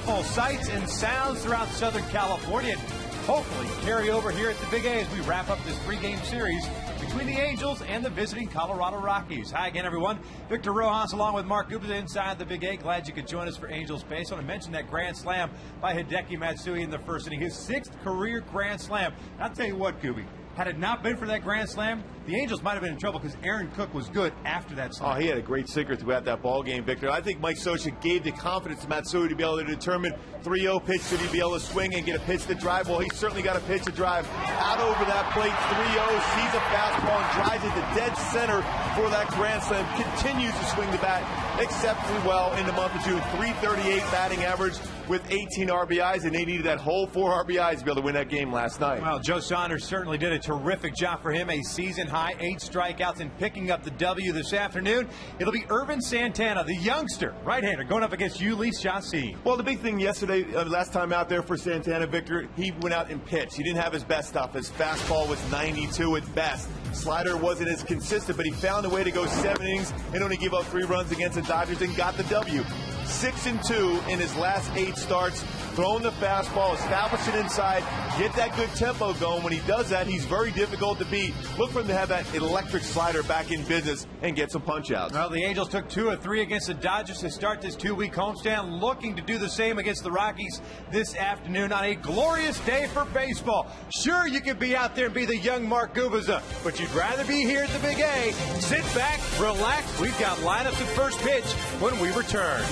beautiful sights and sounds throughout Southern California. And hopefully carry over here at the Big A as we wrap up this 3-game series between the Angels and the visiting Colorado Rockies. Hi again, everyone. Victor Rojas along with Mark Gupta inside the Big A. Glad you could join us for Angels Base. I want to mention that grand slam by Hideki Matsui in the first inning, his 6th career grand slam. I'll tell you what, Gubi, had it not been for that grand slam, the Angels might have been in trouble because Aaron Cook was good after that slam. Oh, he had a great sinker throughout that ball game, Victor. I think Mike Scioscia gave the confidence to Matsui to be able to determine 3-0 pitch, should he be able to swing and get a pitch to drive. Well, he certainly got a pitch to drive out over that plate, 3-0, sees a fastball and drives it to dead center for that grand slam. Continues to swing the bat exceptionally well in the month of June. 338 batting average with 18 RBIs, and they needed that whole 4 RBIs to be able to win that game last night. Well, Joe Saunders certainly did a terrific job for him. A season-high 8 strikeouts and picking up the W this afternoon. It'll be Irvin Santana, the youngster right-hander, going up against Ulysses Chassis. Well, the big thing yesterday, last time out there for Santana, Victor, he went out and pitched. He didn't have his best stuff. His fastball was 92 at best. Slider wasn't as consistent, but he found a way to go 7 innings and only give up 3 runs against the Dodgers and got the W. 6-2 in his last 8 starts, throwing the fastball, establishing inside, get that good tempo going. When he does that, he's very difficult to beat. Look for him to have that electric slider back in business and get some punch-outs. Well, the Angels took 2 of 3 against the Dodgers to start this 2-week homestand, looking to do the same against the Rockies this afternoon on a glorious day for baseball. Sure, you could be out there and be the young Mark Gupta, but you'd rather be here at the Big A. Sit back, relax. We've got lineups at first pitch when we return.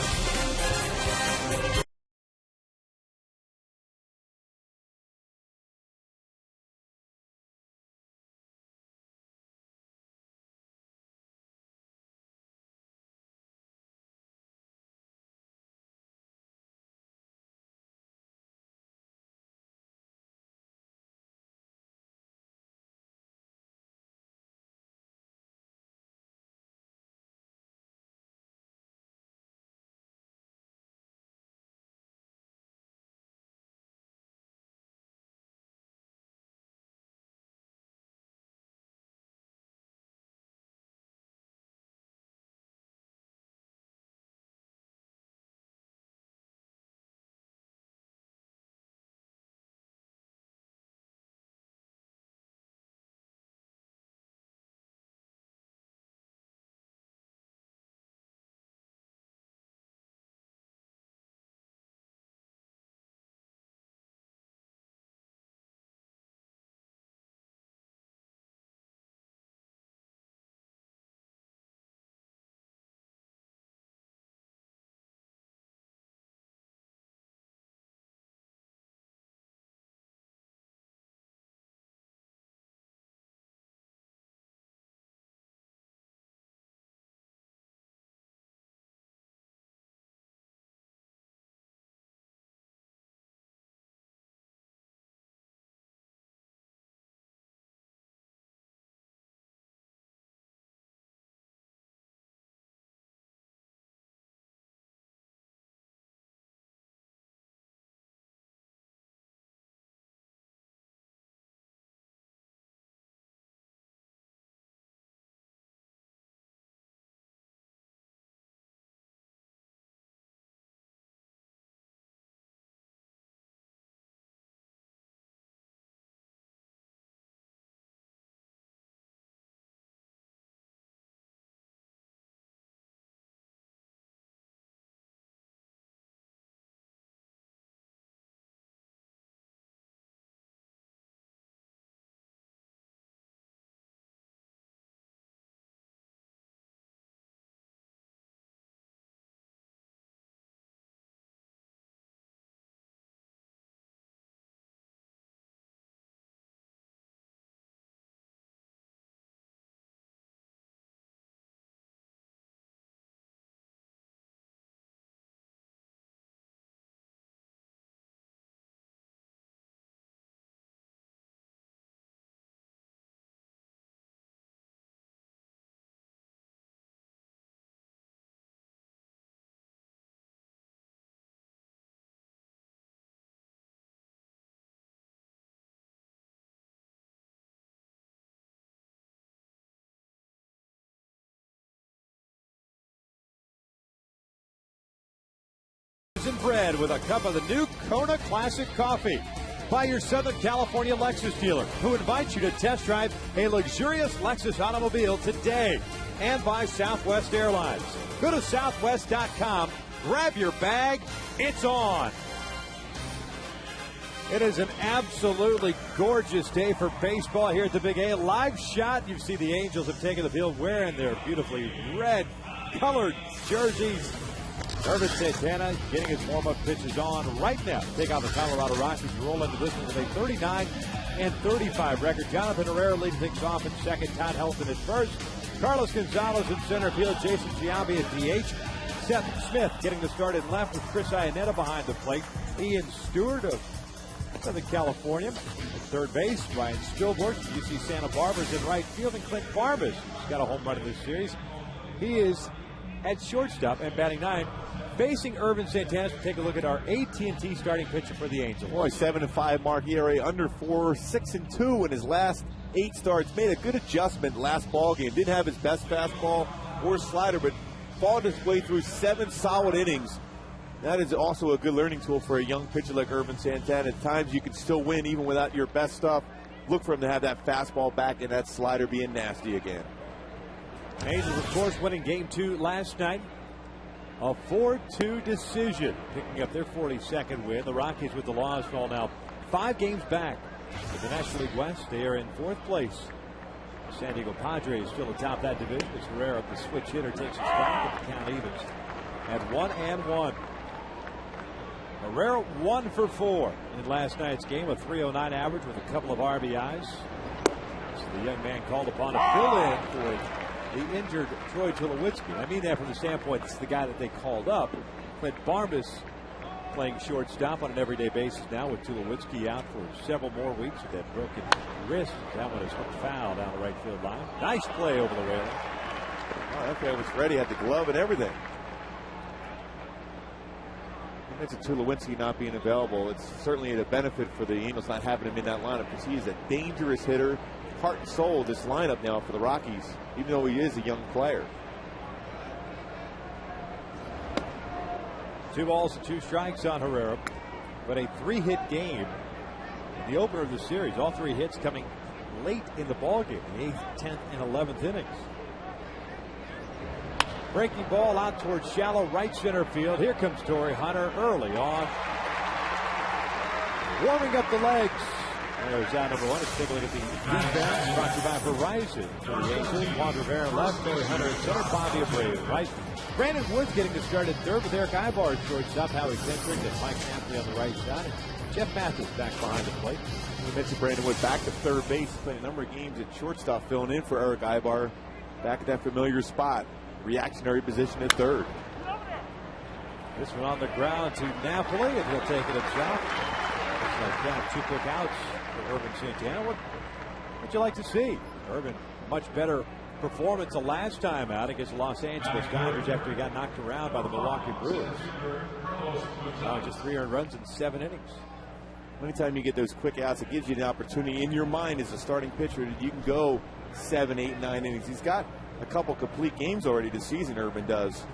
and bread with a cup of the new Kona Classic coffee. By your Southern California Lexus dealer, who invites you to test drive a luxurious Lexus automobile today. And by Southwest Airlines. Go to southwest.com, grab your bag, it's on. It is an absolutely gorgeous day for baseball here at the Big A. Live shot. You see the Angels have taken the field wearing their beautifully red-colored jerseys. Ervin Santana getting his warm-up pitches on right now. Take on the Colorado Rockies. Roll into this one with a 39-35 record. Jonathan Herrera leading things off in second. Todd Helton at first. Carlos Gonzalez in center field. Jason Giambi at DH. Seth Smith getting the start in left with Chris Iannetta behind the plate. Ian Stewart of Southern California at third base. Ryan Spilborg from UC Santa Barbara's in right field. And Clint Barbas, who's got a home run in this series. He is at shortstop and batting ninth, facing Ervin Santana. Take a look at our AT&T starting pitcher for the Angels. Boy, 7-5 mark ERA, under 4, 6-2 in his last 8 starts. Made a good adjustment last ball game. Didn't have his best fastball or slider, but fought his way through 7 solid innings. That is also a good learning tool for a young pitcher like Ervin Santana. At times you can still win even without your best stuff. Look for him to have that fastball back and that slider being nasty again. Angels, of course, winning Game 2 last night. A 4-2 decision, picking up their 42nd win. The Rockies with the loss fall now 5 games back in the National League West. They are in 4th place. The San Diego Padres still atop that division as Herrera, the switch hitter, takes a strike, but the count evens at 1-1. Herrera 1 for 4 in last night's game, a .309 average with a couple of RBIs. So the young man called upon to fill in for the injured Troy Tulowitzki. I mean that from the standpoint, it's the guy that they called up. Clint Barbas playing shortstop on an everyday basis now with Tulowitzki out for several more weeks with that broken wrist. That one is hooked foul down the right field line. Nice play over the railing. Oh, that guy was ready, had the glove and everything. You mentioned Tulowitzki not being available. It's certainly a benefit for the Angels not having him in that lineup because he is a dangerous hitter. Heart and soul of this lineup now for the Rockies, even though he is a young player. 2 balls and 2 strikes on Herrera, but a 3-hit game in the opener of the series. All 3 hits coming late in the ballgame, the 8th, 10th, and 11th innings. Breaking ball out towards shallow right center field. Here comes Torrey Hunter early on, warming up the legs. There's out number 1. Let's take a look at the defense. Brought to you by Verizon. For the Angels, Juan Rivera left, Torrey Hunter at center, Bobby Abreu right. Brandon Woods getting the start at third with Eric Ibar at shortstop, Howie Kendrick and Mike Napoli on the right side. Jeff Mathis back behind the plate. You mentioned Brandon Woods back to third base, playing a number of games at shortstop, filling in for Eric Ibar. Back at that familiar spot. Reactionary position at third. This one on the ground to Napoli, and he'll take it himself. Looks like that. 2 quick outs for Ervin Santana. What'd you like to see? Ervin, much better performance the last time out against the Los Angeles Dodgers after he got knocked around by the Milwaukee Brewers. Just 3 earned runs in 7 innings. Anytime you get those quick outs, it gives you the opportunity in your mind as a starting pitcher that you can go 7, 8, 9 innings. He's got a couple complete games already this season, Ervin does.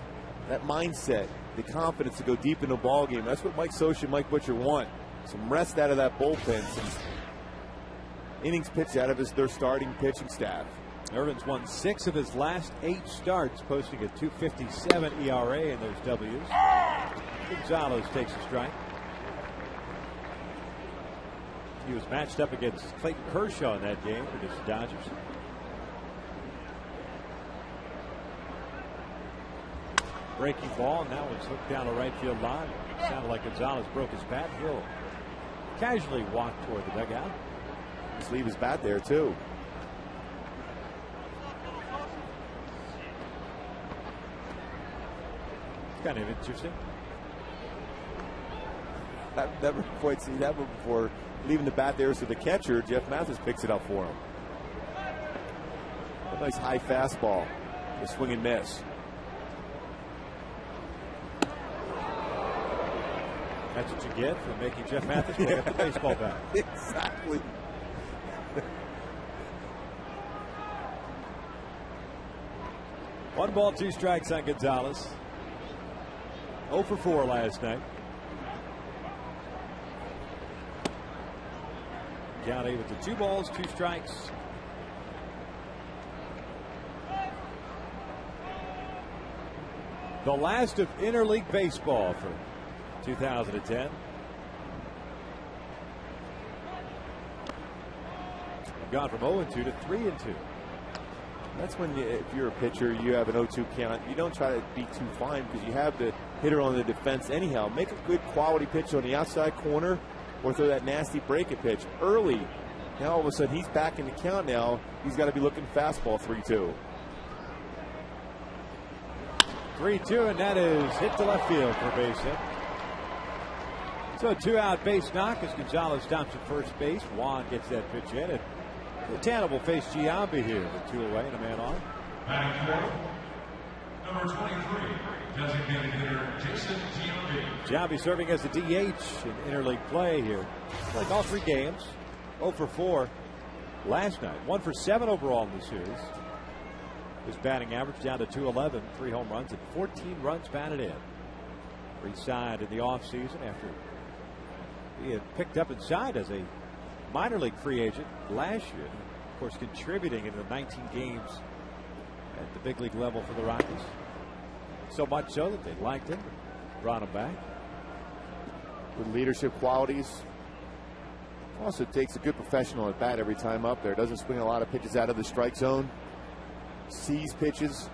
That mindset, the confidence to go deep into a ball game. That's what Mike Scioscia and Mike Butcher want. Some rest out of that bullpen, some innings pitched out of their starting pitching staff. Ervin's won 6 of his last 8 starts, posting a .257 ERA in those W's. Gonzalez takes a strike. He was matched up against Clayton Kershaw in that game against the Dodgers. Breaking ball, and that one's hooked down the right field line. It sounded like Gonzalez broke his bat. He'll casually walk toward the dugout. Just leave his bat there, too. It's kind of interesting. I've never quite seen that one before. Leaving the bat there so the catcher, Jeff Mathis, picks it up for him. A nice high fastball. A swing and miss. That's what you get for making Jeff Mathis pick up the baseball bat. Exactly. One ball, 2 strikes on Gonzalez. 0 for 4 last night. count even to 2 balls, 2 strikes. The last of interleague baseball for 2010. Gone from 0-2 to 3-2. That's when, if you're a pitcher, you have an 0-2 count. You don't try to be too fine because you have the hitter on the defense anyhow. Make a good quality pitch on the outside corner or throw that nasty breaking pitch early. Now all of a sudden he's back in the count now. He's got to be looking fastball 3-2. 3-2, and that is hit to left field for a base hit. So a 2-out base knock as Gonzalez stops at first base. Juan gets that pitch in. Santana will face Giambi here with 2 away and a man on. Number 23, designated hitter Jason Giambi. Giambi serving as the DH in interleague play here. Like all 3 games. 0 for 4 last night. 1 for 7 overall in the series. His batting average down to .211, 3 home runs and 14 runs batted in. Re-signed in the offseason after he had picked up and signed as a minor league free agent last year. Of course, contributing in the 19 games at the big league level for the Rockies. So much so that they liked him, brought him back. Good leadership qualities. Also takes a good professional at bat every time up there. Doesn't swing a lot of pitches out of the strike zone. Sees pitches.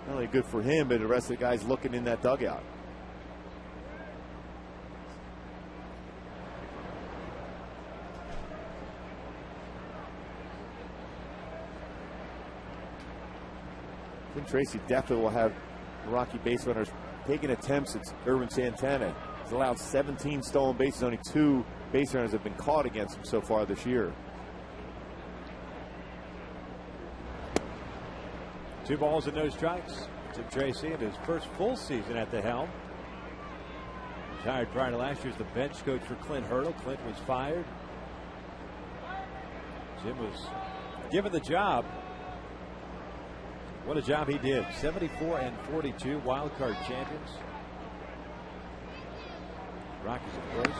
Not only good for him, but the rest of the guys looking in that dugout. Tim Tracy definitely will have Rocky base runners taking attempts at Ervin Santana. He's allowed 17 stolen bases. Only 2 base runners have been caught against him so far this year. 2 balls and no strikes. Tim Tracy in his first full season at the helm. He was hired prior to last year as the bench coach for Clint Hurdle. Clint was fired. Jim was given the job. What a job he did. 74-42 wild card champions. Rockies, of course,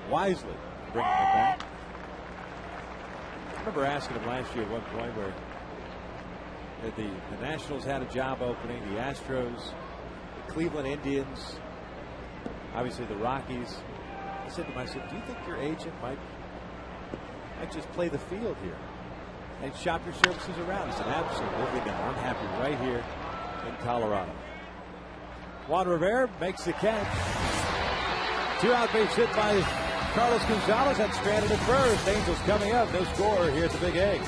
wisely bringing it back. I remember asking him last year at one point where the Nationals had a job opening, the Astros, the Cleveland Indians, obviously the Rockies. I said to him, do you think your agent might just play the field here and shop your services around? He said, absolutely not. I'm happy right here in Colorado. Juan Rivera makes the catch. 2-out base hit by Carlos Gonzalez. That's stranded at first. Angels coming up. No score here at the Big A.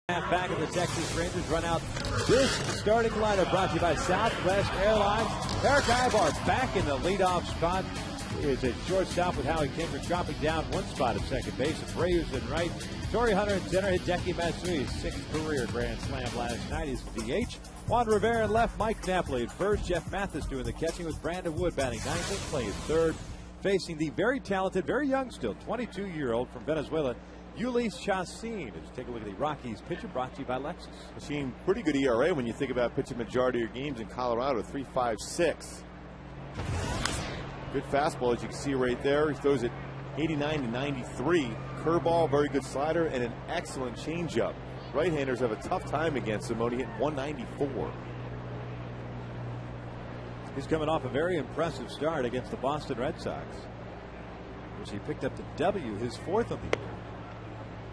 Back of the Texas Rangers run out this starting lineup brought to you by Southwest Airlines. Eric Ibar back in the leadoff spot. is at shortstop with Howie Kendrick dropping down one spot at second base. Abreu's in right. Torrey Hunter in center. Hideki Matsui's sixth career grand slam last night. He's DH. Juan Rivera in left. Mike Napoli at first. Jeff Mathis doing the catching with Brandon Wood batting ninth and playing third. Facing the very talented, very young still, 22-year-old from Venezuela, Ulis Chacin. Let's take a look at the Rockies pitcher brought to you by Lexus. Chacin, pretty good ERA when you think about pitching majority of your games in Colorado, 3.56. Good fastball, as you can see right there. He throws it 89 to 93. Curveball, very good slider, and an excellent changeup. Right-handers have a tough time against him, only hitting 194. He's coming off a very impressive start against the Boston Red Sox, which he picked up the W, his fourth of the year.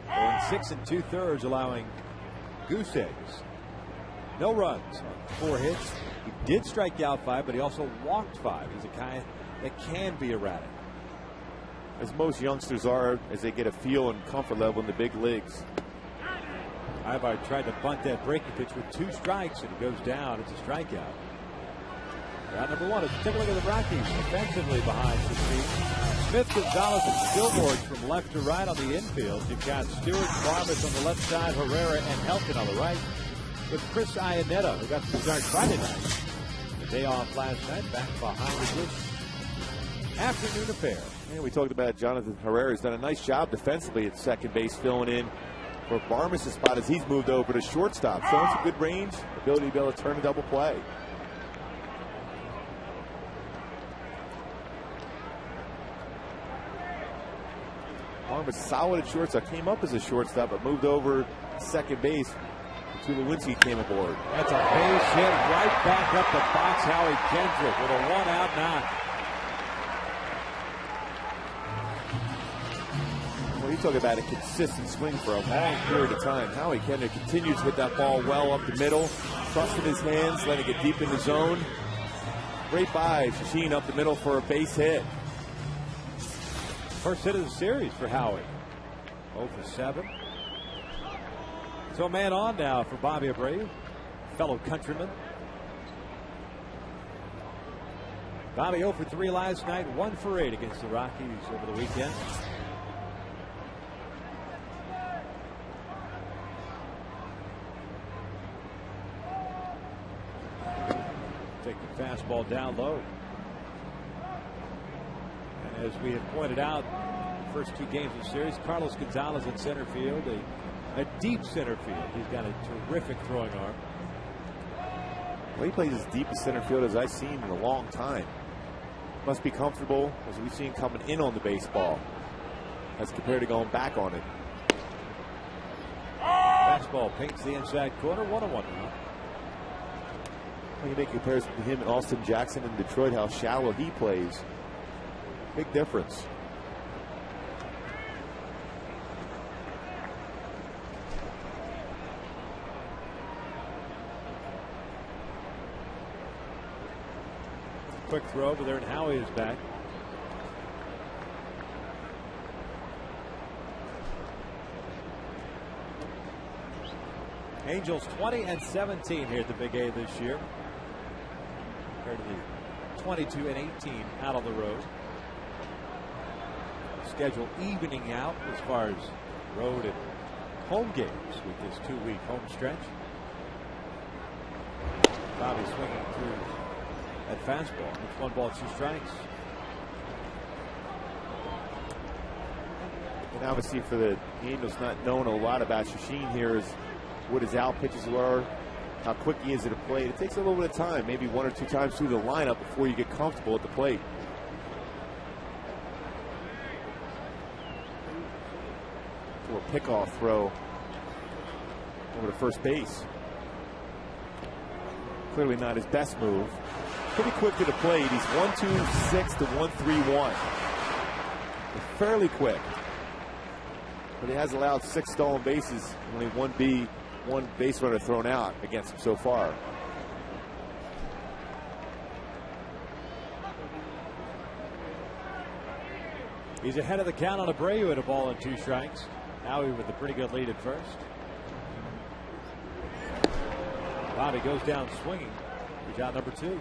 Going 6 2/3, allowing goose eggs. No runs on 4 hits. He did strike out 5, but he also walked 5. He's a guy that can be erratic, as most youngsters are, as they get a feel and comfort level in the big leagues. Ivar tried to bunt that breaking pitch with 2 strikes, and he goes down. It's a strikeout. Round number 1. Let's take a look at the Rockies defensively behind the team. Smith, Gonzalez, and Stillborn from left to right on the infield. You've got Stewart, Varmus on the left side, Herrera, and Helton on the right. With Chris Iannetta, who got to start Friday night. The day off last night, back behind the dish. Afternoon affair. And we talked about Jonathan Herrera. He's done a nice job defensively at second base, filling in for Varmus' spot as he's moved over to shortstop. Showing some good range, ability to be able to turn a double play. Varmus solid at shortstop. Came up as a shortstop, but moved over to second base. Tulowitzki came aboard. That's a base hit right back up the box. Howie Kendrick with a 1-out knock. Well, you talk about a consistent swing for a long period of time. Howie Kendrick continues to hit that ball well up the middle, trusting his hands, letting it deep in the zone. Great by Chacin up the middle for a base hit. First hit of the series for Howie. 0 for 7. So a man on now for Bobby Abreu, fellow countryman. Bobby 0 for 3 last night, 1 for 8 against the Rockies over the weekend. Take the fastball down low. And as we have pointed out, the first 2 games of the series, Carlos Gonzalez in center field, a deep center field. He's got a terrific throwing arm. Well, he plays as deep as center field as I've seen in a long time. Must be comfortable, as we've seen coming in on the baseball, as compared to going back on it. Fastball paints the inside corner, 1-1 now. When you make a comparison to him and Austin Jackson in Detroit, how shallow he plays, big difference. Quick throw over there, and Howie is back. Angels 20-17 here at the Big A this year, compared to the 22-18 out on the road. Schedule evening out as far as road and home games with this 2-week home stretch. Bobby swinging through that fastball. It's 1 ball, 2 strikes. And obviously for the Angels, not knowing a lot about Chacin here, is what his out pitches are, how quick he is at the plate. It takes a little bit of time, maybe 1 or 2 times through the lineup before you get comfortable at the plate. For a pickoff throw over to first base. Clearly not his best move. Pretty quick to the plate. He's 1-2-6 to 1-3-1. Fairly quick. But he has allowed 6 stolen bases, only one base runner thrown out against him so far. He's ahead of the count on Abreu at 1 ball and 2 strikes. Howie with a pretty good lead at first. Bobby goes down swinging. He's out number 2.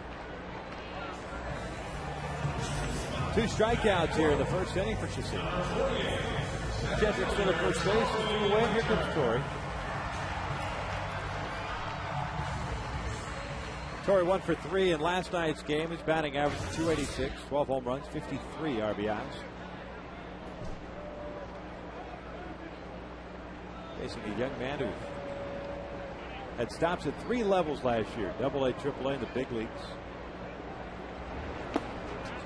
2 strikeouts here in the first inning for Chassin. Jedrick's still at first base. Threw away. Here comes Torrey. Torrey 1 for 3 in last night's game. His batting average is .286, 12 home runs, 53 RBIs. Facing a young man who had stops at 3 levels last year, AA, AAA in the big leagues.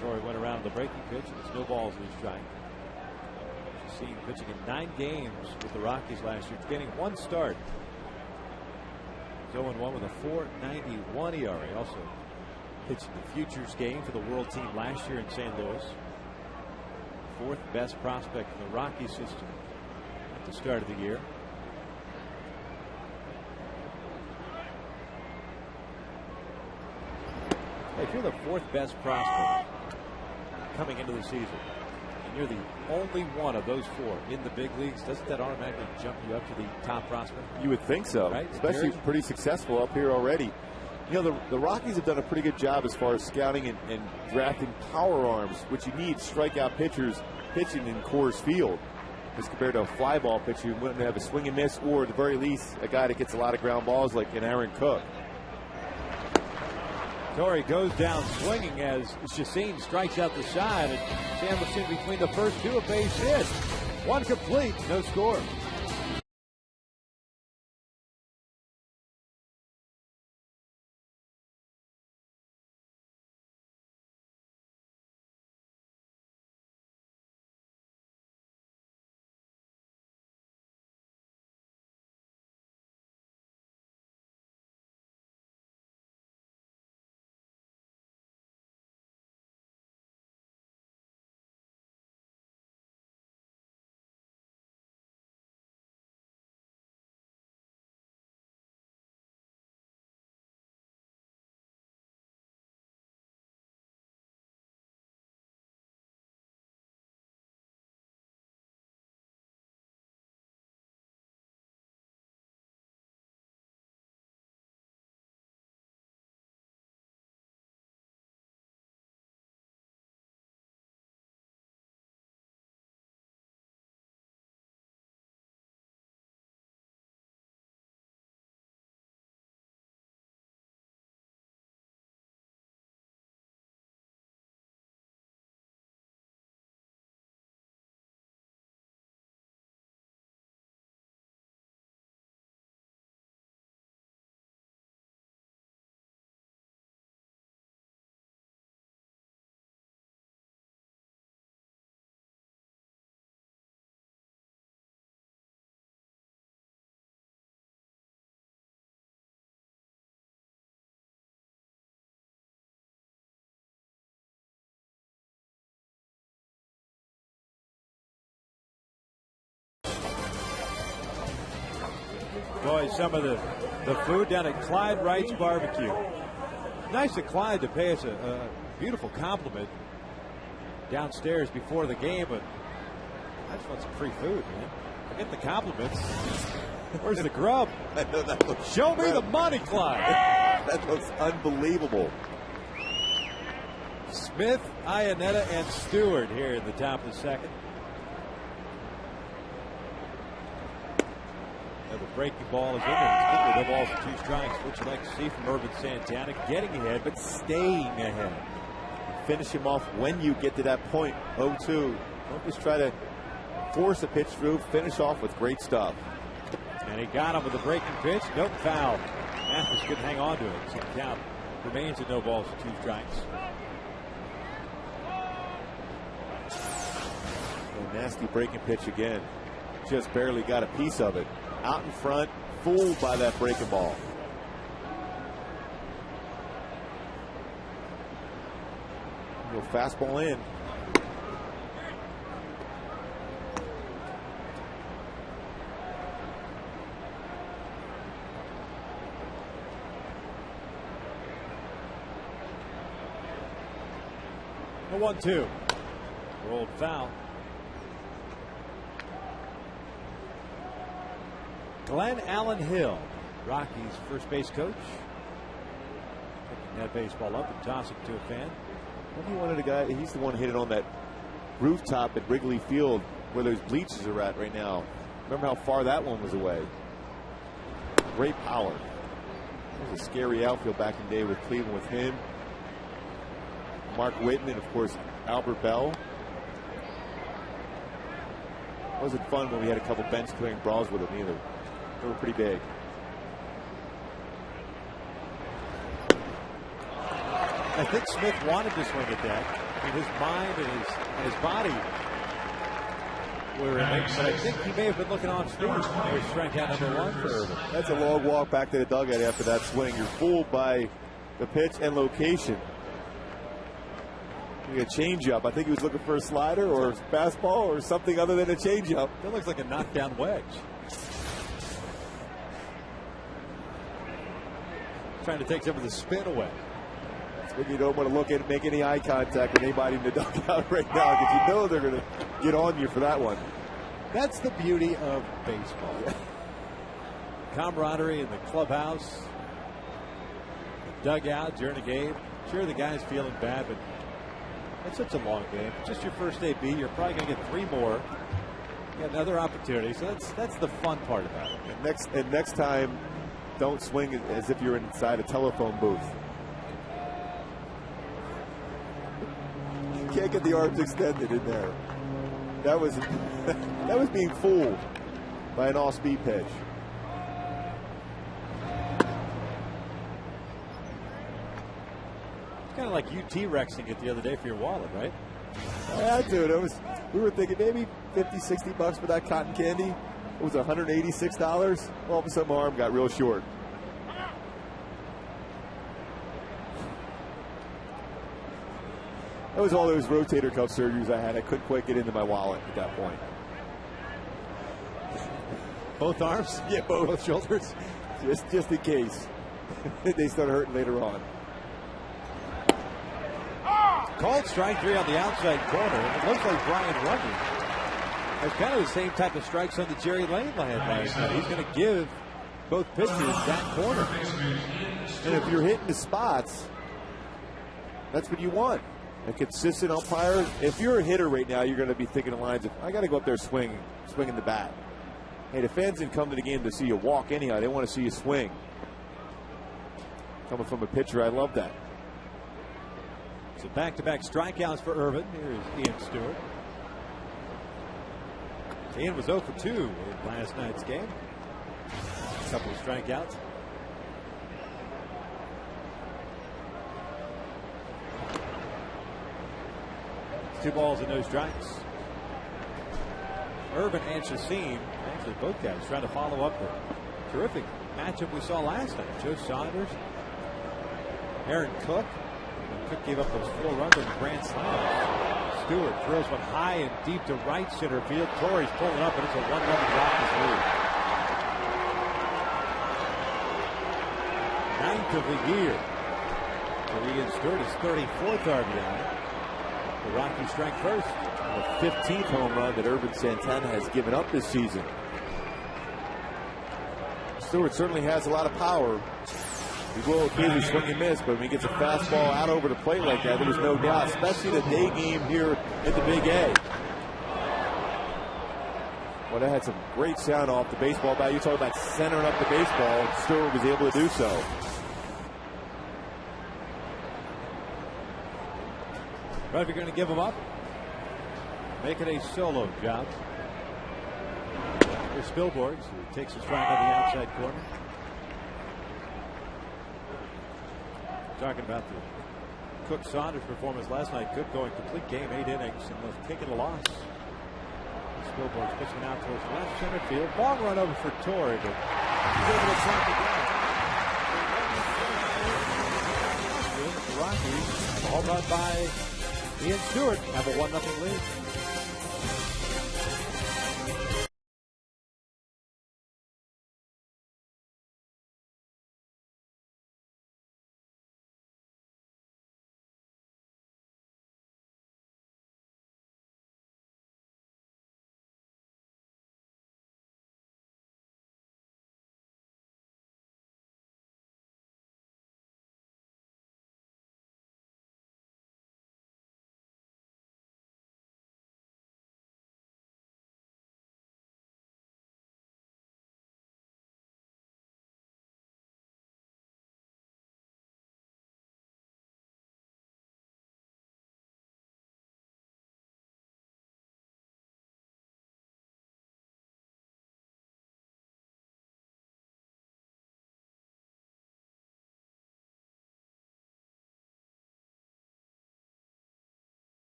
Torrey went around the breaking pitch, and it's no balls in his strike. Seen pitching in 9 games with the Rockies last year, getting 1 start. 0-1 with a .491 ERA. Also pitched in the Futures game for the World Team last year in St. Louis. 4th best prospect in the Rocky system at the start of the year. Hey, if you're the 4th best prospect coming into the season, and you're the only one of those 4 in the big leagues, doesn't that automatically jump you up to the top prospect? You would think so, right? Especially pretty successful up here already. You know, the Rockies have done a pretty good job as far as scouting and drafting power arms, which you need strikeout pitchers pitching in Coors Field, as compared to a fly ball pitcher who wouldn't have a swing and miss, or at the very least, a guy that gets a lot of ground balls like an Aaron Cook. Torrey goes down swinging as Chassin strikes out the side, and Samuelson between the first 2, a base hit. 1 complete, no score. Boy, some of the food down at Clyde Wright's Barbecue. Nice of Clyde to pay us a beautiful compliment downstairs before the game, but I just want some free food, man. Forget the compliments. Where's the grub? I know that looks Show me the money, Clyde. That looks unbelievable. Smith, Iannetta, and Stewart here in the top of the second. The breaking ball is in there. It's no balls and 2 strikes. What you like to see from Irvin Santana, getting ahead but staying ahead. Finish him off when you get to that point. 0-2. Don't just try to force a pitch through. Finish off with great stuff. And he got him with a breaking pitch. Nope, foul. Mathis couldn't hang on to it. So the count remains at no balls and 2 strikes. A nasty breaking pitch again. Just barely got a piece of it. Out in front, fooled by that breaking ball. Go fastball in. The 1-2. Rolled foul. Glenn Allen Hill, Rockies' first base coach. Picking that baseball up and tossing to a fan. What do you wanted a guy? He's the one hit it on that rooftop at Wrigley Field where those bleachers are at right now. Remember how far that one was away? Great power. It was a scary outfield back in the day with Cleveland with him, Mark Whitman, of course, Albert Bell. It wasn't fun when we had a couple bench clearing brawls with him either. They were pretty big. I think Smith wanted to swing at that. I mean, his mind and his body were in it, but I think he may have been looking off speed. There's strikeout number 1 for Irvin. That's a long walk back to the dugout after that swing. You're fooled by the pitch and location. A changeup. I think he was looking for a slider or a fastball or something other than a changeup. That looks like a knockdown wedge. Trying to take some of the spin away. When you don't want to look at make any eye contact with anybody in the dugout right now because you know they're going to get on you for that one. That's the beauty of baseball. Camaraderie in the clubhouse, the dugout during a game. Sure, the guy's feeling bad, but it's such a long game. Just your first AB. You're probably going to get 3 more. You got another opportunity. So that's the fun part about it. And next time, don't swing as if you're inside a telephone booth. You can't get the arms extended in there. That was being fooled by an off-speed pitch. Kind of like UT Rexing it the other day for your wallet, right? Yeah, dude. We were thinking maybe $50-$60 for that cotton candy. It was $186. All of a sudden, my arm got real short. That was all those rotator cuff surgeries I had. I couldn't quite get into my wallet at that point. Both arms? Yeah, both shoulders? Just in case. They started hurting later on. Called strike 3 on the outside corner. It looks like Brian Rugged has kind of the same type of strikes on the Jerry Lane land last night. He's going to give both pitches that corner. And if you're hitting the spots, that's what you want. A consistent umpire. If you're a hitter right now, you're going to be thinking the lines of, I got to go up there swinging the bat. Hey, the fans didn't come to the game to see you walk anyhow. They want to see you swing. Coming from a pitcher, I love that. So back-to-back strikeouts for Irvin. Here's Ian Stewart. Ian was 0 for 2 in last night's game. A couple of strikeouts. Two balls and no strikes. Irvin and Chacin, actually both guys, trying to follow up the terrific matchup we saw last night. Joe Saunders, Aaron Cook. Cook gave up those 4 runs on the grand slam. Stewart throws one high and deep to right center field. Torrey's pulling up, and it's a 1-0 Rockies lead. 9th of the year. So Ian Stewart is 34th RBI. The Rockies strike first. The 15th home run that Irvin Santana has given up this season. Stewart certainly has a lot of power. He will occasionally swing and miss, but when he gets a fastball out over the plate like that, there's no doubt, especially the day game here at the Big A. Well, that had some great sound off the baseball bat. You talk about centering up the baseball. Stewart was able to do so. But if you're going to give him up, make it a solo job. Here's Spilborghs, who takes a strike on the outside corner. Talking about the Cook-Saunders performance last night. Cook going complete game, 8 innings, and taking a loss. Spilborghs pitching out towards left center field. Long run over for Torrey, but he's able to track it down. The Rockies, home run by Ian Stewart, have a 1-0 lead.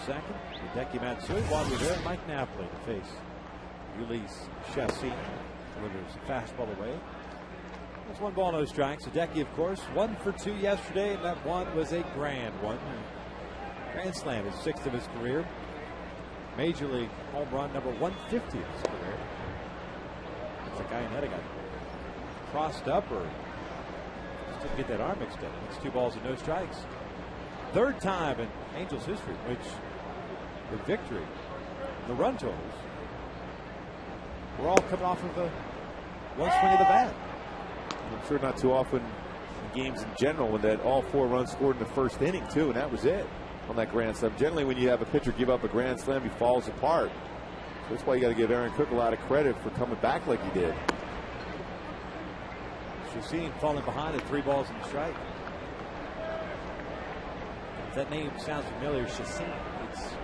second. Hideki Matsui, Juan Rivera, and Mike Napoli to face Ulysse Chassin. Delivers a fastball away. That's 1 ball, no strikes. Hideki, of course, 1 for 2 yesterday, and that one was a grand one. Grand slam, his 6th of his career. Major League home run number 150 of his career. Looks like Iannetta got crossed up or just didn't get that arm mixed up. It's 2 balls and no strikes. 3rd time in Angels history, which the victory, the run totals, were all coming off of one swing of the bat. I'm sure not too often in games in general when that all 4 runs scored in the 1st inning too, and that was it on that grand slam. Generally, when you have a pitcher give up a grand slam, he falls apart. So that's why you got to give Aaron Cook a lot of credit for coming back like he did. Chassin falling behind at 3 balls and a strike. If that name sounds familiar, Chassin, it's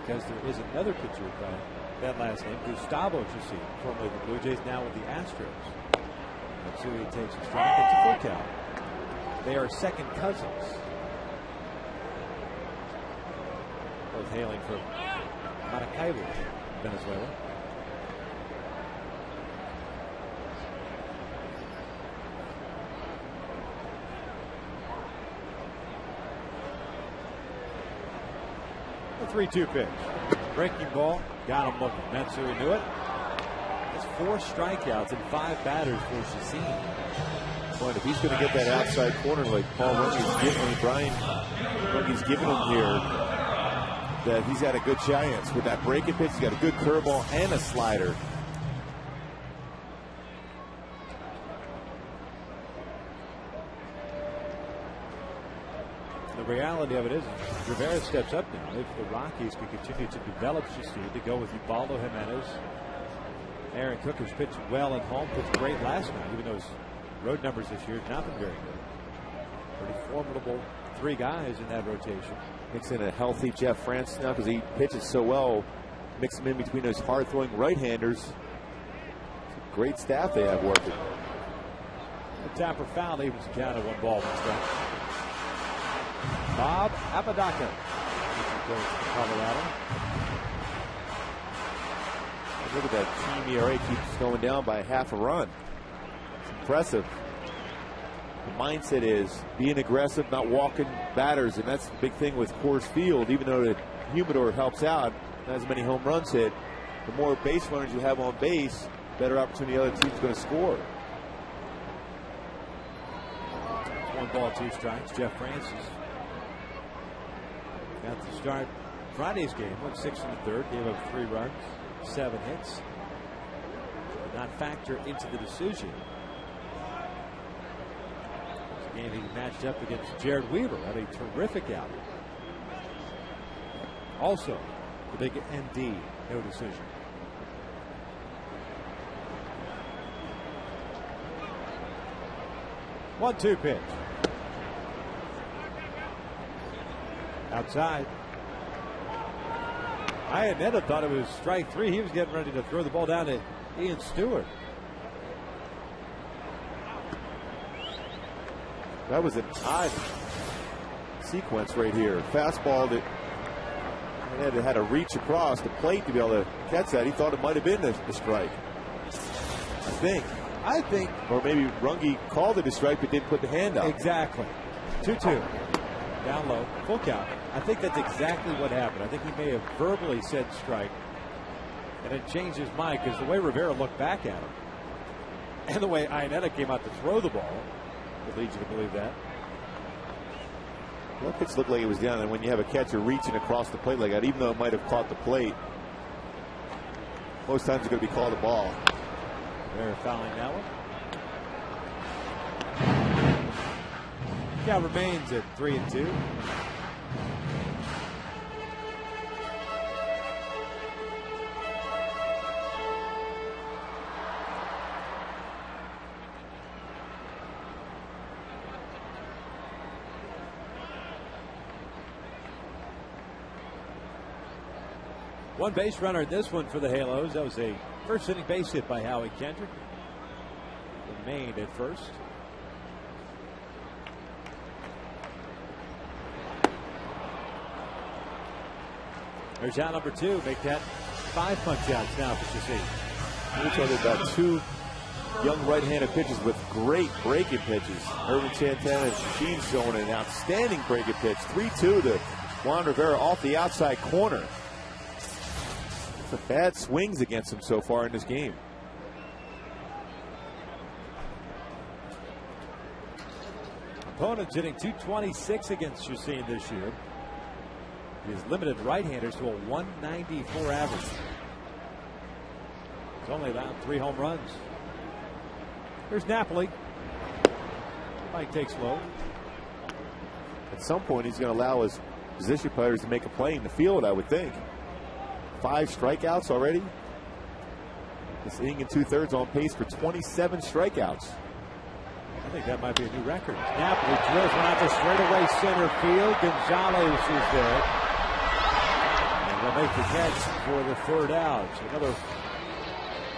because there is another pitcher by that last name, Gustavo Chassin, formerly the Blue Jays, now with the Astros. Matsui takes a strike. It's a full count. They are second cousins. Both hailing from Maracaibo, Venezuela. The 3-2 pitch. Breaking ball. Got him looking. Matsui knew it. That's 4 strikeouts and 5 batters for Chassin. But if he's going to get that outside corner like Paul Runge's giving, Brian Runge's giving him here, that he's had a good chance with that breaking pitch. He's got a good curveball and a slider. The reality of it is Rivera steps up now. If the Rockies can continue to develop Chassin to go with Ubaldo Jimenez. Aaron Cook has pitched well at home, pitched great last night, even though his road numbers this year have not been very good. Pretty formidable 3 guys in that rotation. Mix in a healthy Jeff Francis now because he pitches so well. Mix him in between those hard-throwing right-handers. It's a great staff they have working. The tapper foul evens the count at 1 ball, 1 strike. Bob Apodaca goes to Colorado. Look at that team ERA keeps going down by half a run. It's impressive. The mindset is being aggressive, not walking batters, and that's the big thing with Coors Field. Even though the humidor helps out, not as many home runs hit, the more base runners you have on base, better opportunity the other team's going to score. 1 ball, 2 strikes. Jeff Francis got to start Friday's game. Went 6 in the 3rd, gave up 3 runs, 7 hits. Did not factor into the decision. This game he matched up against Jared Weaver, had a terrific outing. Also, the big ND, no decision. One-two pitch. Outside. Iannetta thought it was strike 3. He was getting ready to throw the ball down to Ian Stewart. That was an odd sequence right here. Fastball that had to reach across the plate to be able to catch that. He thought it might have been the strike. I think. Or maybe Runge called it a strike but didn't put the hand up. Exactly. 2-2. Down low. Full count. I think that's exactly what happened. I think he may have verbally said strike and then changed his mind because the way Rivera looked back at him and the way Iannetta came out to throw the ball would lead you to believe that. That pitch looked like it was down, and when you have a catcher reaching across the plate like that, even though it might have caught the plate, most times it's going to be called a ball. Rivera fouling that one. Count remains at 3-2. One base runner in this one for the Halos. That was a first inning base hit by Howie Kendrick. Remained at first. There's out number 2. Make that 5 punch outs now for Chassin. We're talking about 2 young right-handed pitchers with great breaking pitches. Irvin Santana and Chassin showing an outstanding breaking pitch. 3-2 to Juan Rivera off the outside corner. Some bad swings against him so far in this game. Opponents hitting .226 against Chassin this year. He has limited right-handers to a .194 average. He's only allowed 3 home runs. Here's Napoli. Mike takes low. At some point, he's going to allow his position players to make a play in the field, I would think. 5 strikeouts already. This inning and 2/3 on pace for 27 strikeouts. I think that might be a new record. Napoli drills one out to straightaway center field. Gonzalez is there. And they'll make the catch for the 3rd out. So another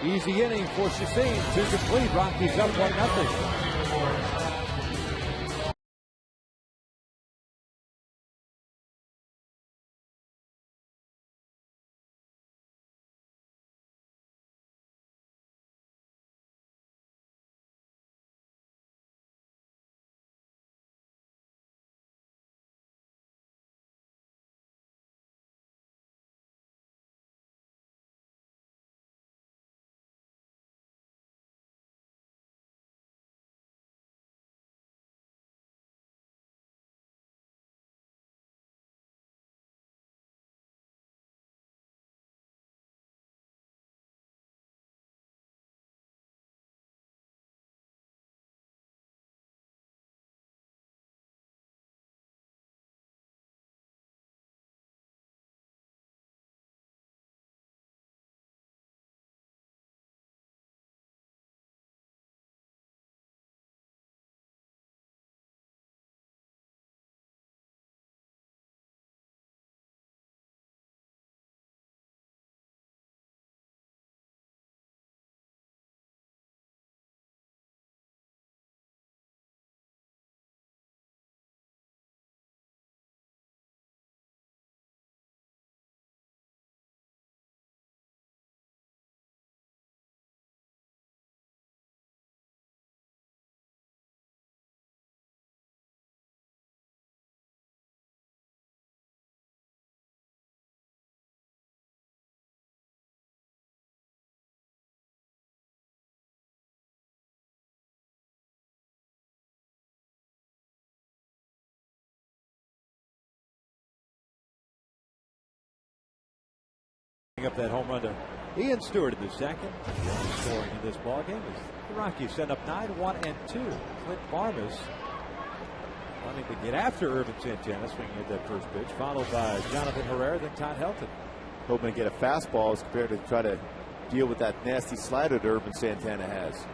easy inning for Chassin. 2 complete. Rockies up 1-0. Up that home run to Ian Stewart in the 2nd. The only scoring in this ballgame is the Rockies send up 9-1-2. Clint Barmas wanting to get after Irvin Santana, swinging at that first pitch, followed by Jonathan Herrera, then Todd Helton. Hoping to get a fastball as compared to try to deal with that nasty slider that Irvin Santana has.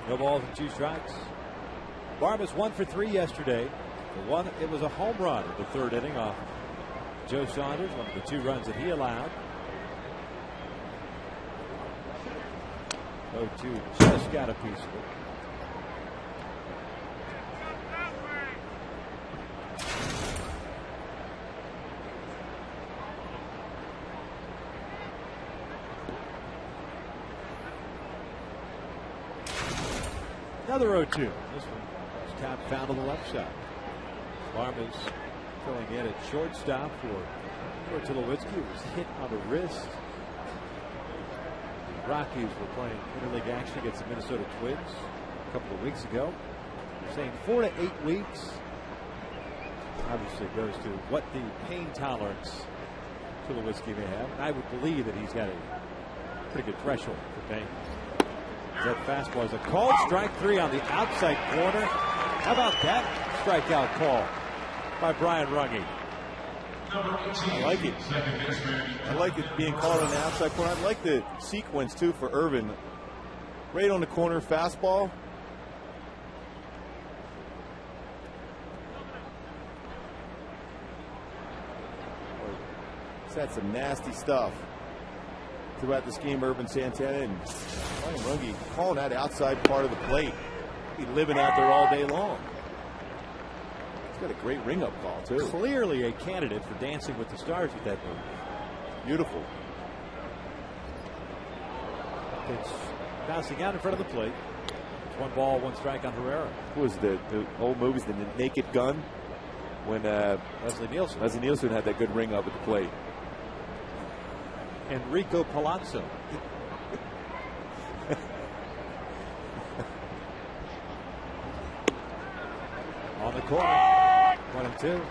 No balls and 2 strikes. Barmas 1 for 3 yesterday. It was a home run in the 3rd inning off Joe Saunders, one of the 2 runs that he allowed. 0-2, just got a piece of it. Another 0-2. This one was tap foul to the left side. Barmas filling in at shortstop for Tulowitzki, who was hit on the wrist. The Rockies were playing interleague action against the Minnesota Twins a couple of weeks ago. They're saying 4 to 8 weeks. Obviously it goes to what the pain tolerance Tulowitzki may have. And I would believe that he's got a pretty good threshold for pain. That fastball is a called strike 3 on the outside corner. How about that strikeout call by Brian Runge? I like it. I like it being called on the outside corner. I like the sequence too for Irvin. Right on the corner fastball. He's had some nasty stuff throughout this game, Irvin Santana, and Brian Runge calling that outside part of the plate. He's living out there all day long. He's got a great ring-up call, too. Clearly a candidate for Dancing with the Stars with that move. Beautiful. It's bouncing out in front of the plate. It's 1 ball, 1 strike on Herrera. Who was the old movies, the Naked Gun? When Leslie Nielsen had that good ring-up at the plate. Enrico Palazzo. On the corner. 1-2.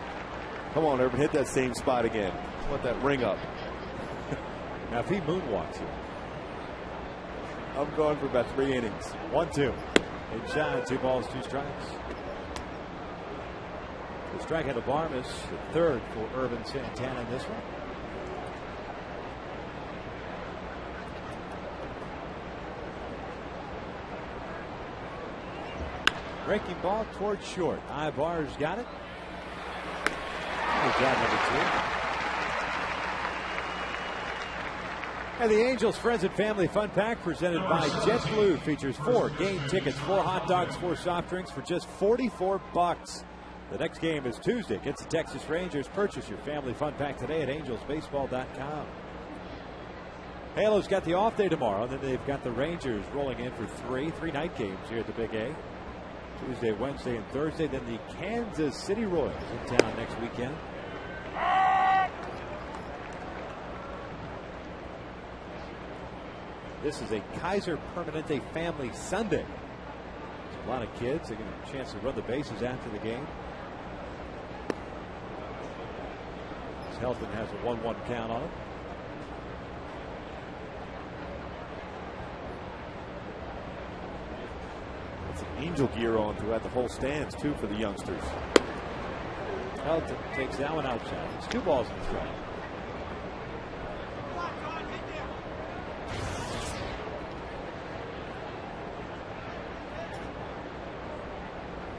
Come on, Urban, hit that same spot again. Want that ring up. Now, if he moonwalks it. I'm going for about 3 innings. 1-2. Inside, 2 balls, 2 strikes. The strike out of Barnes, the third for Irvin Santana in this one. Breaking ball towards short. Ibar's got it. Good job, number 2. And the Angels Friends and Family Fun Pack presented by JetBlue features 4 game tickets, 4 hot dogs, 4 soft drinks for just $44. The next game is Tuesday against the Texas Rangers. Purchase your family fun pack today at angelsbaseball.com. Halo's got the off day tomorrow. Then they've got the Rangers rolling in for 3 night games here at the Big A. Tuesday, Wednesday, and Thursday. Then the Kansas City Royals in town next weekend. This is a Kaiser Permanente Family Sunday. There's a lot of kids. They get a chance to run the bases after the game. Helton has a 1-1 count on it. It's an Angel gear on throughout the whole stands, too, for the youngsters. Helton takes that one outside. It's 2 balls and a strike.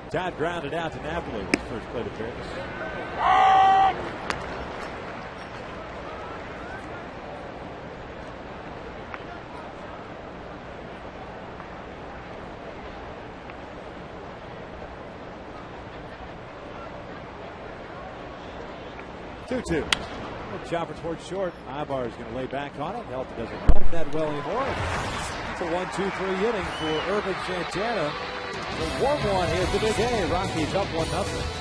Todd grounded out to Napoli in his first plate appearance. 2-2. Good chopper towards short. Ibar is going to lay back on it. Helton doesn't run that well anymore. It's a 1-2-3 inning for Irvin Santana. The 1-1 here at the Big A. Rockies up 1-0.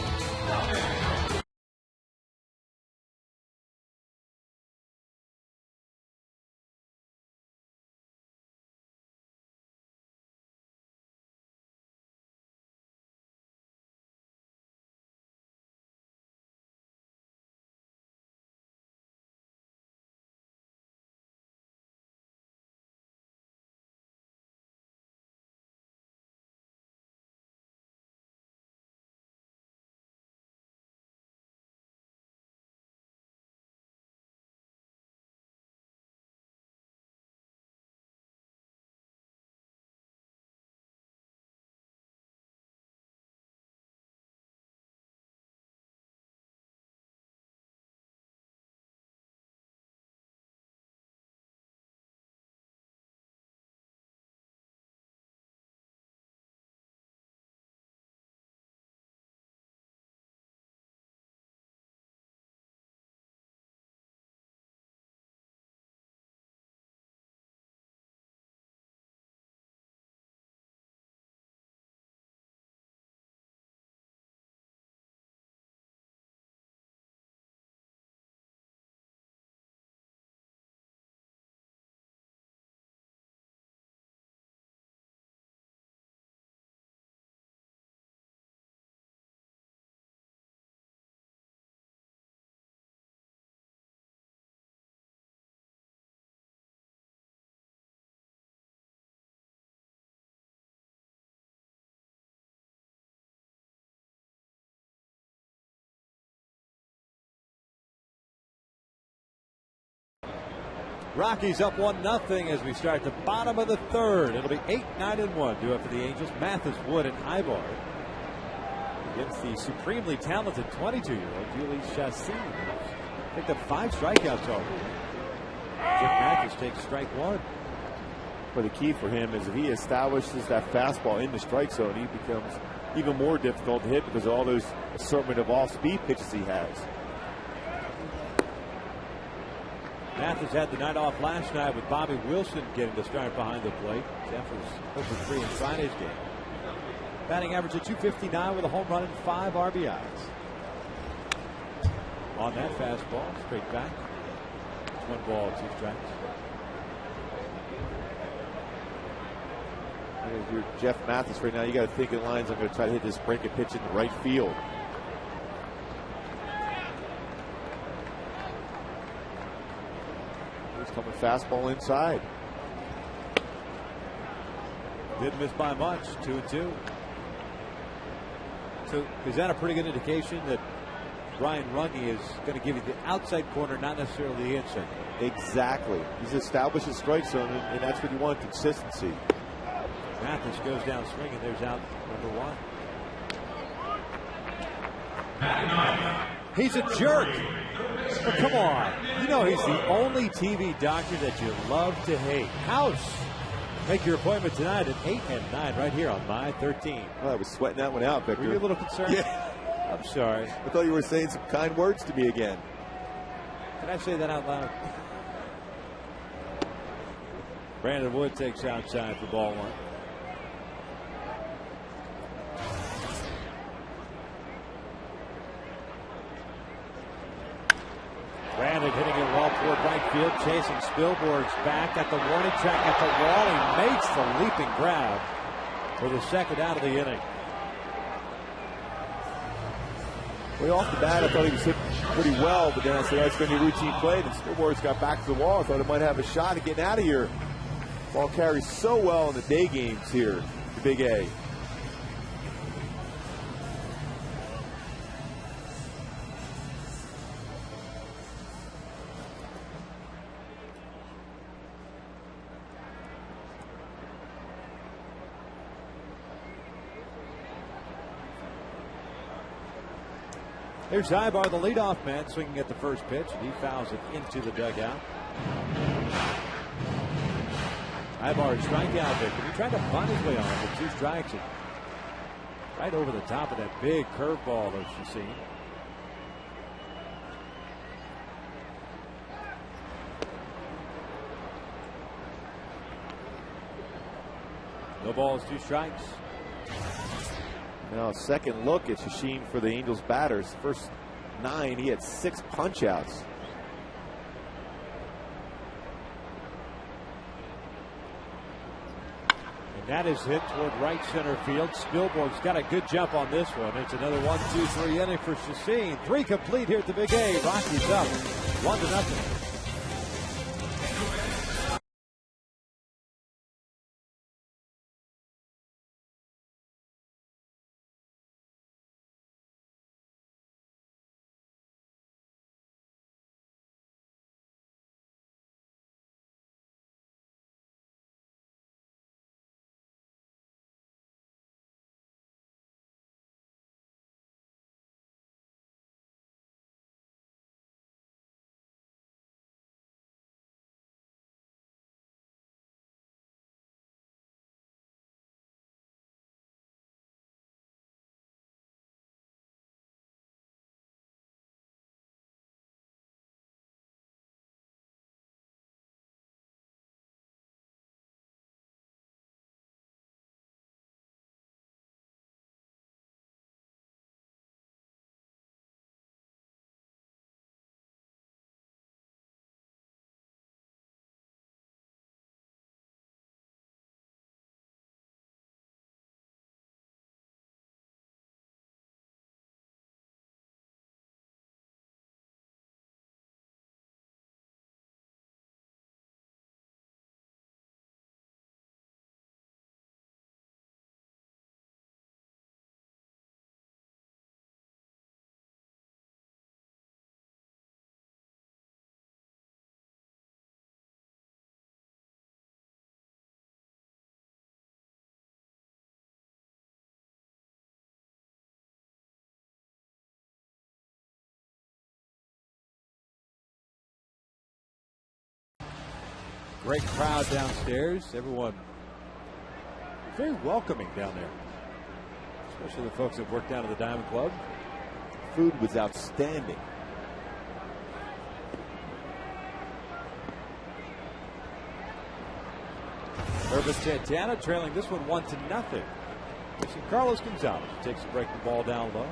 Rockies up 1-0 as we start the bottom of the third. It'll be 8-9-1 due up for the Angels. Mathis, Wood, and Ibar against the supremely talented 22-year-old Julie Chassin. Picked up 5 strikeouts already. Jim Mathis takes strike 1. But the key for him is if he establishes that fastball in the strike zone, he becomes even more difficult to hit because of all those assortment of off-speed pitches he has. Mathis had the night off last night with Bobby Wilson getting the start behind the plate. Jeff was over 3 in Friday's game. Batting average of .259 with a home run and 5 RBIs. On that fastball, straight back. It's 1 ball, 2 strikes. If you're Jeff Mathis right now, you got to think in lines. I'm going to try to hit this breaking pitch in the right field. He's coming fastball inside. Didn't miss by much. 2-2. So is that a pretty good indication that Brian Runge is going to give you the outside corner, not necessarily the inside? Exactly. He's established his strike zone, and that's what you want, consistency. Mathis goes down swinging. There's out number 1. He's a jerk. But come on. You know he's the only TV doctor that you love to hate. House. Make your appointment tonight at 8 and 9 right here on My 13. Well, I was sweating that one out, Victor. Were you a little concerned? Yeah. I'm sorry. I thought you were saying some kind words to me again. Can I say that out loud? Brandon Wood takes outside for ball 1. Brandon hitting it well toward right field, chasing Spielborg's back at the warning track at the wall. He makes the leaping grab for the second out of the inning. Well, off the bat, I thought he was hit pretty well, but then I said that's going to be routine play. And Spielborg's got back to the wall. I thought it might have a shot at getting out of here. Ball carries so well in the day games here, the Big A. Here's Ibar, the leadoff man, swinging at the first pitch, and he fouls it into the dugout. Ibar strikeout victim. He tried to bunt his way on with 2 strikes. And right over the top of that big curveball that you've seen. No balls, 2 strikes. Now, a second look at Shashin for the Angels batters. First 9, he had 6 punch outs. And that is hit toward right center field. Spielborg's got a good jump on this one. It's another 1-2-3 inning for Shashin. 3 complete here at the Big A. Rockies up 1-0. Great crowd downstairs. Everyone very welcoming down there, especially the folks that work down at the Diamond Club. Food was outstanding. Urban Santana trailing this one 1-0. Facing Carlos Gonzalez, who takes a break the ball down low.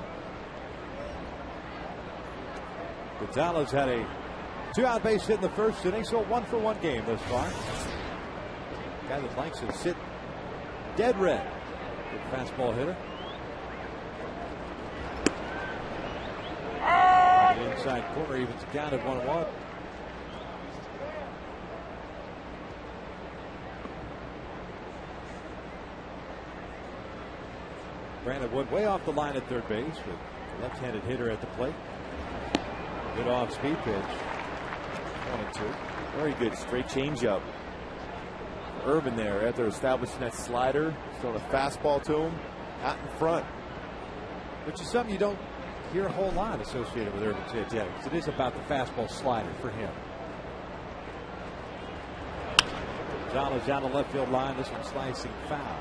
Gonzalez had a 2-out base hit in the first inning, so a 1-for-1 game thus far. Guy that likes to sit dead red. Good fastball hitter. The inside corner evens the count at 1-1. Brandon Wood way off the line at third base with the left-handed hitter at the plate. Good off-speed pitch. 1-2. Very good straight changeup. Urban there after establishing that slider, throwing a fastball to him out in front. Which is something you don't hear a whole lot associated with Urban Santana, because it is about the fastball slider for him. Gonzalez down the left field line. This one slicing foul.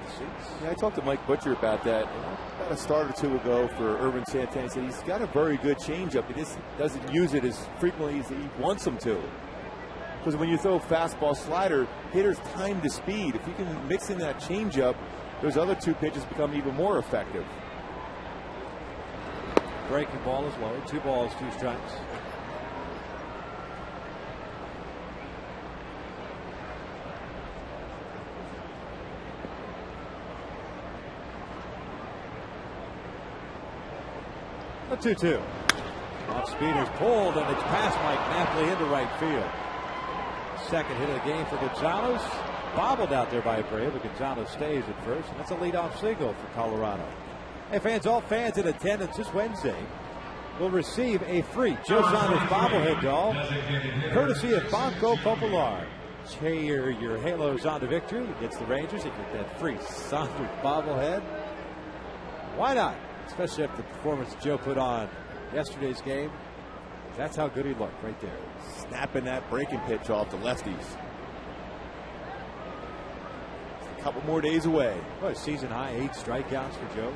The seats. Yeah, I talked to Mike Butcher about that about a start or two ago for Urban Santana. He said he's got a very good changeup. He just doesn't use it as frequently as he wants him to. Because when you throw fastball slider, hitters time to speed. If you can mix in that changeup, those other two pitches become even more effective. Breaking ball is low. 2 balls, 2 strikes. A 2-2. Off speeders pulled, and it's past Mike Napoli into right field. Second hit of the game for Gonzalez. Bobbled out there by Bray, but Gonzalez stays at first, and that's a leadoff single for Colorado. Hey fans, all fans in attendance this Wednesday will receive a free Joe Saunders bobblehead doll, courtesy of Banco Popular. Cheer your Halos on to victory against the Rangers and get that free Saunders bobblehead. Why not? Especially after the performance Joe put on yesterday's game. That's how good he looked right there. Snapping that breaking pitch off the lefties. A couple more days away. What a season high 8 strikeouts for Joe.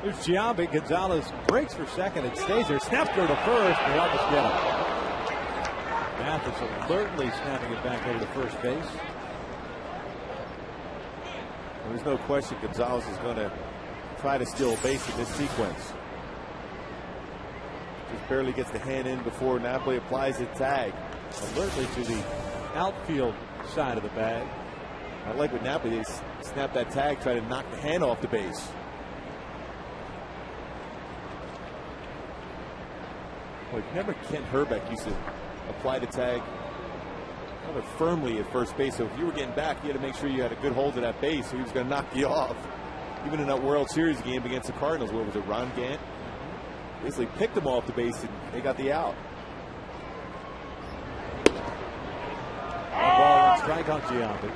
There's Giambi. Gonzalez breaks for second and stays there. Snaps her to first. They almost get him. Mathis alertly snapping it back over to first base. There's no question Gonzalez is going to try to steal a base in this sequence. Just barely gets the hand in before Napoli applies the tag. Alertly to the outfield side of the bag. I like what Napoli did. Snap that tag, try to knock the hand off the base. Like, remember Kent Herbeck used to apply the tag rather firmly at first base. So if you were getting back, you had to make sure you had a good hold of that base, so he was going to knock you off. Even in that World Series game against the Cardinals, what was it, Ron Gant? Basically picked him off the base and they got the out. 1 ball, 1 strike on Giambi.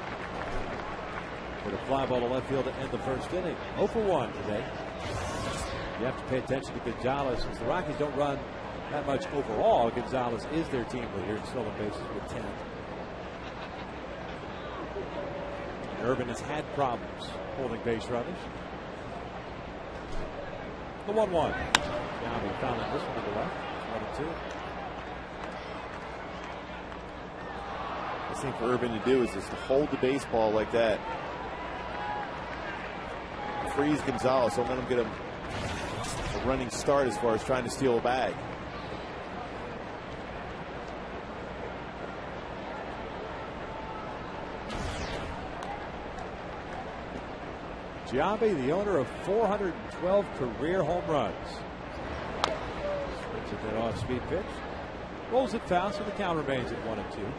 With a fly ball to left field to end the first inning. 0 for 1 today. You have to pay attention to Gonzalez. Since the Rockies don't run that much overall, Gonzalez is their team leader in stolen bases with 10. Urban has had problems holding base runners. The 1-1. Giambi fouling this one to the left. 1-2. The thing for Urban to do is just to hold the baseball like that. Freeze Gonzalez. Don't let him get a running start as far as trying to steal a bag. Giambi, the owner of 412 career home runs. Swings at that off-speed pitch. Rolls it foul, so the count remains at 1-2.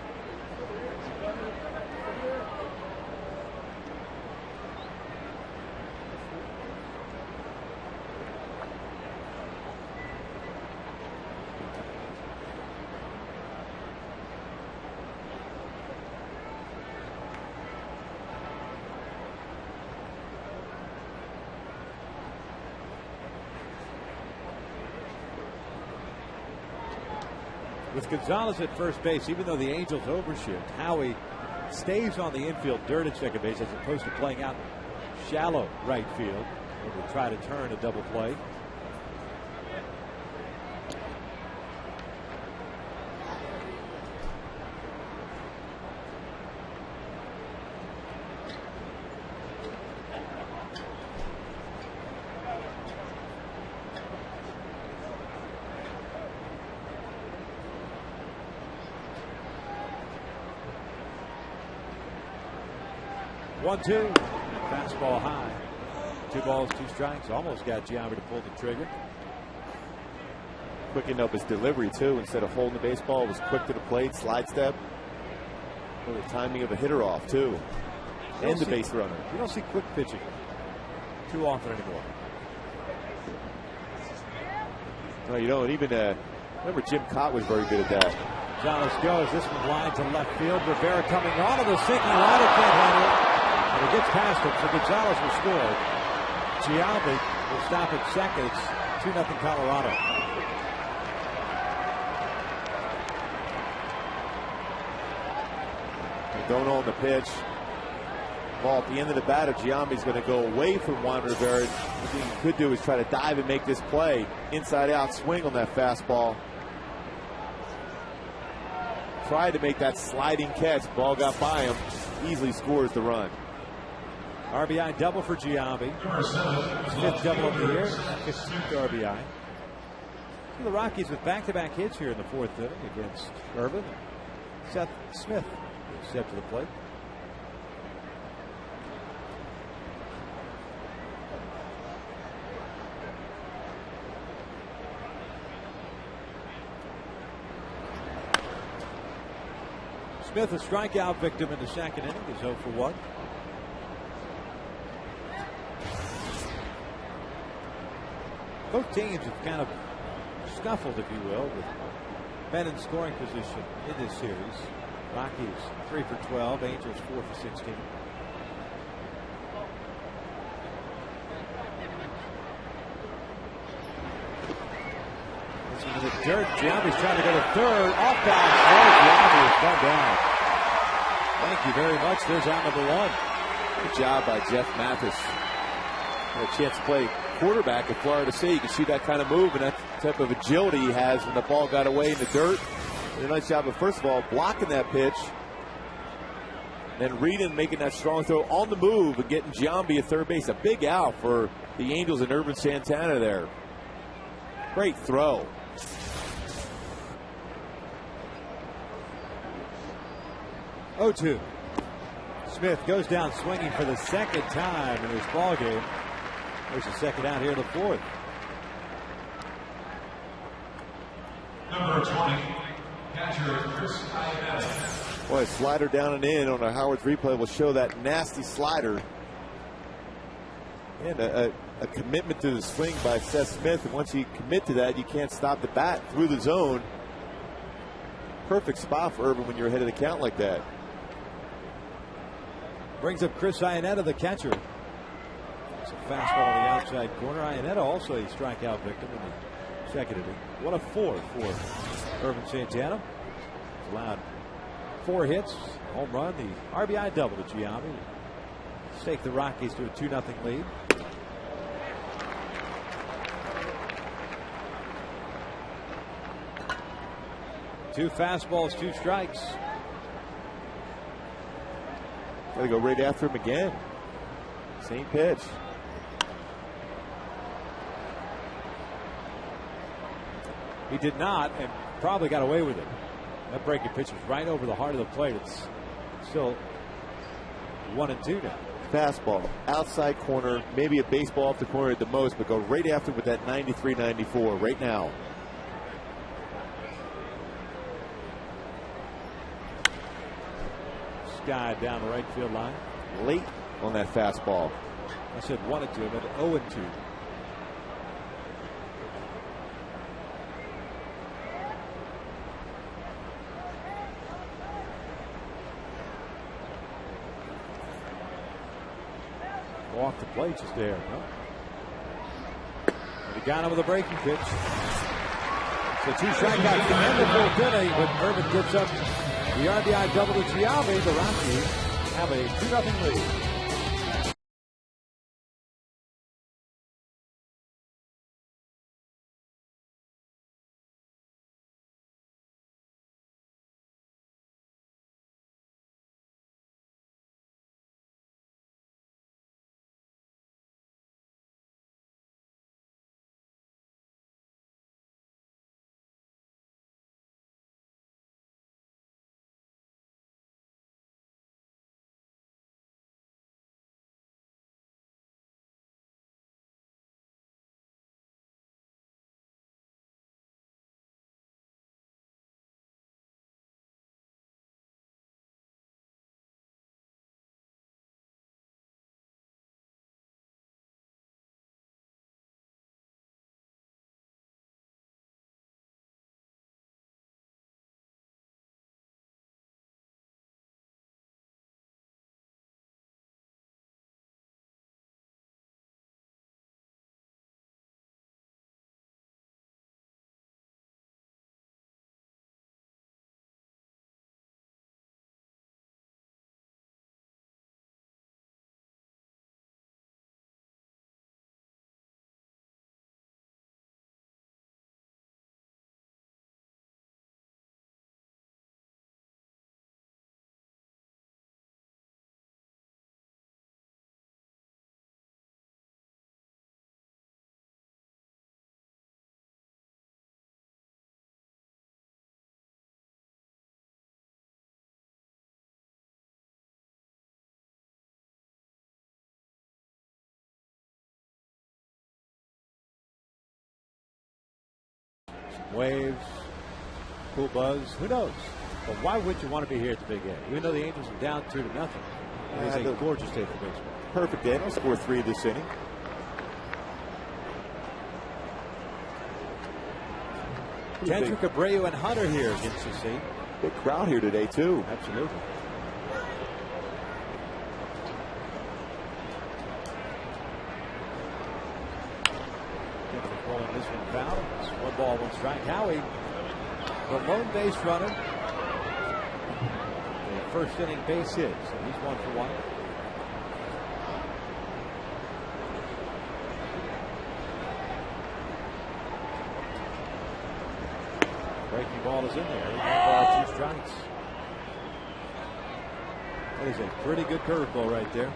With Gonzalez at first base, even though the Angels overshift, Howie stays on the infield dirt at second base as opposed to playing out shallow right field where we try to turn a double play. One-two, fastball high. 2 balls, 2 strikes. Almost got Giambi to pull the trigger. Quickened up his delivery too. Instead of holding the baseball, it was quick to the plate, slide step. Well, the timing of a hitter off too, and the base runner. You don't see quick pitching too often anymore. No, you don't. Even remember Jim Cott was very good at that. Gonzalez goes. This one line to left field. Rivera coming on to the sinking line. It can't handle it. And it gets past him, so Gonzalez will score. Giambi will stop at second. It's 2-0 Colorado. They don't own the pitch. Ball at the end of the batter. Giambi's going to go away from Juan Rivera. What he could do is try to dive and make this play. Inside out swing on that fastball. Tried to make that sliding catch. Ball got by him. Easily scores the run. RBI double for Giambi. 5th double of the year. 15th RBI. So the Rockies with back-to-back hits here in the 4th inning against Irvin. Seth Smith is set to the plate. Smith, a strikeout victim in the 2nd inning, is 0 for 1. Both teams have kind of scuffled, if you will, with men in scoring position in this series. Rockies 3 for 12, Angels 4 for 16. This is the dirt. Giambi's trying to go to third. Off balance. Giambi has gone down. Thank you very much. There's out number 1. Good job by Jeff Mathis. Had a chance to play quarterback at Florida State. You can see that kind of move and that type of agility he has when the ball got away in the dirt. Did a nice job of, first of all, blocking that pitch. Then reading, making that strong throw on the move and getting Giambi at third base. A big out for the Angels and Irvin Santana there. Great throw. Oh-2. Smith goes down swinging for the 2nd time in this ball game. There's a 2nd out here in the 4th. Number 20, catcher Chris Iannetta. Boy, a slider down and in on a Howard's replay will show that nasty slider. And a commitment to the swing by Seth Smith. And once you commit to that, you can't stop the bat through the zone. Perfect spot for Irvin when you're ahead of the count like that. Brings up Chris Iannetta, the catcher. It's a fastball on the outside corner. Iannetta also a strikeout victim in the 2nd inning. What a 4 for Irvin Santana. He's allowed 4 hits, home run, the RBI double to Giambi. Take the Rockies to a 2-0 lead. Two fastballs, 2 strikes. Got to go right after him again. Same pitch. He did not, and probably got away with it. That breaking pitch was right over the heart of the plate. It's still 1-2 now. Fastball, outside corner, maybe a baseball off the corner at the most, but go right after with that 93-94 right now. Sky down the right field line. Late on that fastball. I said 1-2, but 0-2. Off the plate, just there. No. And he got him with a breaking pitch. So 2 strikeouts to end the 4th inning, but Irvin gives up the RBI double to Giambi. The Rockies have a 2-0 lead. Waves, cool buzz, who knows? But why would you want to be here at the Big A? Even though the Angels are down 2-0. It is a gorgeous day for baseball. Perfect day. I'll score 3 this inning. Kendrick, Abreu, and Hunter here against the sea. Big crowd here today, too. Absolutely. Rolling this one foul. It's 1 ball, 1 strike. Howie, the lone base runner. The first inning base hit, so he's 1 for 1. Breaking ball is in there. 1 ball, 2 strikes. That is a pretty good curveball right there.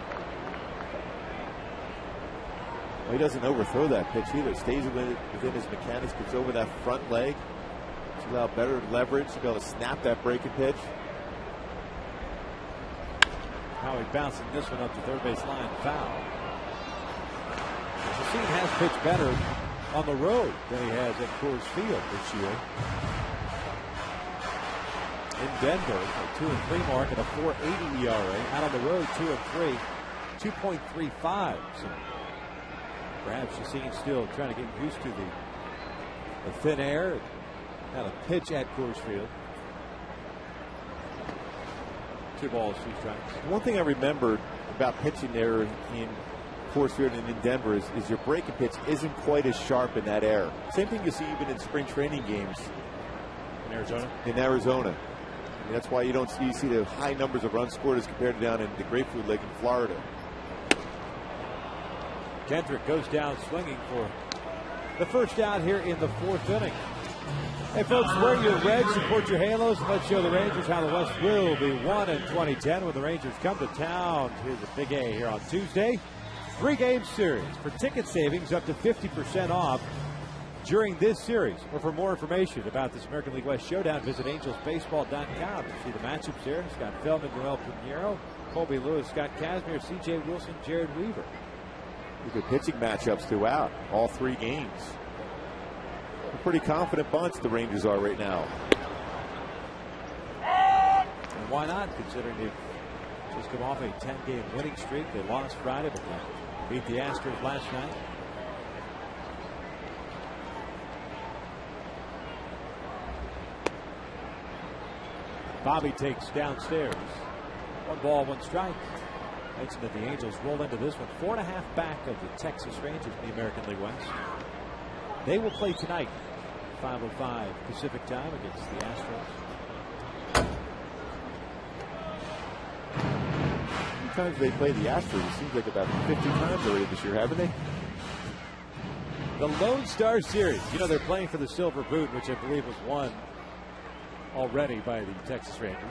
Well, he doesn't overthrow that pitch either. Stays within his mechanics, gets over that front leg to allow better leverage to be able to snap that breaking pitch. Howie bouncing this one up to third base line, foul. Chacin has pitched better on the road than he has at Coors Field this year. In Denver, a 2-3 mark and a 4.80 ERA. Out on the road, 2-3, 2.35. So perhaps Chacin still trying to get used to the thin air. Had a pitch at Coors Field. 2 balls, 2 strikes. One thing I remembered about pitching there in Coors Field and in Denver is your breaking pitch isn't quite as sharp in that air. Same thing you see even in spring training games. In Arizona? In Arizona. I mean, that's why you see the high numbers of runs scored as compared to down in the Grapefruit Lake in Florida. Kendrick goes down swinging for the first out here in the 4th inning. Hey folks, wear your red, support your Halos, and let's show the Rangers how the West will be won in 2010 when the Rangers come to town to the Big A here on Tuesday. 3-game series for ticket savings up to 50% off during this series. Or for more information about this American League West showdown, visit angelsbaseball.com. You see the matchups there. Scott Feldman, Noel Pinheiro, Colby Lewis, Scott Kazmir, C.J. Wilson, Jared Weaver. Good pitching matchups throughout all 3 games. A pretty confident bunch the Rangers are right now. And why not, considering they've just come off a 10-game winning streak. They lost Friday, but they beat the Astros last night. Bobby takes downstairs. 1 ball, 1 strike. Mentioned that the Angels roll into this one 4.5 back of the Texas Rangers in the American League West. They will play tonight, 5:05 Pacific time against the Astros. How many times they play the Astros? It seems like about 50 times already this year, haven't they? The Lone Star Series. You know, they're playing for the Silver Boot, which I believe was won already by the Texas Rangers.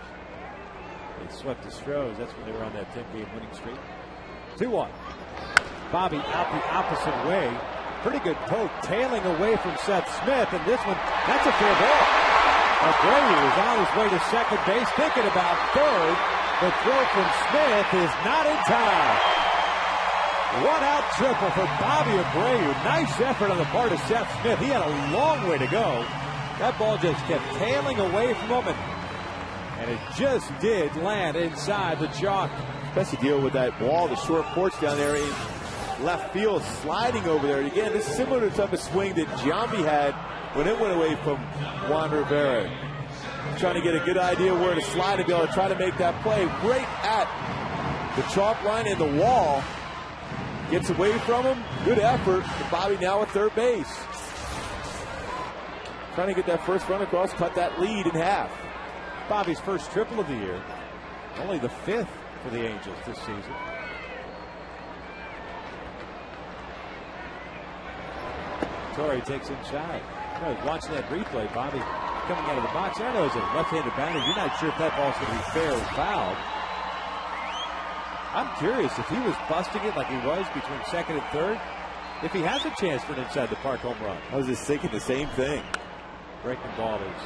They swept the Stros. That's when they were on that 10-game winning streak. 2-1. Bobby out the opposite way. Pretty good poke, tailing away from Seth Smith. And this one, that's a fair ball. Abreu is on his way to second base, thinking about third. The throw from Smith is not in time. One-out triple for Bobby Abreu. Nice effort on the part of Seth Smith. He had a long way to go. That ball just kept tailing away from him, and it just did land inside the chalk. Best to deal with that ball, the short porch down there in left field, sliding over there. Again, this is similar to the type of swing that Giambi had when it went away from Juan Rivera. Trying to get a good idea where to slide and be able to try to make that play right at the chalk line and the wall. Gets away from him. Good effort. Bobby now at third base. Trying to get that first run across, cut that lead in half. Bobby's first triple of the year. Only the 5th for the Angels this season. Torrey takes inside. I was watching that replay. Bobby coming out of the box. I know it's a left-handed batter. You're not sure if that ball's going to be fair or foul. I'm curious if he was busting it like he was between second and third, if he has a chance for an inside-the-park home run. I was just thinking the same thing. Breaking ball is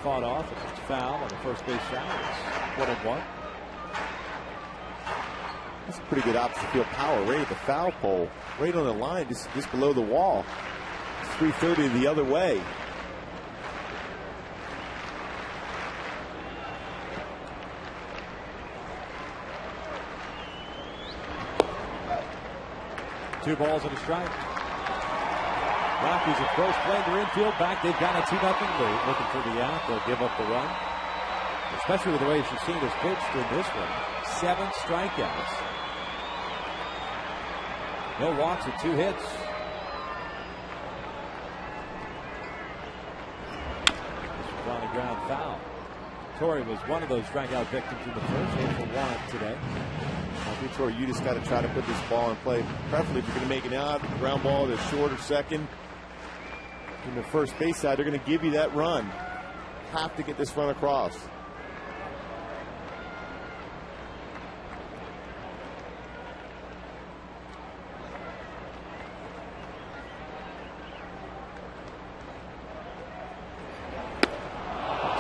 fought off. It's foul on the first base side. It's 1-1. That's a pretty good opposite field power right at the foul pole, right on the line, just below the wall. It's 330 the other way. Two balls and a strike. Rockies, of course, playing their infield back. They've got a 2-0 lead. Looking for the out. They'll give up the run. Especially with the way Chacin has pitched in this one. 7 strikeouts. No walks and 2 hits. This was on the ground foul. Torrey was one of those strikeout victims in the first. 8 for 1 today. Torrey, you just got to try to put this ball in play. Preferably if you're going to make it out, ground ball to short or second. In the first base side, they're going to give you that run. Have to get this run across.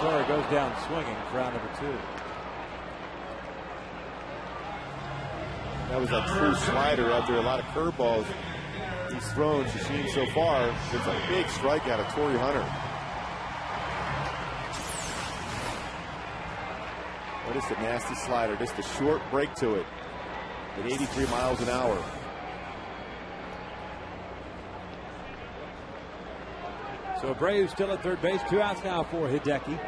Torrey goes down swinging for round number 2. That was a true slider out there. A lot of curveballs he's thrown. Chacin so far. It's a big strikeout of Torrey Hunter. What is a nasty slider? Just a short break to it at 83 miles an hour. So Abreu still at third base. 2 outs now for Hideki.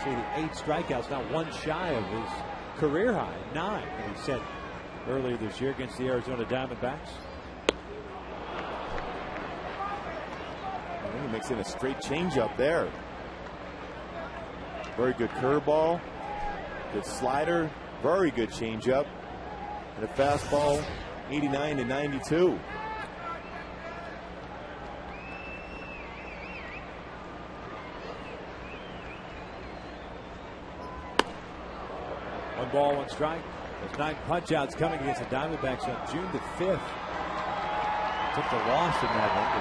See the 8 strikeouts, now 1 shy of his career high, 9 that he set earlier this year against the Arizona Diamondbacks. He makes in a straight changeup there. Very good curveball, good slider, very good changeup, and a fastball, 89 to 92. One ball, 1 strike. There's 9 punch-outs coming against the Diamondbacks on June the 5th. Took the loss in that one.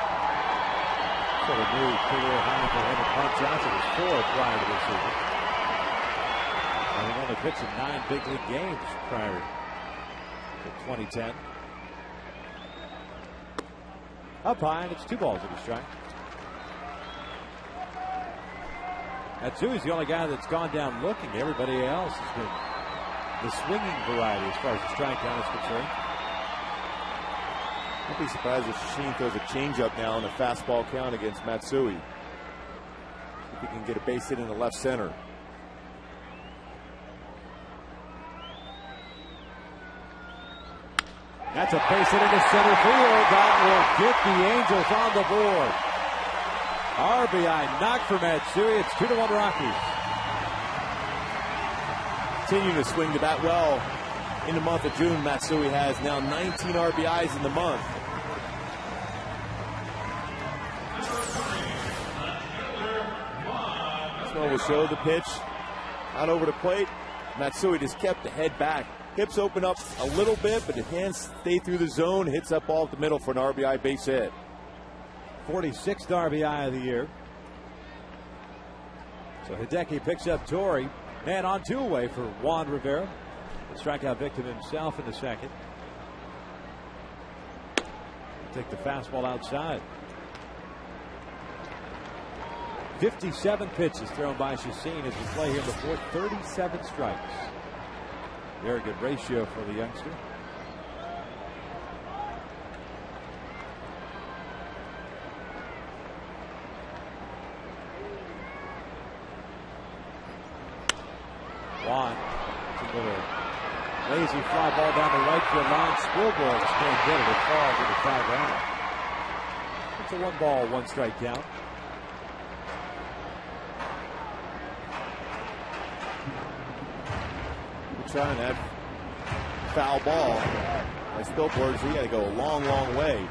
Sort of new career high for him in punch-outs. It was 4 prior to this season. And he only pitched in 9 big league games prior to 2010. Up high, and it's 2 balls and a strike. Matsui's the only guy that's gone down looking. Everybody else has been the swinging variety as far as the strikeout is concerned. I'd be surprised if Chacin throws a changeup now in a fastball count against Matsui. If he can get a base hit in the left center. That's a base hit into center field. That will get the Angels on the board. RBI knock for Matsui. It's 2-1 Rockies. Continuing to swing the bat well in the month of June. Matsui has now 19 RBIs in the month. Snow will show the pitch out over the plate. Matsui just kept the head back. Hips open up a little bit, but the hands stay through the zone. Hits up ball at the middle for an RBI base hit. 46th RBI of the year. So Hideki picks up Torrey. Man on two away for Juan Rivera. The strikeout victim himself in the second. Take the fastball outside. 57 pitches thrown by Chacin as we play here in the fourth. 37 strikes. Very good ratio for the youngster. Juan, it's a little lazy fly ball down the right field line. Scoreboard can't get it. It falls with a foul ground. It's a 1 ball, 1 strike count. Trying that foul ball by Spilborg, so he got to go a long, long way.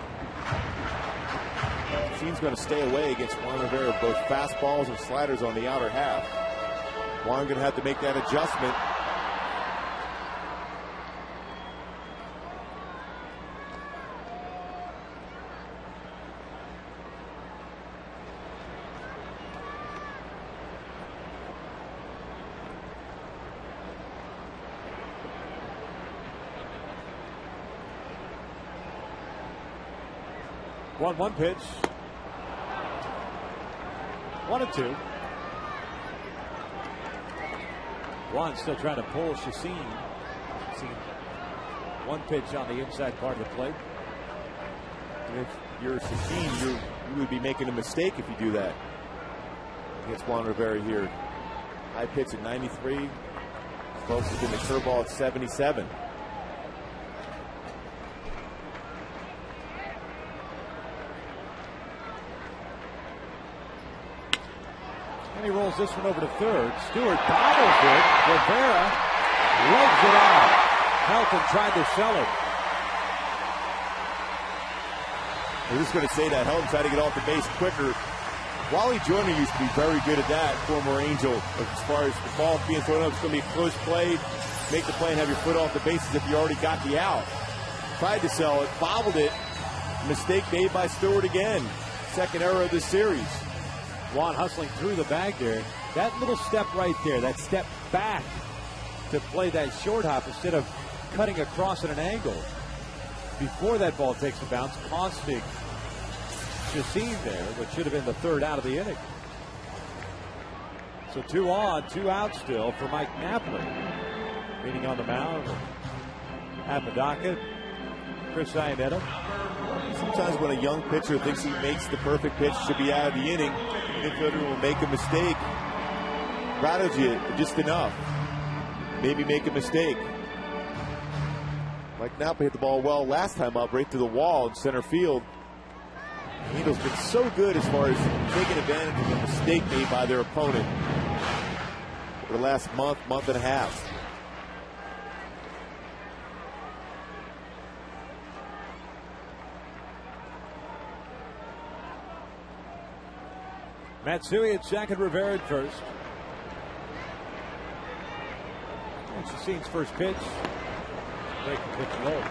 Team's going to stay away against Juan Rivera, both fastballs and sliders on the outer half. Juan going to have to make that adjustment. One pitch. 1-2. Juan still trying to pull Chacin. One pitch on the inside part of the plate. If you're Chacin, you would be making a mistake if you do that against Juan Rivera here. High pitch at 93. Closest in the curveball at 77. And he rolls this one over to third. Stewart bobbles it. Rivera legs it out. Helton tried to sell it. I was just going to say that Helton tried to get off the base quicker. Wally Joyner used to be very good at that, former Angel. As far as the ball being thrown up, it's going to be a close play. Make the play and have your foot off the bases if you already got the out. Tried to sell it, bobbled it. Mistake made by Stewart again. Second error of this series. Juan hustling through the bag there. That little step right there, that step back to play that short hop instead of cutting across at an angle before that ball takes a bounce, costing Chacin there, which should have been the third out of the inning. So 2 on, 2 out still for Mike Napoli. Meeting on the mound, Apodaca, Chris Iannetta. Sometimes when a young pitcher thinks he makes the perfect pitch, should be out of the inning, the infielder will make a mistake. Rattled you just enough. Maybe make a mistake. Mike Napoli hit the ball well last time up, right to the wall in center field. The Angels been so good as far as taking advantage of a mistake made by their opponent over the last month and a half. Matsui at second, Rivera at first. And Chacin's first pitch. Breaking pitch low.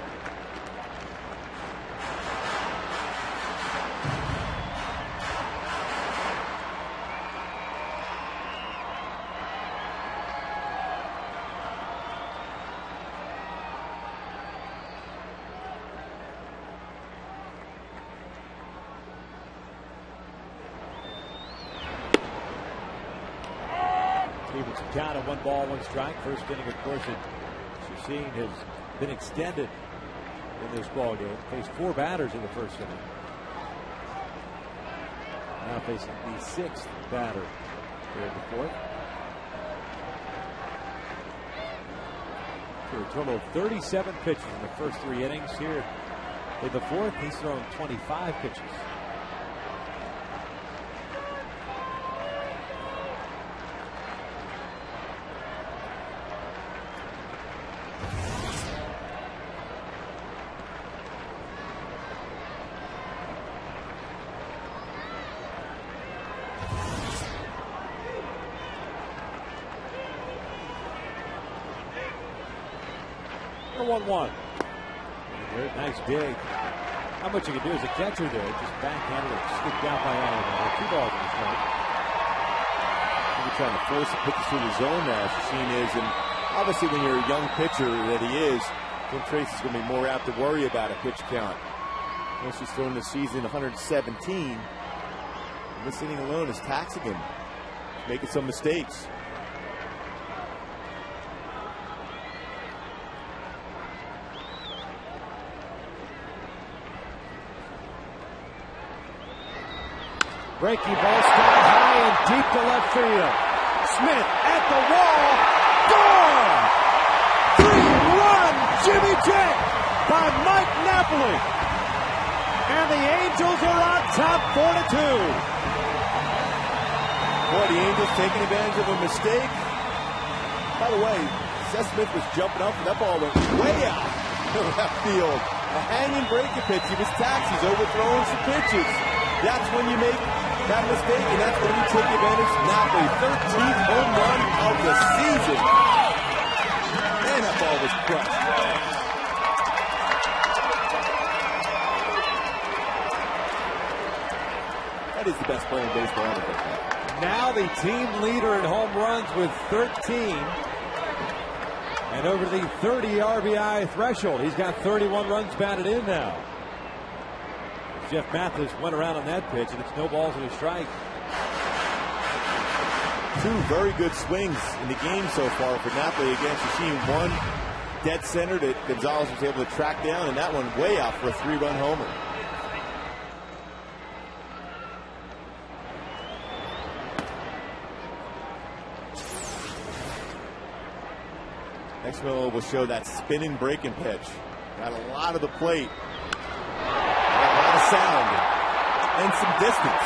Count of 1 ball, 1 strike. First inning, of course, Chacin has been extended in this ball game. Faced 4 batters in the first inning. Now facing the 6th batter here in the 4th. for a total of 37 pitches in the first 3 innings. Here in the fourth, he's thrown 25 pitches. The 1-1. Nice dig. Not much you can do as a catcher there. Just backhanded it, scooped out by Allen. 2 balls in the strike. Maybe trying to force the pitches through the zone now, as Sheen is. And obviously, when you're a young pitcher that he is, Jim Tracy's going to be more apt to worry about a pitch count. Once he's thrown this season 117, and this inning alone is taxing him, making some mistakes. Breaking ball sky high and deep to left field. Smith at the wall. Gone! 3-run Jimmy J by Mike Napoli. And the Angels are on top 4-2. Boy, the Angels taking advantage of a mistake. By the way, Seth Smith was jumping up, and that ball went way out to left field. A hanging breaking pitch. He was taxed. He's overthrowing some pitches. That's when you make that mistake, and that's when you take advantage. Napoli, 13th home run of the season. And that ball was crushed. That is the best player in baseball ever. Now the team leader in home runs with 13. And over the 30 RBI threshold. He's got 31 runs batted in now. Jeff Mathis went around on that pitch, and it's no balls and a strike. 2 very good swings in the game so far for Napoli against Machine. One dead center that Gonzalez was able to track down, and that one way out for a 3-run homer. Next one will show that spinning breaking pitch. Got a lot of the plate. Got a lot of sound and some distance.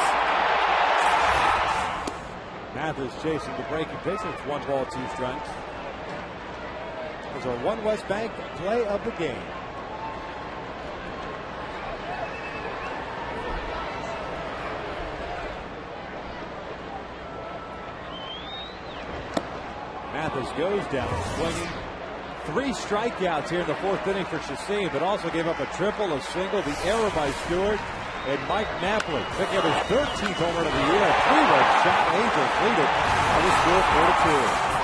Mathis chasing the breaking pitch. It's 1 ball, 2 strikes. There's our One West Bank play of the game. Mathis goes down swinging. 3 strikeouts here in the 4th inning for Chassin, but also gave up a triple, a single, the error by Stewart, and Mike Napoli picking up his 13th home run of the year. A 3-run shot. Angels lead it on the score 4-2.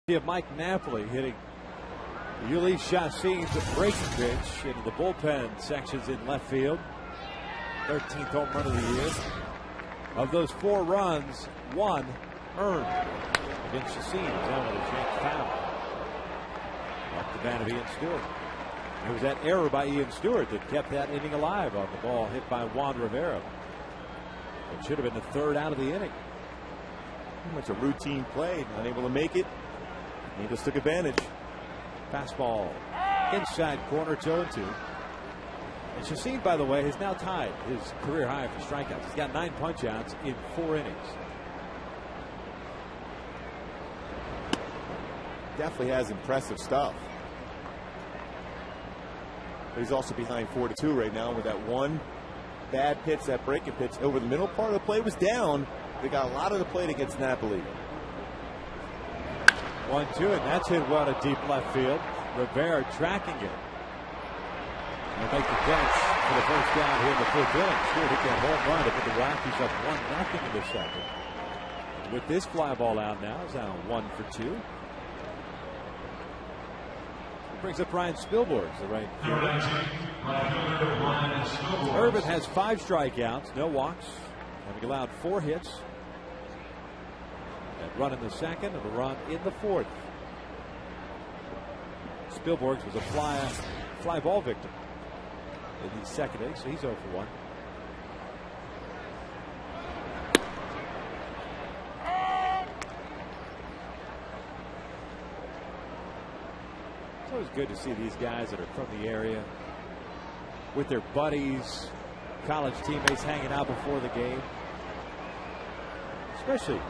You have Mike Napoli hitting Ulysse Chassine's breaking pitch into the bullpen sections in left field. 13th home run of the year. Of those 4 runs, 1 earned against Chassine. Down with a janked foul. Off the bat of Ian Stewart. It was that error by Ian Stewart that kept that inning alive on the ball hit by Juan Rivera. It should have been the 3rd out of the inning. Pretty much a routine play. Unable to make it. He just took advantage. Fastball inside corner, 2-2. And Chassine, by the way, has now tied his career high for strikeouts. He's got 9 punch-outs in 4 innings. Definitely has impressive stuff. But he's also behind 4-2 right now with that one bad pitch, that breaking pitch over the middle part of the play was down. They got a lot of the plate against Napoli. 1-2, and that's hit well to deep left field. Rivera tracking it. And make the catch for the first down here in the 5th inning. Stewart hit that home run to put the Rockies up 1-0 in the 2nd. With this fly ball out now, it's now 1-for-2. It brings up Ryan Spilborghs, the right fielder. Irvin has 5 strikeouts, no walks, having allowed 4 hits. A run in the 2nd and a run in the 4th. Spilborghs was a fly ball victim in the 2nd inning, so he's 0 for 1. It's always good to see these guys that are from the area with their buddies, college teammates hanging out before the game. Especially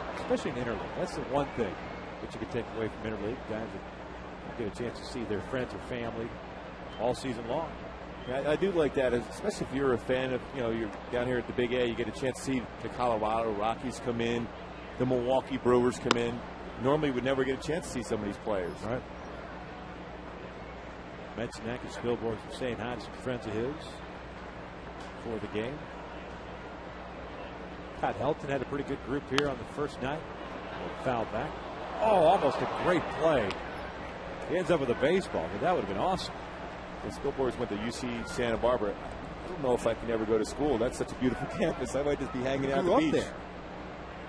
in interleague. That's the one thing that you can take away from interleague. Guys that get a chance to see their friends or family all season long. Yeah, I do like that, especially if you're a fan of, you're down here at the Big A, you get a chance to see the Colorado Rockies come in, the Milwaukee Brewers come in. Normally would never get a chance to see some of these players. Right. Metzenek and Spilborghs were saying hi to some friends of his for the game. Todd Helton had a pretty good group here on the first night. Fouled back. Oh, almost a great play. He ends up with a baseball, but that would have been awesome. And Spilborghs went to UC Santa Barbara. I don't know if I can ever go to school. That's such a beautiful campus. I might just be hanging out at the beach. There.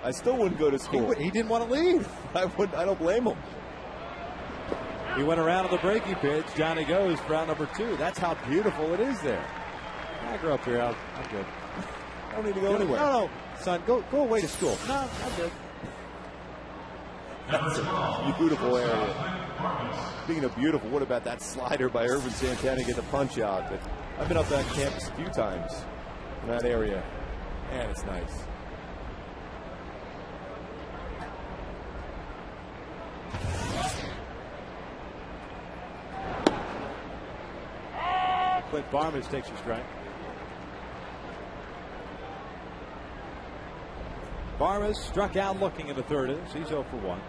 I still wouldn't go to school. He didn't want to leave. I don't blame him. He went around on the breaking pitch. Johnny goes for out number 2. That's how beautiful it is there. I grew up here. I'm good. I don't need to go anywhere. No, son, go away to school. No, I'm good. That's a beautiful area. Speaking of beautiful, what about that slider by Irvin Santana get the punch out? But I've been up that campus a few times in that area. Man, it's nice. Clint Barmas takes a strike. Barmas struck out looking in the 3rd innings. He's 0 for 1.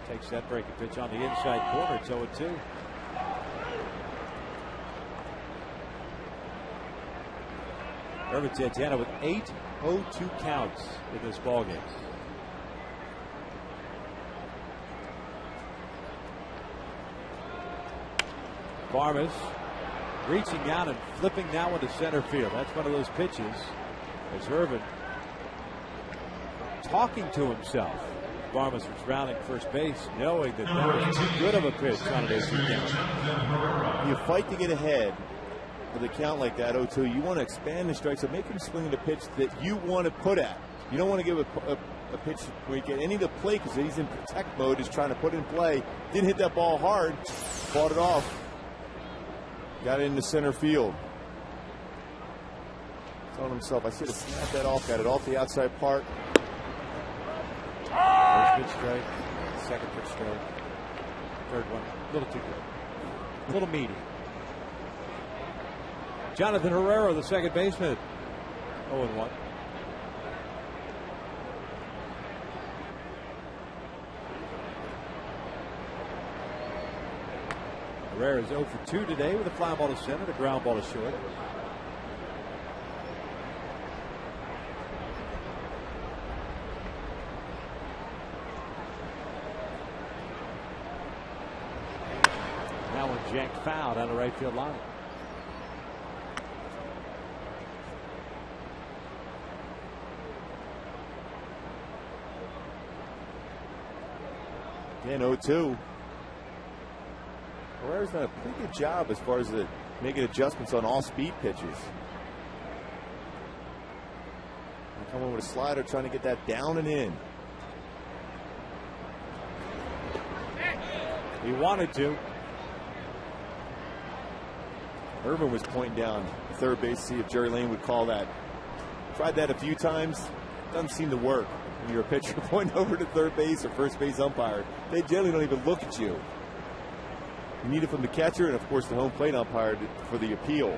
Takes that breaking pitch on the inside corner. It's 0-2. Irvin Santana with 8 0-2 counts in this ballgame. Barmas reaching out and flipping now into center field. That's one of those pitches as Irvin talking to himself. Barmas was rounding first base, knowing that was too good of a pitch on an 0-2 count. You fight to get ahead with a count like that, 0-2. You want to expand the strike, so make him swing the pitch that you want to put at. You don't want to give a pitch where you get any of the play because he's in protect mode, is trying to put in play. Didn't hit that ball hard, fought it off. Got it into center field. Telling himself, I should have snapped that off, got it off the outside part. First pitch strike, second pitch strike, third one, a little too good, a little meaty. Jonathan Herrera, the second baseman, 0-1. Herrera is 0 for 2 today with a fly ball to center, a ground ball to short. jacked foul down the right field line. Again, 0-2. Herrera's done a pretty good job as far as making adjustments on all speed pitches. Coming with a slider, trying to get that down and in. He wanted to. Irvin was pointing down third base to see if Jerry Lane would call that. Tried that a few times. Doesn't seem to work. When you're a pitcher pointing over to third base or first base umpire, they generally don't even look at you. You need it from the catcher and, of course, the home plate umpire for the appeal.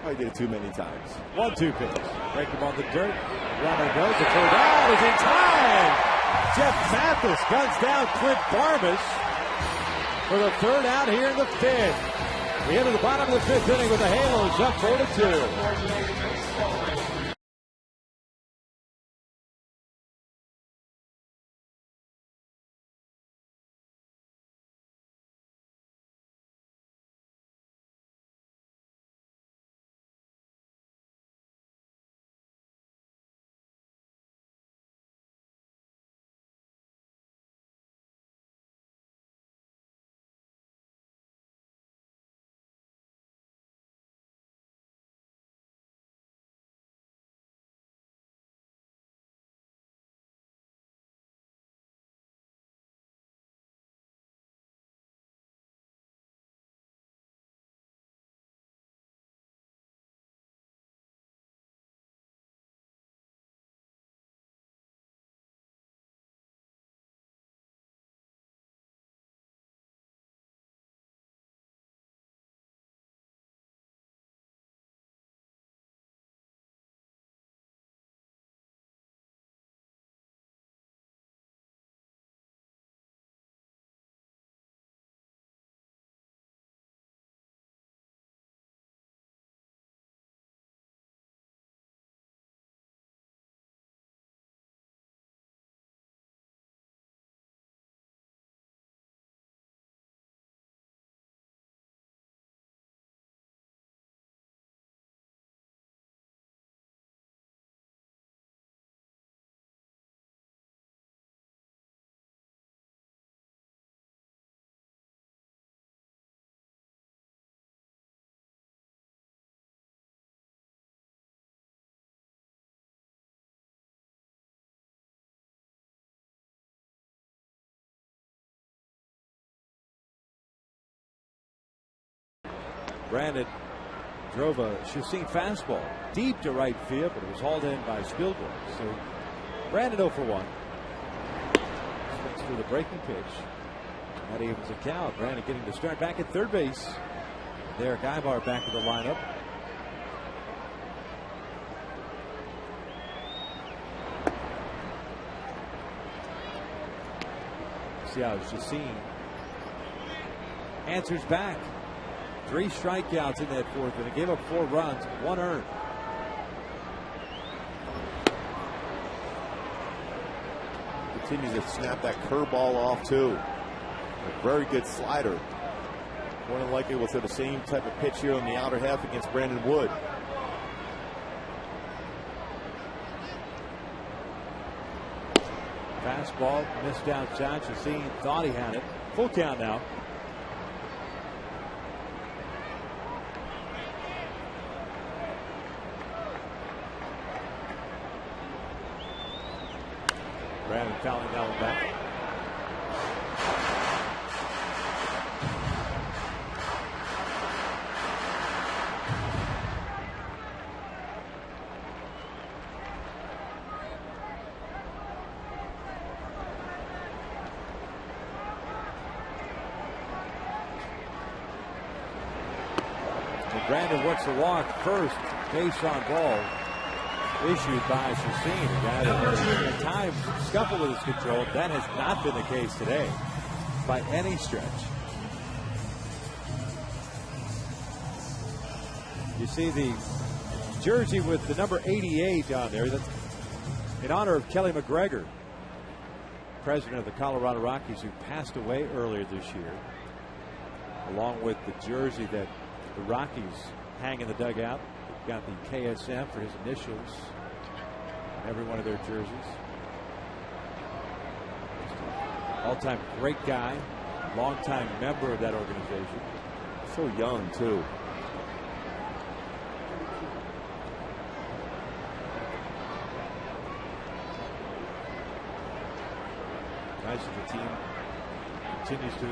I did it too many times. 1-2 pitch. Break him on the dirt. Runner goes. The third out is in time. Jeff Mathis guns down Clint Barmas for the third out here in the fifth. We enter the bottom of the fifth inning with the Halos up 4-2. Brandon drove a Chassin fastball deep to right field, but it was hauled in by Spielberg. So Brandon 0 for 1. Swings through the breaking pitch. That evens the count. Brandon getting to start back at third base. Derek Ibar back in the lineup. See how Chassin answers back. 3 strikeouts in that fourth, and it gave up 4 runs, 1 earned. Continues to snap that curveball off, too. A very good slider. More than likely we'll see the same type of pitch here on the outer half against Brandon Wood. Fastball missed outside. Chassin thought he had it. Full count now. Brandon fouling that one back. And Brandon works the walk first. Base on ball. Issued by Chassin, a guy that has at times scuffled with his control. That has not been the case today by any stretch. You see the jersey with the number 88 on there. That's in honor of Kelly McGregor. president of the Colorado Rockies, who passed away earlier this year, along with the jersey that the Rockies hang in the dugout. They've got the KSM for his initials on every one of their jerseys. All-time great guy, longtime member of that organization. So young, too. Nice that the team continues to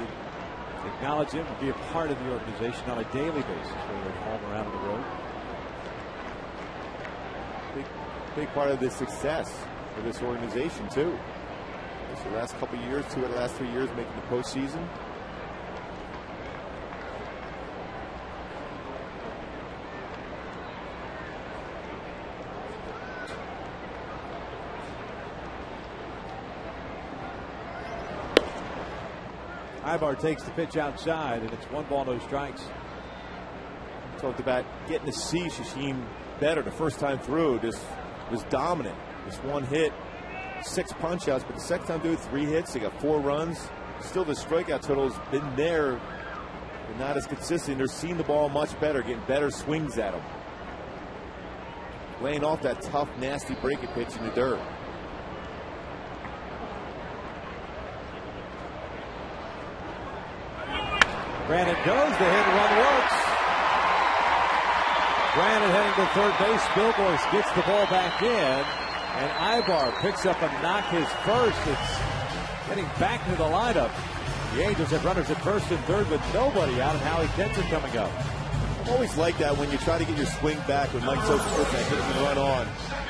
acknowledge him and be a part of the organization on a daily basis, whether at home or out on the road. Big part of the success for this organization, too. The last couple of years, 2 of the last 3 years making the postseason. Ibar takes the pitch outside, and it's 1 ball, no strikes. Talked about getting to see Shashin better the first time through. Just was dominant. Just 1 hit, 6 punch outs, but the second time through, 3 hits. They got 4 runs. Still, the strikeout total's been there, but not as consistent. They're seeing the ball much better, getting better swings at them. Laying off that tough, nasty breaking pitch in the dirt. Brandon goes, the hit and run works. Brandon heading to third base. Bill Boyce gets the ball back in, and Ibar picks up a knock, his first. It's getting back into the lineup. The Angels have runners at first and third with nobody out, and Howie Kenton coming up. I've always liked that when you try to get your swing back when Mike Sosa puts that hit and run on.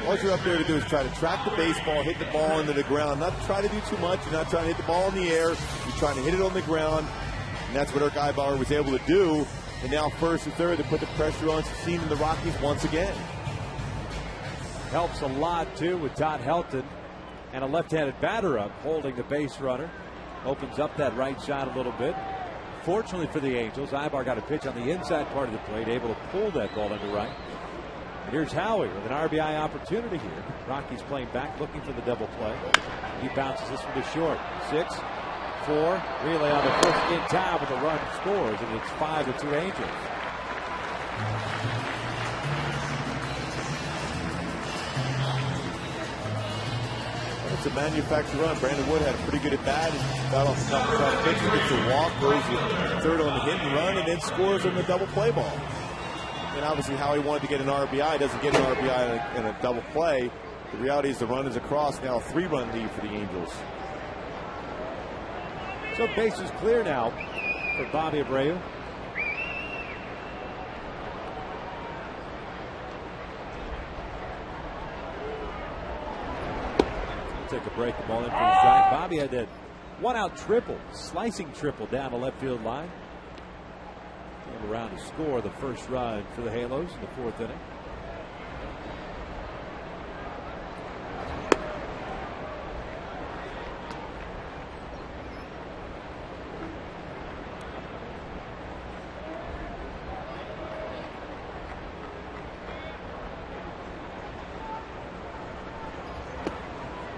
All you're up there to do is try to track the baseball, hit the ball into the ground. Not try to do too much. You're not trying to hit the ball in the air. You're trying to hit it on the ground. And that's what Eric Ibar was able to do. And now first and third to put the pressure on Shashin and the Rockies once again. Helps a lot, too, with Todd Helton and a left-handed batter up, holding the base runner. Opens up that right side a little bit. Fortunately for the Angels, Ibar got a pitch on the inside part of the plate, able to pull that ball into right. And here's Howie with an RBI opportunity here. Rockies playing back, looking for the double play. He bounces this one to short. 6, 4, relay on the first in time, with the run scores, and it's 5-2 Angels. It's a manufactured run. Brandon Wood had a pretty good at bat. Got off the top of the pitch, gets a walk, goes to third on the hit and run, and then scores on the double play ball. And obviously, Howie wanted to get an RBI. Doesn't get an RBI in a double play. The reality is the run is across. Now a 3-run lead for the Angels. So base is clear now for Bobby Abreu. Take a break, the ball in for the strike. Bobby had that 1-out triple, slicing triple down the left field line. Came around to score the first run for the Halos in the 4th inning.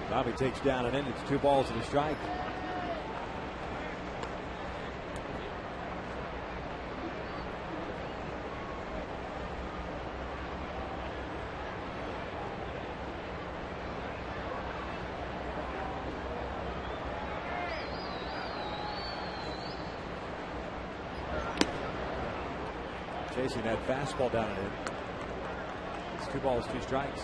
Bobby takes down an end. It's 2 balls and a strike. Chasing that fastball down and in. It's 2 balls, 2 strikes.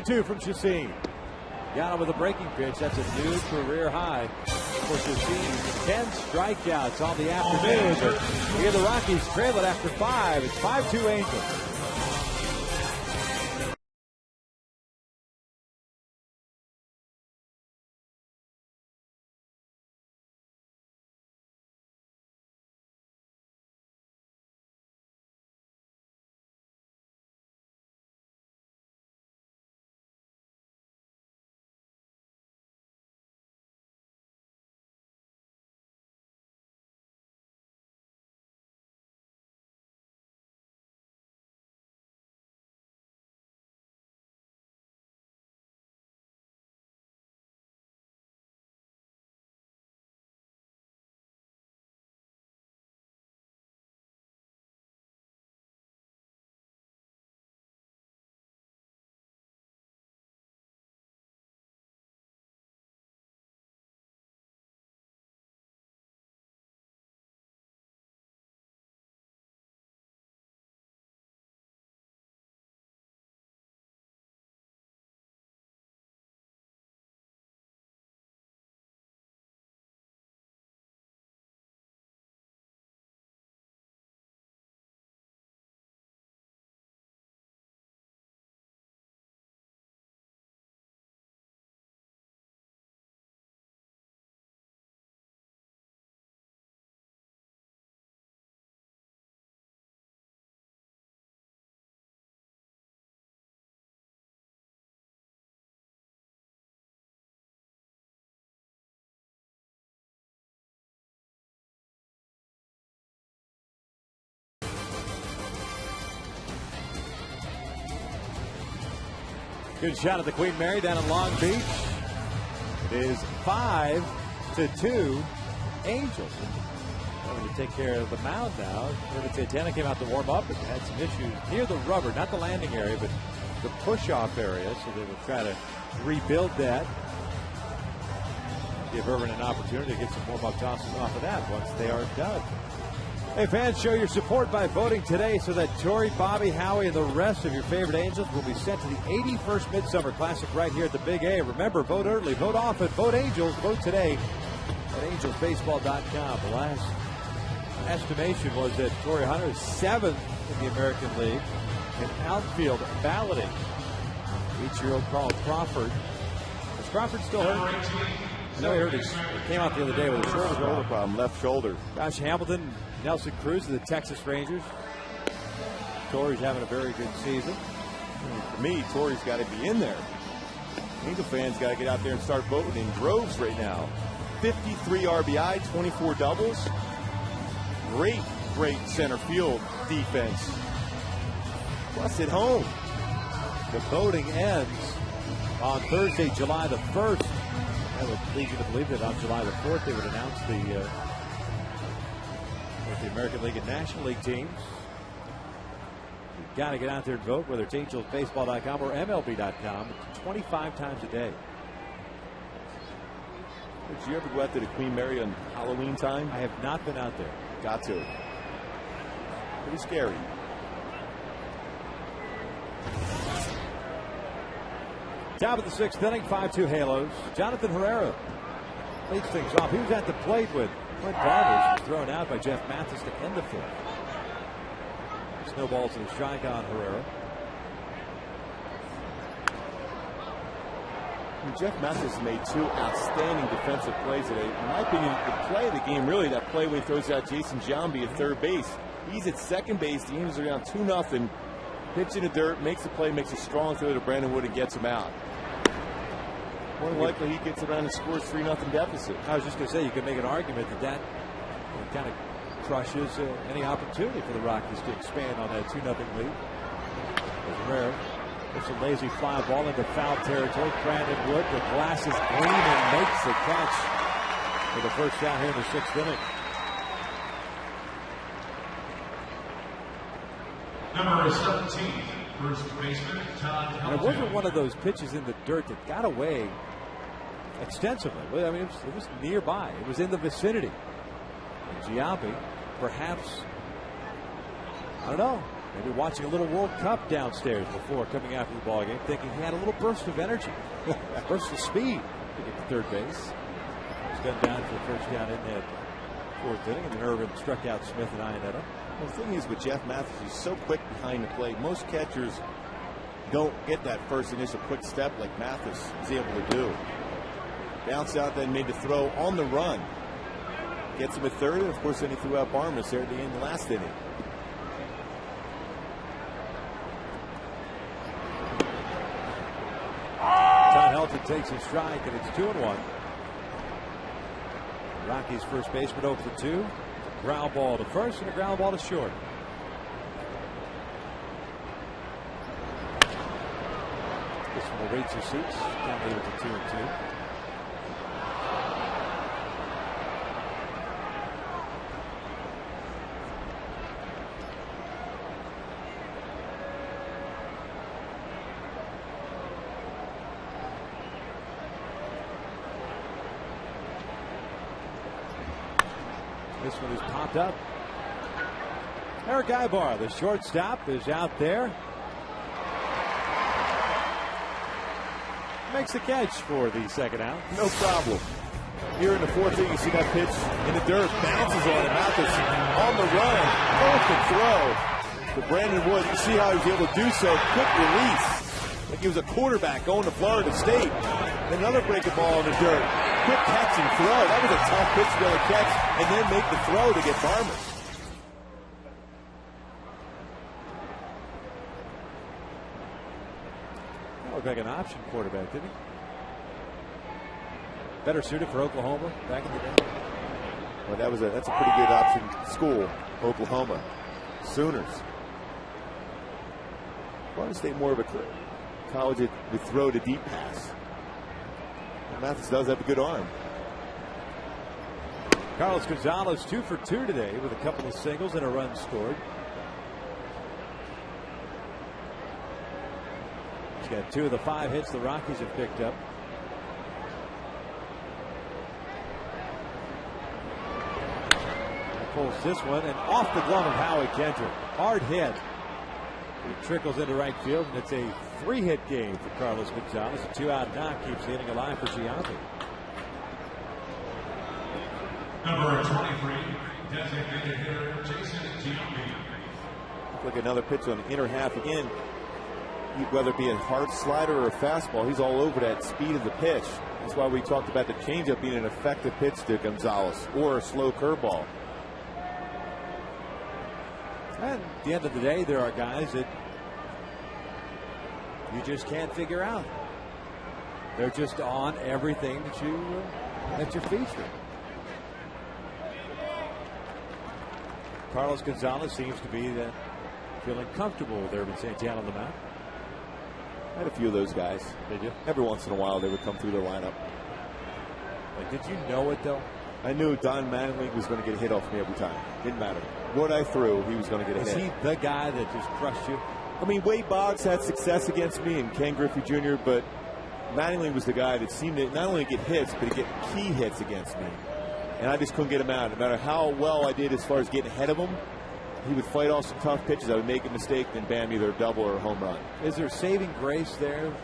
Two from Shashin. Got him with a breaking pitch. That's a new career high for Shashin. 10 strikeouts on the afternoon. Here the Rockies trail it after 5. It's 5-2 Angels. Good shot at the Queen Mary down in Long Beach. It is 5-2 Angels. Going to take care of the mound now. Santa Ana came out to warm up and had some issues near the rubber, not the landing area, but the push-off area. So they will try to rebuild that. Give Irvin an opportunity to get some warm-up tosses off of that once they are done. Hey, fans, show your support by voting today so that Tori, Bobby, Howie, and the rest of your favorite Angels will be sent to the 81st Midsummer Classic right here at the Big A. Remember, vote early, vote often, vote Angels, vote today at angelsbaseball.com. The last estimation was that Torrey Hunter is 7th in the American League in outfield balloting. 8-year-old Carl Crawford. Is Crawford still hurt? I know he hurt his, came out the other day with a shoulder problem, left shoulder. Josh Hamilton, Nelson Cruz of the Texas Rangers. Torrey's having a very good season. For me, Torrey's got to be in there. Angel fans got to get out there and start voting in droves right now. 53 RBI, 24 doubles. Great center field defense. Plus at home. The voting ends on Thursday, July the 1st. That would lead you to believe that on July the 4th they would announce the American League and National League teams. You've got to get out there and vote, whether it's angelsbaseball.com or MLB.com. 25 times a day. Did you ever go out to the Queen Mary on Halloween time? I have not been out there. Got to. Pretty scary. Top of the 6th inning, 5-2 Halos. Jonathan Herrera leads things off. He was at the plate with Clint Barnes, was thrown out by Jeff Mathis to end the 5th. Snowballs and a strike on Herrera. And Jeff Mathis made 2 outstanding defensive plays today. In my opinion, the play of the game, really, that play where he throws out Jason Giambi at third base. He's at second base. The Angels are down 2-0. Pitch in the dirt, makes the play, makes a strong throw to Brandon Wood and gets him out. More than likely, he gets around and scores 3-0 deficit. I was just going to say, you could make an argument that kind of crushes any opportunity for the Rockies to expand on that 2-0 lead. Herrera. It's a lazy fly ball into foul territory. Brandon Wood, the glasses gleaming, makes the catch for the first down here in the 6th inning. Number 17, first baseman, Todd Helton. And it wasn't one of those pitches in the dirt that got away extensively. I mean, it was nearby. It was in the vicinity. And Giambi, perhaps, I don't know, maybe watching a little World Cup downstairs before coming after the ball game, thinking he had a little burst of energy, burst of speed to get to third base. He's gone down for the first down in that 4th inning, and then Irvin struck out Smith and Iannetta. Well, the thing is with Jeff Mathis, he's so quick behind the plate. Most catchers don't get that first initial quick step like Mathis is able to do. Bounce out, then made the throw on the run. Gets him at third, and of course then he threw out Barmas there at the end of the last inning. Todd Helton takes his strike, and it's 2-1. Rockies first baseman 0 for 2. Ground ball to first and a ground ball to short. This one will rates your seats. Can't leave it to 2-2. This one is popped up. Eric Ibar, the shortstop, is out there. Makes the catch for the second out. No problem. Here in the 4th inning, you see that pitch in the dirt. Bounces on it. Mathis on the run. Perfect throw to Brandon Wood. You see how he was able to do so. Quick release. Like he was a quarterback going to Florida State. Another breaking ball in the dirt. Quick catch and throw. That was a tough pitch to be able to catch and then make the throw to get Barmas. That looked like an option quarterback, didn't he? Better suited for Oklahoma back in the day. Well, that's a pretty good option school, Oklahoma. Sooners. Florida State more of a college would throw the deep pass. And Mathis does have a good arm. Carlos Gonzalez 2 for 2 today with a couple of singles and a run scored. He's got 2 of the 5 hits the Rockies have picked up. He pulls this one and off the glove of Howie Kendrick. Hard hit. It trickles into right field, and it's a 3-hit game for Carlos Gonzalez. A 2-out knock keeps the inning alive for Giambi. Number 23, designated hitter Jason Giambi. Look, another pitch on the inner half again. Whether it be a hard slider or a fastball, he's all over that speed of the pitch. That's why we talked about the changeup being an effective pitch to Gonzalez, or a slow curveball. And at the end of the day, there are guys that you just can't figure out. They're just on everything that you're featuring. Carlos Gonzalez seems to be feeling comfortable with Urban Santana on the mound. I had a few of those guys. Did you? Every once in a while, they would come through the lineup. Like, did you know it though? I knew Don Mattingly was going to get a hit off me every time. Didn't matter what I threw, he was going to get a hit. Is he the guy that just crushed you? I mean, Wade Boggs had success against me and Ken Griffey Jr., but Mattingly was the guy that seemed to not only get hits, but to get key hits against me. And I just couldn't get him out. No matter how well I did as far as getting ahead of him, he would fight off some tough pitches. I would make a mistake, then bam, either a double or a home run. Is there saving grace there,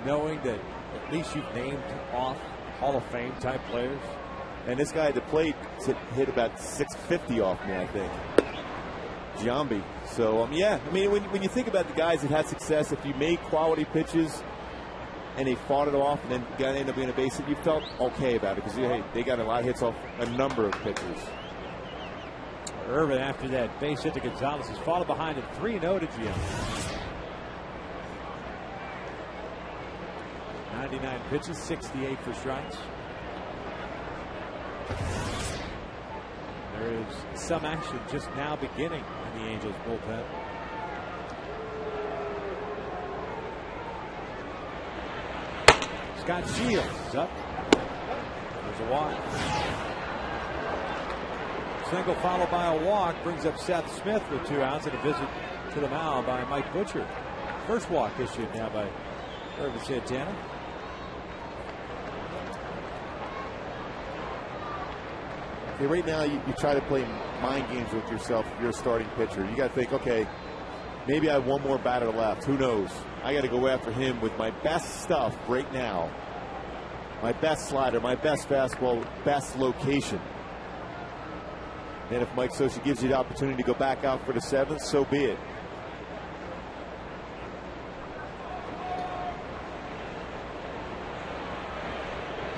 knowing that at least you've named off Hall of Fame type players? And this guy at the plate hit about 650 off me, I think. Giambi. So, yeah, I mean, when you think about the guys that had success, if you made quality pitches and they fought it off and then got ended up being a base hit, you felt okay about it because, hey, they got a lot of hits off a number of pitches. Irvin, after that base hit to Gonzalez, has fallen behind at 3-0 to Giambi. 99 pitches, 68 for strikes. There is some action just now beginning in the Angels bullpen. Scott Shields is up. There's a walk. Single followed by a walk brings up Seth Smith with 2 outs and a visit to the mound by Mike Butcher. First walk issued now by Urban Santana. Okay, right now, you try to play mind games with yourself if you're a starting pitcher. You got to think, okay, maybe I have one more batter left. Who knows? I got to go after him with my best stuff right now. My best slider, my best fastball, best location. And if Mike Scioscia gives you the opportunity to go back out for the 7th, so be it.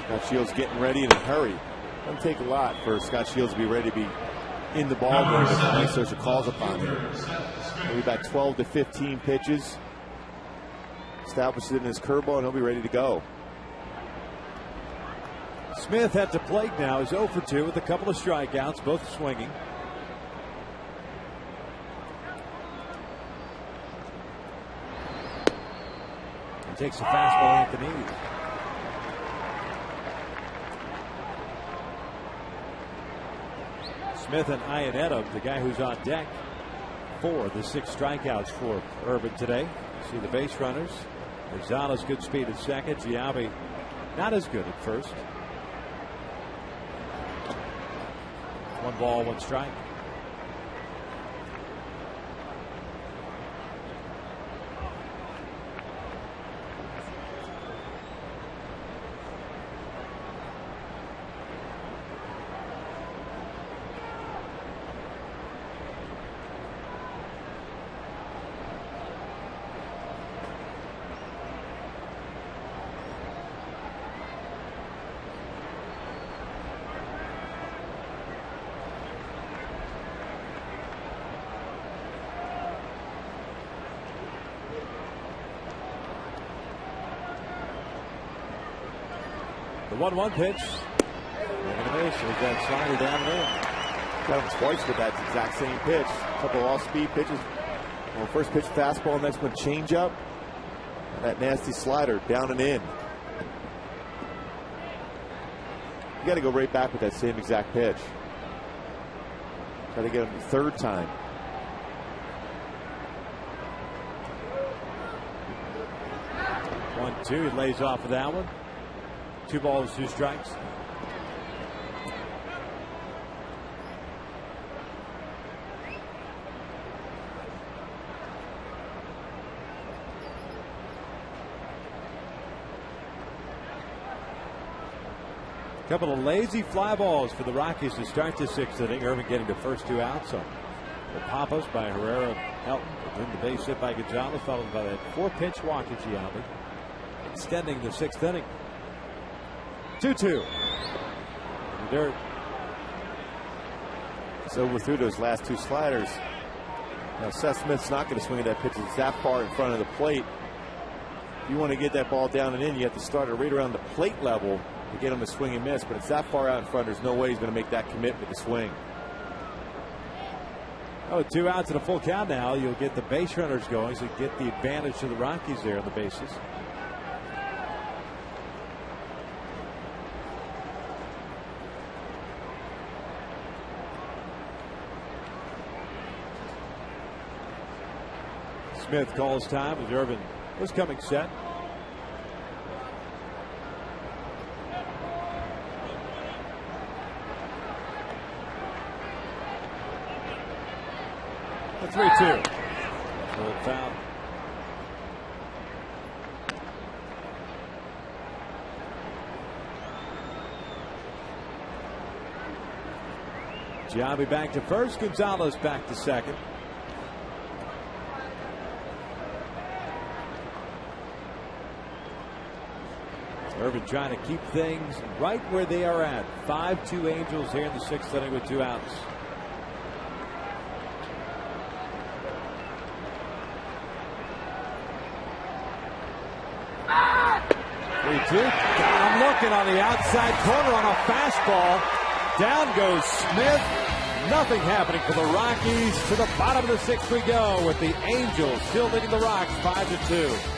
Scott Shields getting ready in a hurry. Doesn't take a lot for Scott Shields to be ready to be in the ball game if Mike Scioscia calls upon him. Maybe about 12 to 15 pitches. Establishes it in his curveball, and he'll be ready to go. Smith at the plate now is 0 for 2 with a couple of strikeouts, both swinging. He takes a fastball at the knees. Smith and Iannetta, the guy who's on deck for the 6 strikeouts for Urban today. See the base runners. Gonzalez good speed at second. Giambi not as good at first. 1 ball, 1 strike. The 1-1 pitch. There's that slider down there. Got him twice with that exact same pitch. A couple of off-speed pitches. Well, first pitch fastball, next one changeup. that nasty slider down and in. You got to go right back with that same exact pitch. Try to get him the third time. One, two. He lays off of that one. 2 balls, 2 strikes. Couple of lazy fly balls for the Rockies to start the 6th inning. Irvin getting the first 2 outs on the pop-ups by Herrera and Helton. Then the base hit by Gonzalez, followed by that 4-pitch walk to Giambi, extending the 6th inning. 2-2. Dirt. So we're through those last 2 sliders. Now Seth Smith's not going to swing at that pitch. It's that far in front of the plate. If you want to get that ball down and in, you have to start it right around the plate level to get him to swing and miss, but it's that far out in front, there's no way he's going to make that commitment to swing. Oh, 2 outs and a full count now. You'll get the base runners going, so get the advantage to the Rockies there on the bases. Smith calls time as Irvin was coming set. A 3-2. Foul. Giambi back to first. Gonzalez back to second. Irvin trying to keep things right where they are at. 5-2 Angels here in the 6th inning with 2 outs. 3-2. Got him looking on the outside corner on a fastball. Down goes Smith. Nothing happening for the Rockies. To the bottom of the 6th we go with the Angels still leading the Rocks 5-2.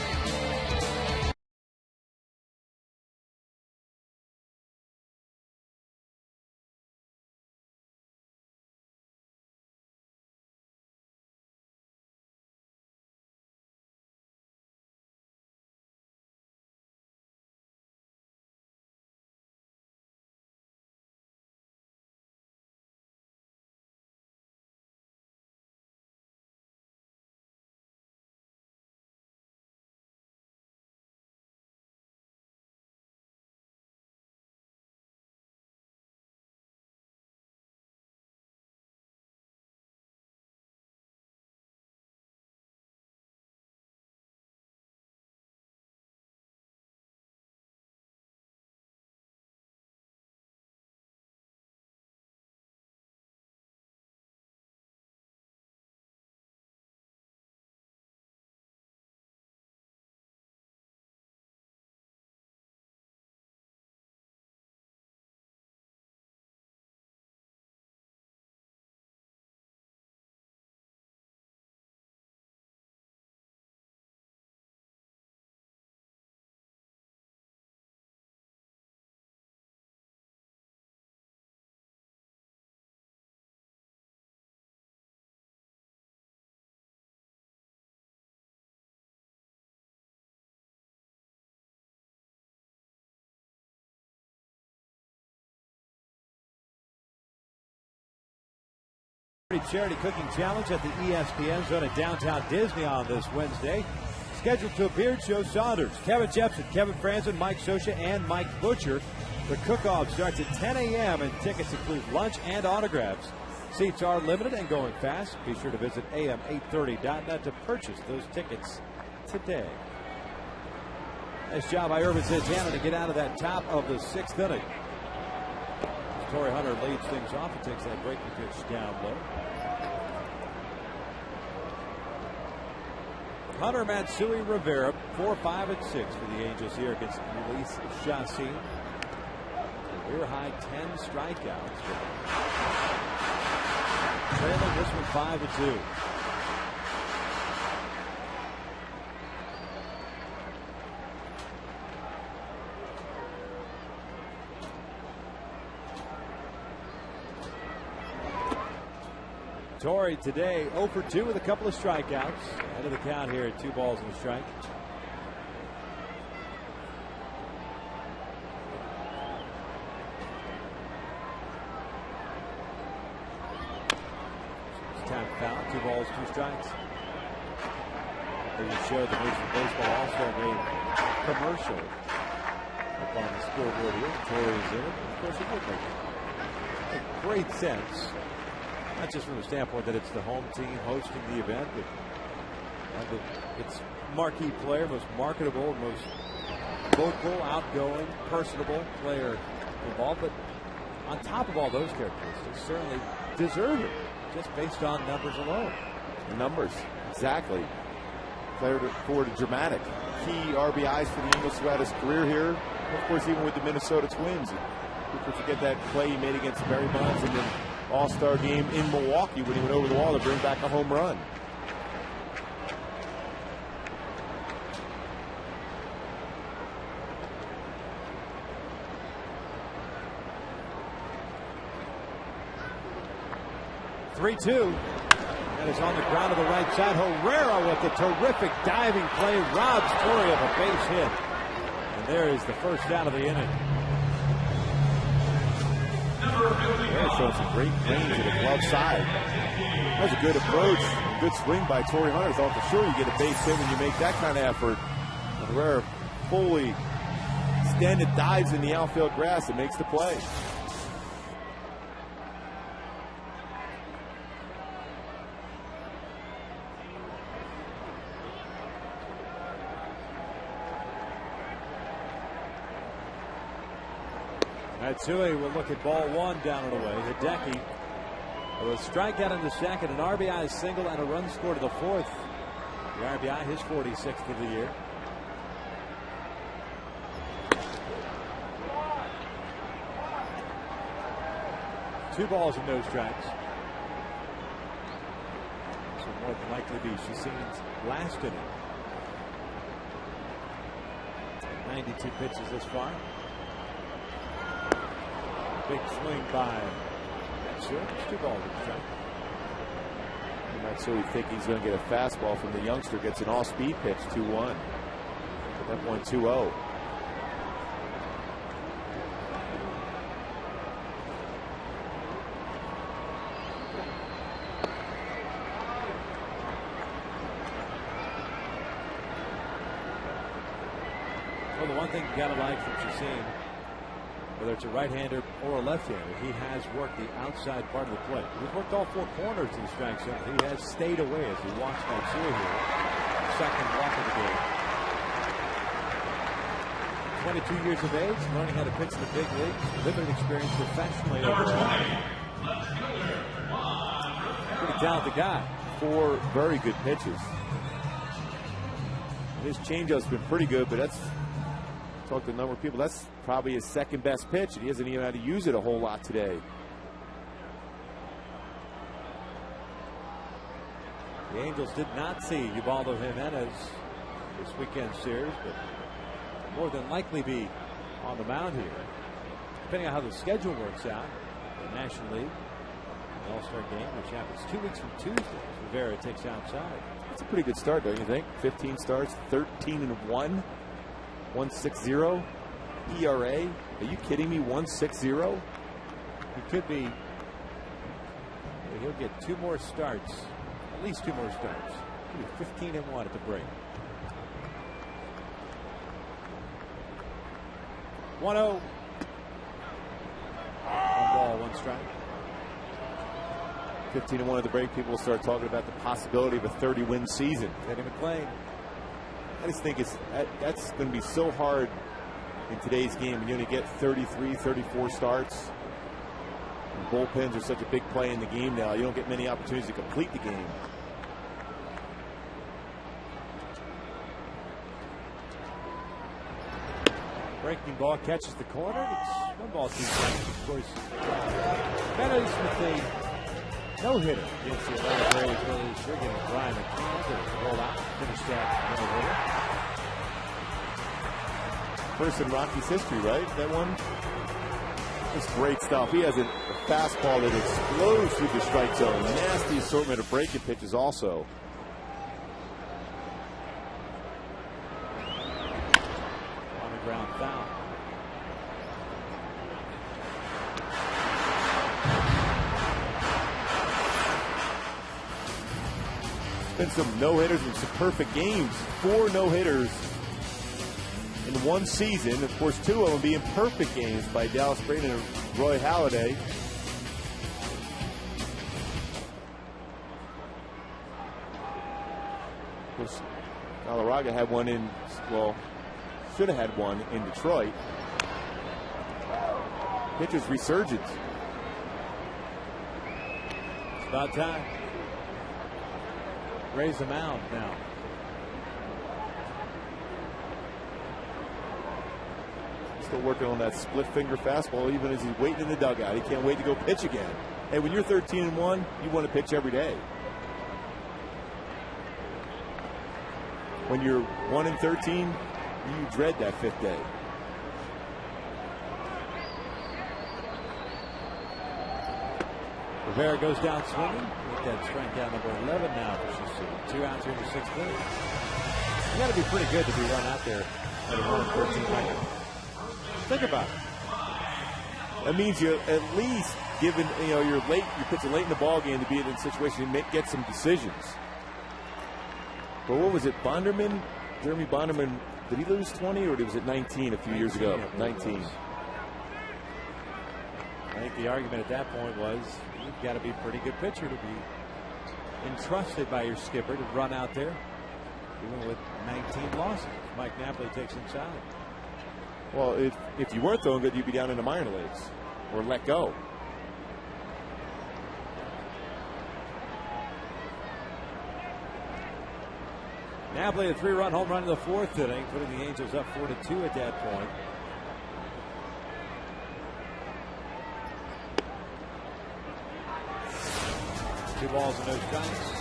Charity Cooking Challenge at the ESPN Zone at Downtown Disney on this Wednesday. Scheduled to appear Joe Saunders, Kevin Jepson, Kevin Franzen, Mike Scioscia, and Mike Butcher. The cook-off starts at 10 a.m. and tickets include lunch and autographs. Seats are limited and going fast. Be sure to visit am830.net to purchase those tickets today. Nice job by Irvin Santana to get out of that top of the 6th inning. Torrey Hunter leads things off and takes that breaking pitch down low. Hunter, Matsui, Rivera, 4, 5, and 6 for the Angels here against Luis Chassin. Career high 10 strikeouts. Trailing this one 5-2. Torrey today 0 for 2 with a couple of strikeouts. Out of the count here at 2 balls and a strike. Time foul, 2 balls, 2 strikes. They showed the Major League Baseball All-Star Game commercial up on the scoreboard here. Torrey's in it. Of course, it would make a great sense. Not just from the standpoint that it's the home team hosting the event, but it's marquee player, most marketable, most vocal, outgoing, personable player involved. But on top of all those characteristics, certainly deserve it, just based on numbers alone. The numbers, exactly. Player forward to dramatic. Key RBIs for the Eagles throughout his career here. Of course, even with the Minnesota Twins. People forget that play he made against Barry Bonds in the All-Star game in Milwaukee when he went over the wall to bring back a home run. (3-2). That is on the ground of the right side. Herrera with a terrific diving play robs Torrey of a base hit. And there is the first down of the inning. Herrera showing some great range to the glove side. That was a good approach. A good swing by Torrey Hunter. Thought for sure you get a base hit when you make that kind of effort. And Herrera fully extended dives in the outfield grass and makes the play. Matsui will look at ball 1 down and away. Hideki with a strikeout in the second, an RBI single, and a run scored to the 4th. The RBI, his 46th of the year. Two balls and no strikes. This will more than likely be Chacin's last inning. 92 pitches this far. Big swing by Matsui. It's 2 balls and a strike. Matsui think he's going to get a fastball from the youngster. Gets an all-speed pitch, 2-1. At that point, 2-0. Well, the one thing you got to like from Chacin, whether it's a right-hander or a left-hander, he has worked the outside part of the plate. He's worked all 4 corners in the strike zone. He has stayed away as he walks Matsui here. Second walk of the game. 22 years of age, learning how to pitch in the big leagues, limited experience professionally overall. Pretty talented guy. 4 very good pitches. His changeup's been pretty good, but that's, talk to a number of people, that's probably his second best pitch, and he hasn't even had to use it a whole lot today. The Angels did not see Ubaldo Jimenez this weekend series, but more than likely be on the mound here, depending on how the schedule works out. The National League, the All-Star game, which happens 2 weeks from Tuesday. Rivera takes outside. That's a pretty good start, don't you think? 15 starts, 13-1, 1.60 ERA. Are you kidding me? 1.60. He could be. He'll get 2 more starts, at least 2 more starts. He'll be 15-1 at the break. 1-0. 1 ball, 1 strike. 15-1 at the break. People will start talking about the possibility of a 30-win season. Teddy McClain. I just think that's going to be so hard in today's game. You only get 33, 34 starts. And bullpens are such a big play in the game now. You don't get many opportunities to complete the game. Breaking ball catches the corner. It's 1 ball, 2 strikes. Of course, Meadows with the no-hitter against the Atlanta Braves earlier this year, getting Brian McCann to roll out, finish that no-hitter. First in Rockies history, right? That one? It's great stuff. He has a fastball that explodes through the strike zone. Nasty assortment of breaking pitches also. On the ground foul. Been some no-hitters and some perfect games. 4 no-hitters in one season. Of course, 2 of them being perfect games by Dallas Braden and Roy Halladay. Of course, Galarraga had one in, well, should have had one in Detroit. Pitcher's resurgence. It's about time. Raise the mound now. Still working on that split finger fastball even as he's waiting in the dugout. He can't wait to go pitch again. Hey, when you're 13-1, you want to pitch every day. When you're 1-13, you dread that 5th day. Rivera goes down swinging. Get that strikeout number 11 now for Shassi. 2 outs here in the 6th inning. You got to be pretty good to be run out there at a 1-13 record. Think about it. That means you at least given, you're pitching late in the ball game to be in a situation to get some decisions. But what was it, Bonderman? Jeremy Bonderman, did he lose 20 or was it 19 a few years ago? 19. I think the argument at that point was you've got to be a pretty good pitcher to be entrusted by your skipper to run out there, even with 19 losses. Mike Napoli takes inside. Well, if you weren't throwing good, you'd be down in the minor leagues or let go. Napoli a 3-run home run in the 4th inning, putting the Angels up 4-2 at that point. Two balls and no strikes.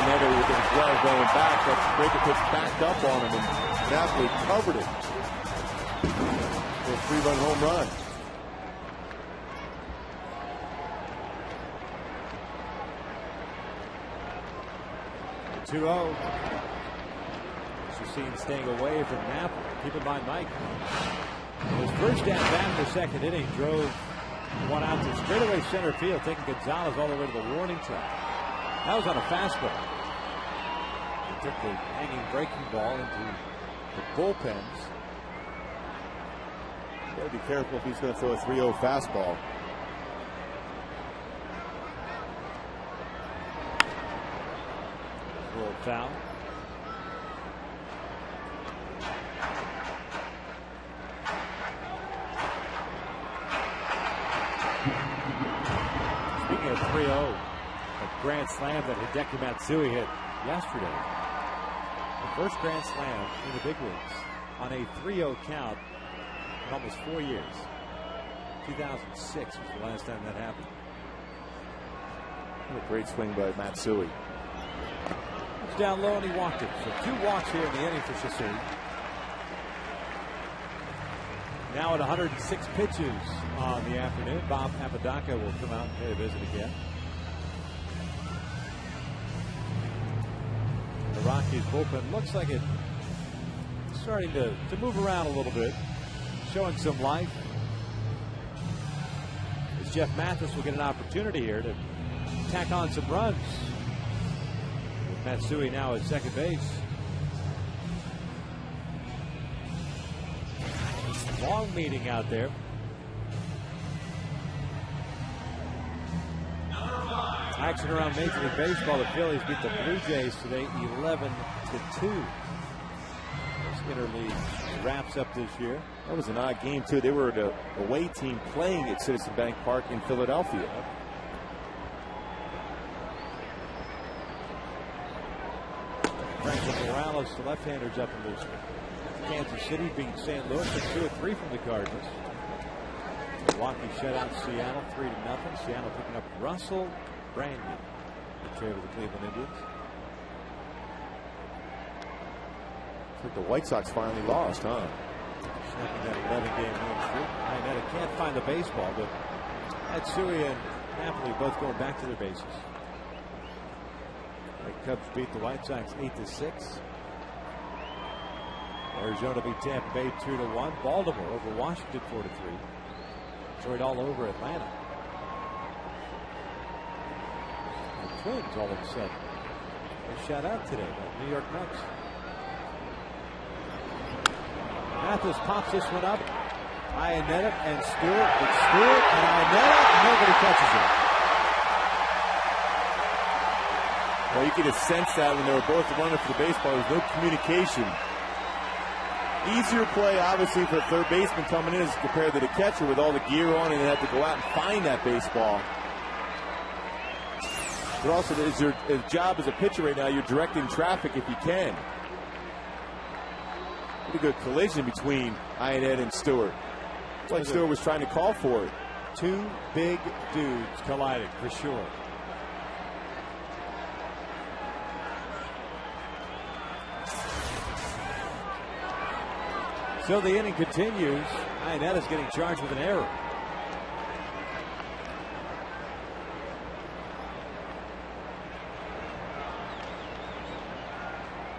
Netter with his glove going back. That breaker pitch backed up on him, and Napoli covered it for a 3-run home run. The 2-0. Shassi staying away from Napoli. Keep in mind, Mike, his first at bat in the 2nd inning drove one out to straightaway center field, taking Gonzalez all the way to the warning track. That was on a fastball. He took the hanging breaking ball into the bullpens. Got to be careful if he's going to throw a 3-0 fastball. Roll foul. Speaking of 3-0. Grand slam that Hideki Matsui hit yesterday. The first grand slam in the big leagues on a 3-0 count in almost 4 years. 2006 was the last time that happened. What a great swing by Matsui. It's down low and he walked it. So 2 walks here in the inning for Shassi. Now at 106 pitches on the afternoon. Bob Apodaca will come out and pay a visit again. The Rockies bullpen looks like it's starting to move around a little bit, showing some life. As Jeff Mathis will get an opportunity here to tack on some runs. With Matsui now at second base. Long meeting out there. Action around Major League Baseball. The Phillies beat the Blue Jays today 11-2. This interleague wraps up this year. That was an odd game, too. They were the away team playing at Citizen Bank Park in Philadelphia. Franklin Morales, the left-handers up in this Kansas City, being St. Louis at 2-3 from the Cardinals. Milwaukee shut out Seattle 3-0. Seattle picking up Russell Brandy to trade with the Cleveland Indians. I think the White Sox finally lost, huh? Snapping that 11-game win streak. Iannetta can't find the baseball, but Matsui and Napoli both going back to their bases. The Cubs beat the White Sox 8-6. Arizona beat Tampa Bay 2-1. Baltimore over Washington 4-3. Detroit all over Atlanta. The Twins all of a sudden. They shut out today by the New York Mets. Mathis pops this one up. Iannetta and Stewart. It's Stewart and Iannetta. Nobody catches it. Well, you could have sensed that when they were both running for the baseball. There was no communication. Easier play, obviously, for the third baseman coming in as compared to the catcher with all the gear on, and they have to go out and find that baseball. But also, is your job as a pitcher right now, you're directing traffic if you can. Pretty good collision between Iannetta and Stewart. It's like Stewart was trying to call for it. Two big dudes colliding for sure. So the inning continues. Iannetta's getting charged with an error.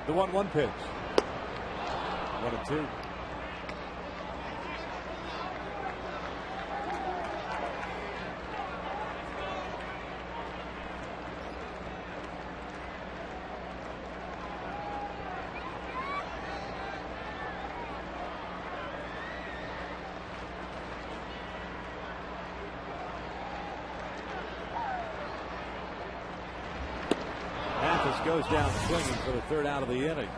The 1-1 pitch. 1-2. Goes down swinging for the third out of the inning.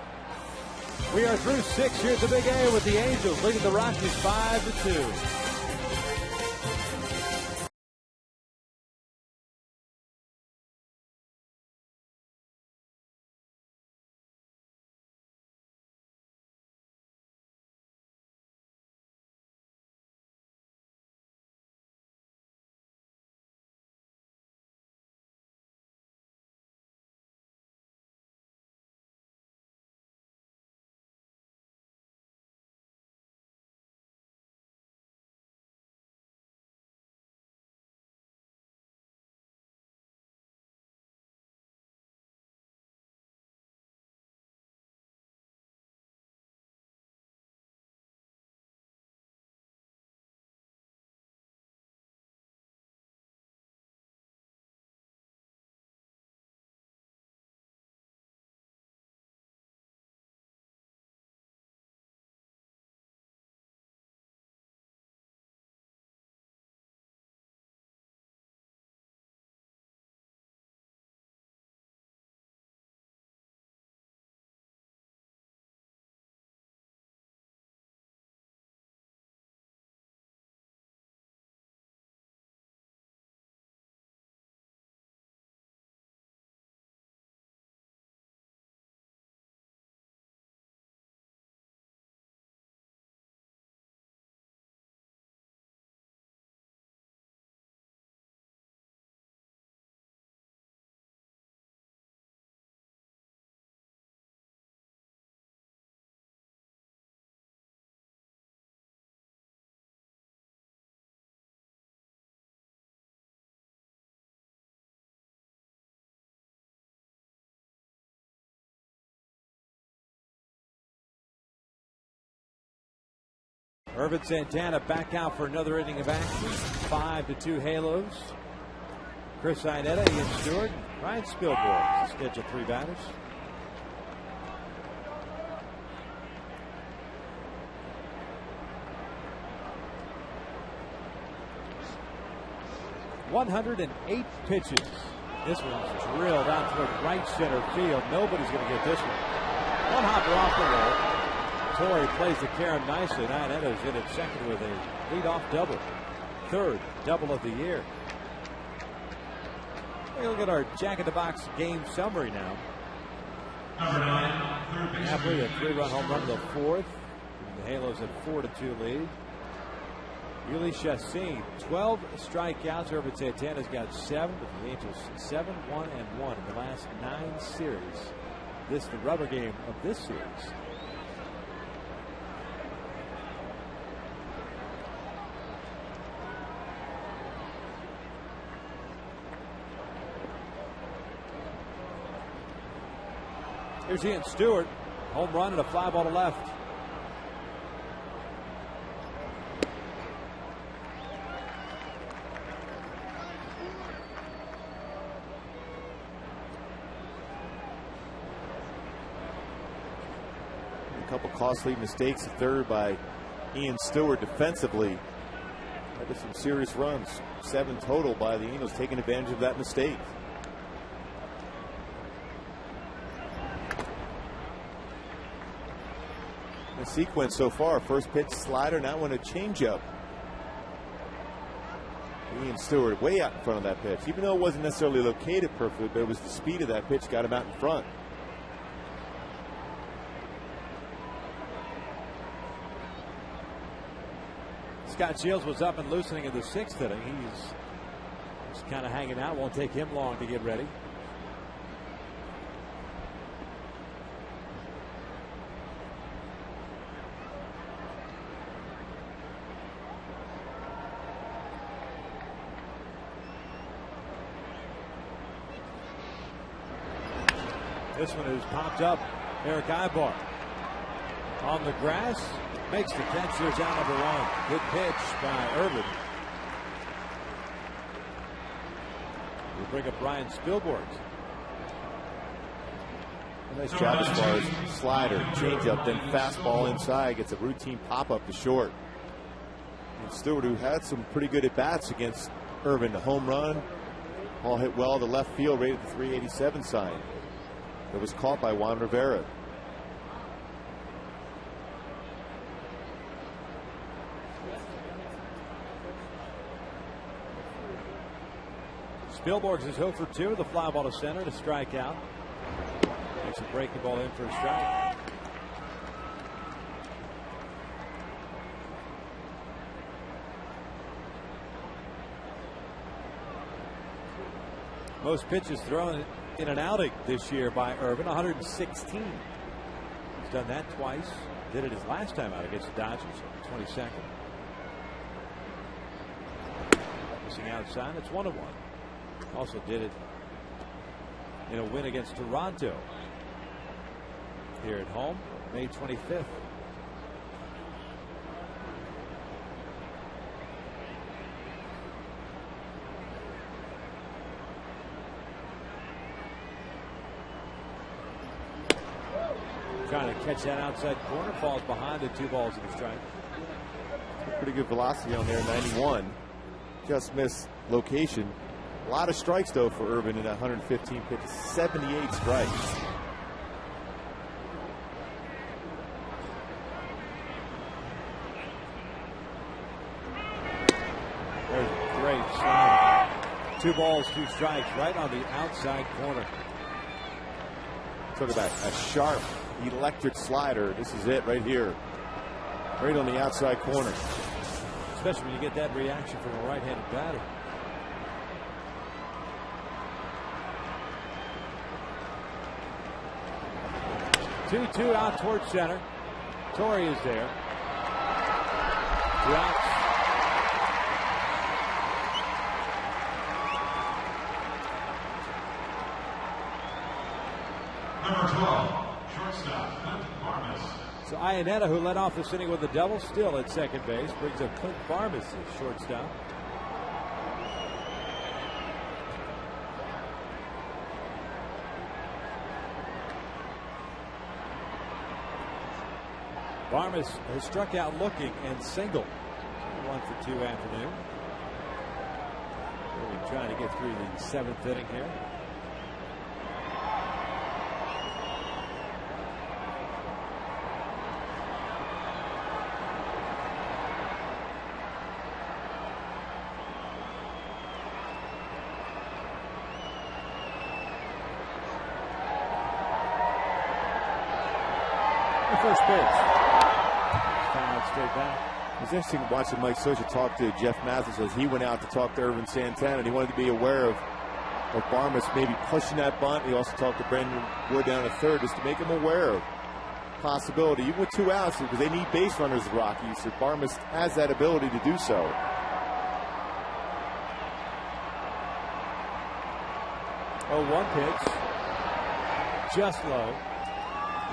We are through 6 here at the Big A with the Angels leading the Rockies 5-2. Irvin Santana back out for another inning of action. 5-2 Halos. Chris Iannetta, Ian Stewart, Ryan Spilborn. Scheduled 3 batters. ...108 pitches. This one's drilled out toward right center field. Nobody's going to get this one. One hopper off the wall. Torrey plays the carom nicely. Iannetta's in at second with a leadoff double. Third double of the year. Take a look at our Jack in the Box game summary now. Number 9, third baseman. Napoli a 3-run home run to the fourth. The Halos at 4-2 lead. Yuli Chassin, 12 strikeouts. Irvin Santana's got 7, but the Angels 7-1-1 in the last 9 series. This the rubber game of this series. Here's Ian Stewart. Home run and a fly ball to left. A couple costly mistakes at third by Ian Stewart defensively. Led to some serious runs. 7 total by the Angels, taking advantage of that mistake. The sequence so far: first pitch slider, now one a changeup. Ian Stewart way out in front of that pitch, even though it wasn't necessarily located perfectly, but it was the speed of that pitch got him out in front. Scott Shields was up and loosening in the 6th inning. He's just kind of hanging out. Won't take him long to get ready. This one is popped up. Eric Ibar on the grass. Makes the catch. There's out number 1. Good pitch by Irvin. We'll bring up Brian Spielborg. Nice job as far as slider, changeup, then fastball inside. Gets a routine pop-up to short. And Stewart, who had some pretty good at-bats against Irvin. The home run, all hit well to left field, right at the 387 sign. It was caught by Juan Rivera. Spielborgs is 0 for 2. The fly ball to center to strike out. Makes a breaking ball in for a strike. Most pitches thrown in an outing this year by Irvin, 116. He's done that twice. Did it his last time out against the Dodgers, 22nd. Missing outside, it's 1-1. Also did it in a win against Toronto here at home, May 25th. Trying to catch that outside corner, falls behind the 2 balls and a strike. Pretty good velocity on there, 91. Just missed location. A lot of strikes though for Irvin in that 115 pitch, 78 strikes. There's a great slide. 2 balls, 2 strikes, right on the outside corner. Talk about a sharp, electric slider. This is it right here, right on the outside corner. Especially when you get that reaction from a right-handed batter. Two out towards center. Torrey is there. 2 outs. Number 12, shortstop, Clint Barnes. So Iannetta, who led off this inning with a double, still at second base, brings up Clint Barnes as shortstop. Barmes has struck out looking and singled. 1 for 2 afternoon. Really trying to get through the 7th inning here. The first pitch. Straight back. It was interesting watching Mike Scioscia talk to Jeff Mathis as he went out to talk to Irvin Santana, and he wanted to be aware of Barmes maybe pushing that bunt. He also talked to Brandon Wood down at third just to make him aware of possibility. Even with 2 outs, because they need base runners, the Rockies, so Barmes has that ability to do so. Oh, 1 pitch. Just low.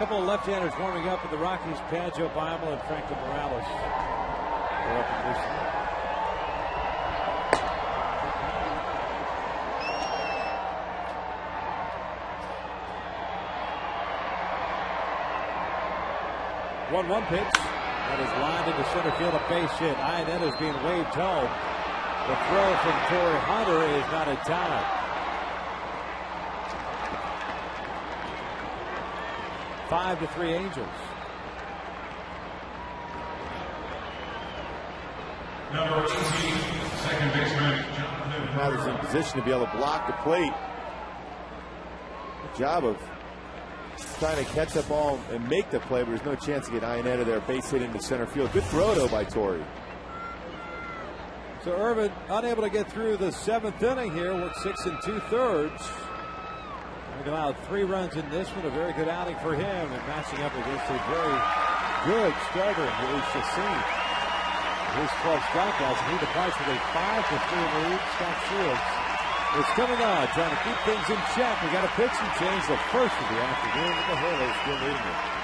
couple of left-handers warming up for the Rockies. Panjo Bimal and Franklin Morales. They're up in this. 1-1 pitch. That is lined into center field, a base hit. Iannetta is being waved home. The throw from Torrey Hunter is not in time. Five to 3 Angels. Number 18, second baseman, Jonathan. Mather's in position to be able to block the plate. Good job of trying to catch the ball and make the play, but there's no chance to get Iannetta there. Base hit into center field. Good throw, though, by Torrey. So Irvin unable to get through the 7th inning here with 6 2/3. He allowed 3 runs in this one. A very good outing for him, and matching up against a very good starter, Luis Chassin. His 12 strikeouts, and he departs with a 5-3 lead. Scott Shields is coming on, trying to keep things in check. We got a pitching change, the first of the afternoon, with the Halos still leading it.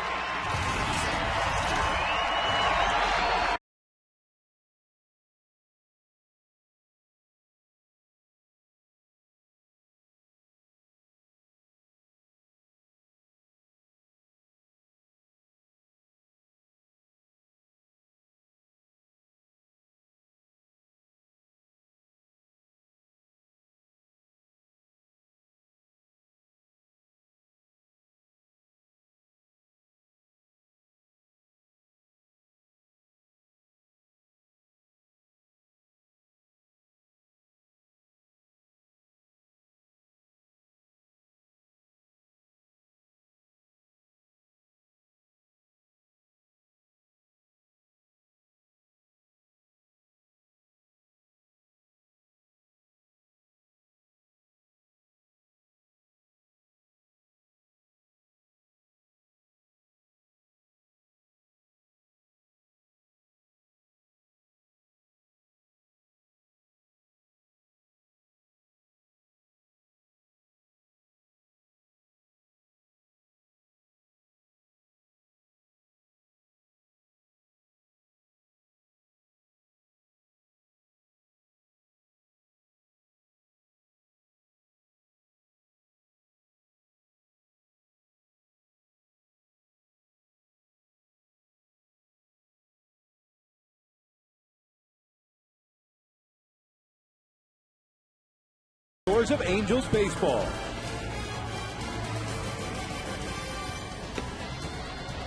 Scores of Angels baseball.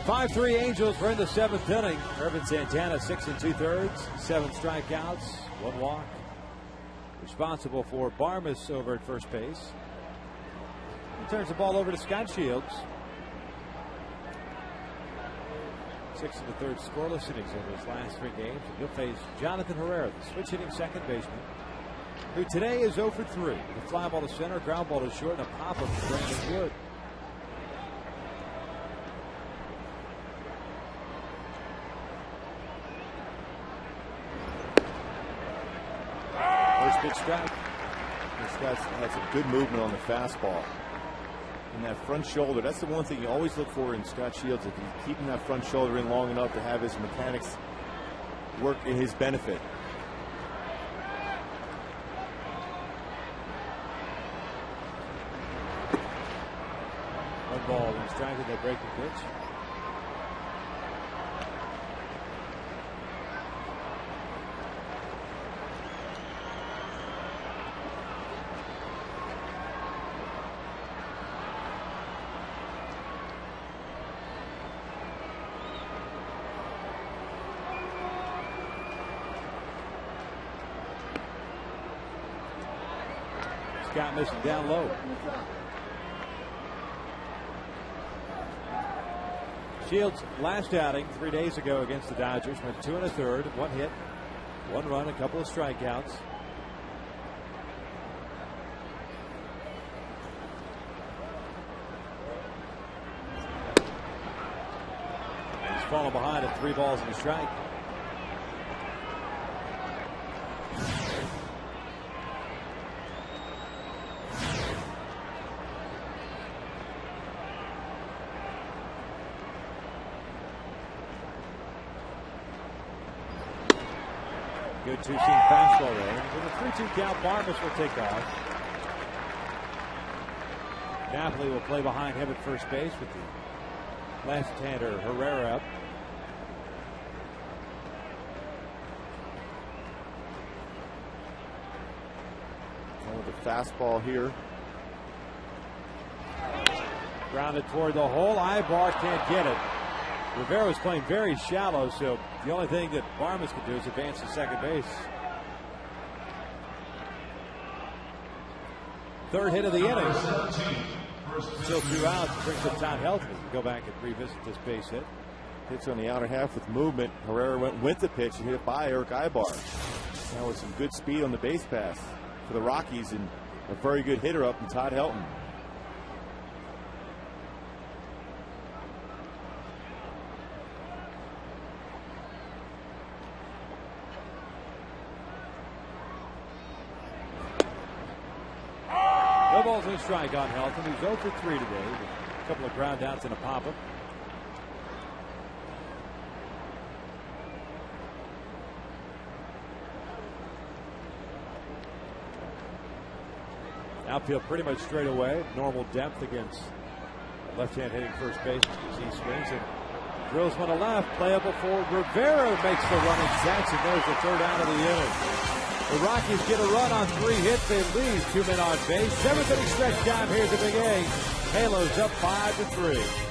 5-3 Angels. We're in the 7th inning. Irvin Santana, 6 2/3, 7 strikeouts, 1 walk. Responsible for Barmas over at first base. He turns the ball over to Scott Shields. 6 1/3 scoreless innings over his last 3 games. And he'll face Jonathan Herrera, the switch hitting second baseman, who today is 0 for 3. The fly ball to center, ground ball to short, and a pop-up to Brandon Wood. First pitch strike. This guy has some good movement on the fastball. And that front shoulder, that's the one thing you always look for in Scott Shields, if he's keeping that front shoulder in long enough to have his mechanics work in his benefit. One ball, and striking that breaking pitch. Scott missing down low. Shields' last outing 3 days ago against the Dodgers went 2 1/3, 1 hit, 1 run, a couple of strikeouts. He's fallen behind at 3 balls and a strike. good two-seam fastball there. With a 3-2 count, Barmas will take off. Napoli will play behind him at first base with the left-hander Herrera up. With the fastball here. Grounded toward the hole. Ibar can't get it. Rivera's playing very shallow, so the only thing that Barmas can do is advance to second base. Third hit of the inning. Still 2 outs. Brings up Todd Helton. Go back and revisit this base hit. Pitch on the outer half with movement. Herrera went with the pitch and hit it by Eric Ibar. Now with some good speed on the base pass for the Rockies, and a very good hitter up in Todd Helton. No balls and a strike on Helton, who's 0 for 3 today, with a couple of ground outs and a pop-up. Outfield pretty much straight away. Normal depth against left-hand hitting first base as he swings and drills one to left. Playable for Rivera, makes the running catch, and there's the third out of the inning. The Rockies get a run on 3 hits. They leave 2 men on base. 7th inning stretch time here at the Big A. Halos up 5-3.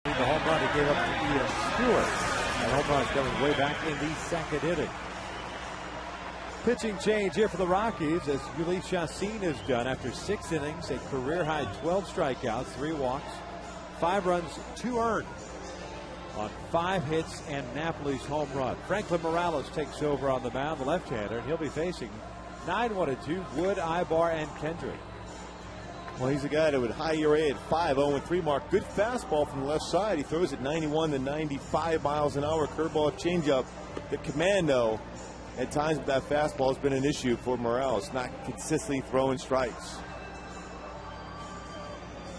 The home run he gave up to Ian Stewart. That home run coming way back in the 2nd inning. Pitching change here for the Rockies as Yuli Chassin has done after 6 innings, a career-high 12 strikeouts, 3 walks, 5 runs, 2 earned on 5 hits and Napoli's home run. Franklin Morales takes over on the mound, the left-hander, and he'll be facing 9-1-2 Wood, Ibar, and Kendrick. Well, he's a guy that would high ERA at 5, 0-3 mark. Good fastball from the left side. He throws at 91 to 95 miles an hour. Curveball, changeup. The commando, at times with that fastball, has been an issue for Morales. Not consistently throwing strikes.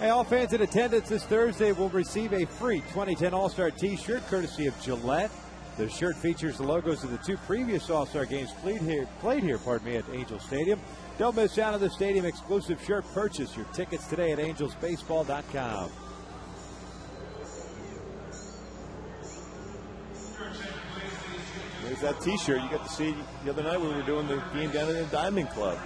Hey, all fans in attendance this Thursday will receive a free 2010 All-Star T-shirt courtesy of Gillette. The shirt features the logos of the 2 previous All-Star games played here at Angel Stadium. Don't miss out on the stadium exclusive shirt purchase. Your tickets today at angelsbaseball.com. Because that T-shirt you got to see the other night when we were doing the game down in the Diamond Club.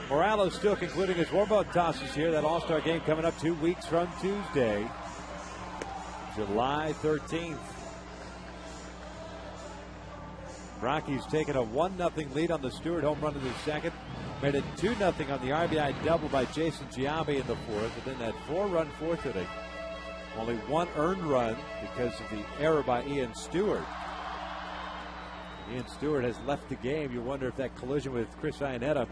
Morales still concluding his warm-up tosses here. That All-Star game coming up 2 weeks from Tuesday, July 13th. Rockies taking a 1-0 lead on the Stewart home run in the second. Made it 2-0 on the RBI double by Jason Giambi in the fourth. And then that 4-run fourth inning. Only one earned run because of the error by Ian Stewart. Ian Stewart has left the game. You wonder if that collision with Chris Iannetta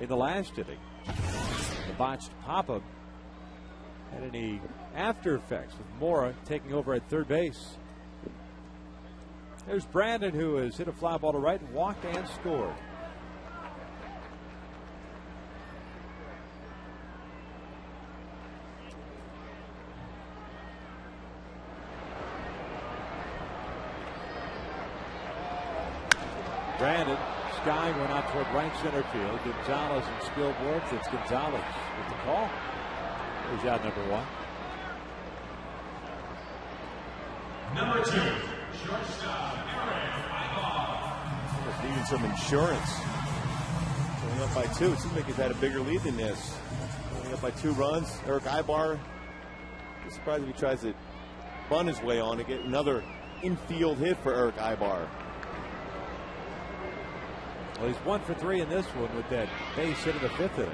in the last inning, the botched pop-up, had any after effects with Mora taking over at third base. There's Brandon, who has hit a fly ball to right, walked and scored. Brandon, sky going out toward right center field. Gonzalez and Skillboards. It's Gonzalez with the call. He's out number one. Number 2, shortstop, Just needing some insurance. Going up by 2. It seems like he's had a bigger lead than this. Going up by 2 runs. Eric Ibar. I'm surprised if he tries to bunt his way on to get another infield hit for Eric Ibar. Well, he's 1 for 3 in this one with that base hit in the fifth inning.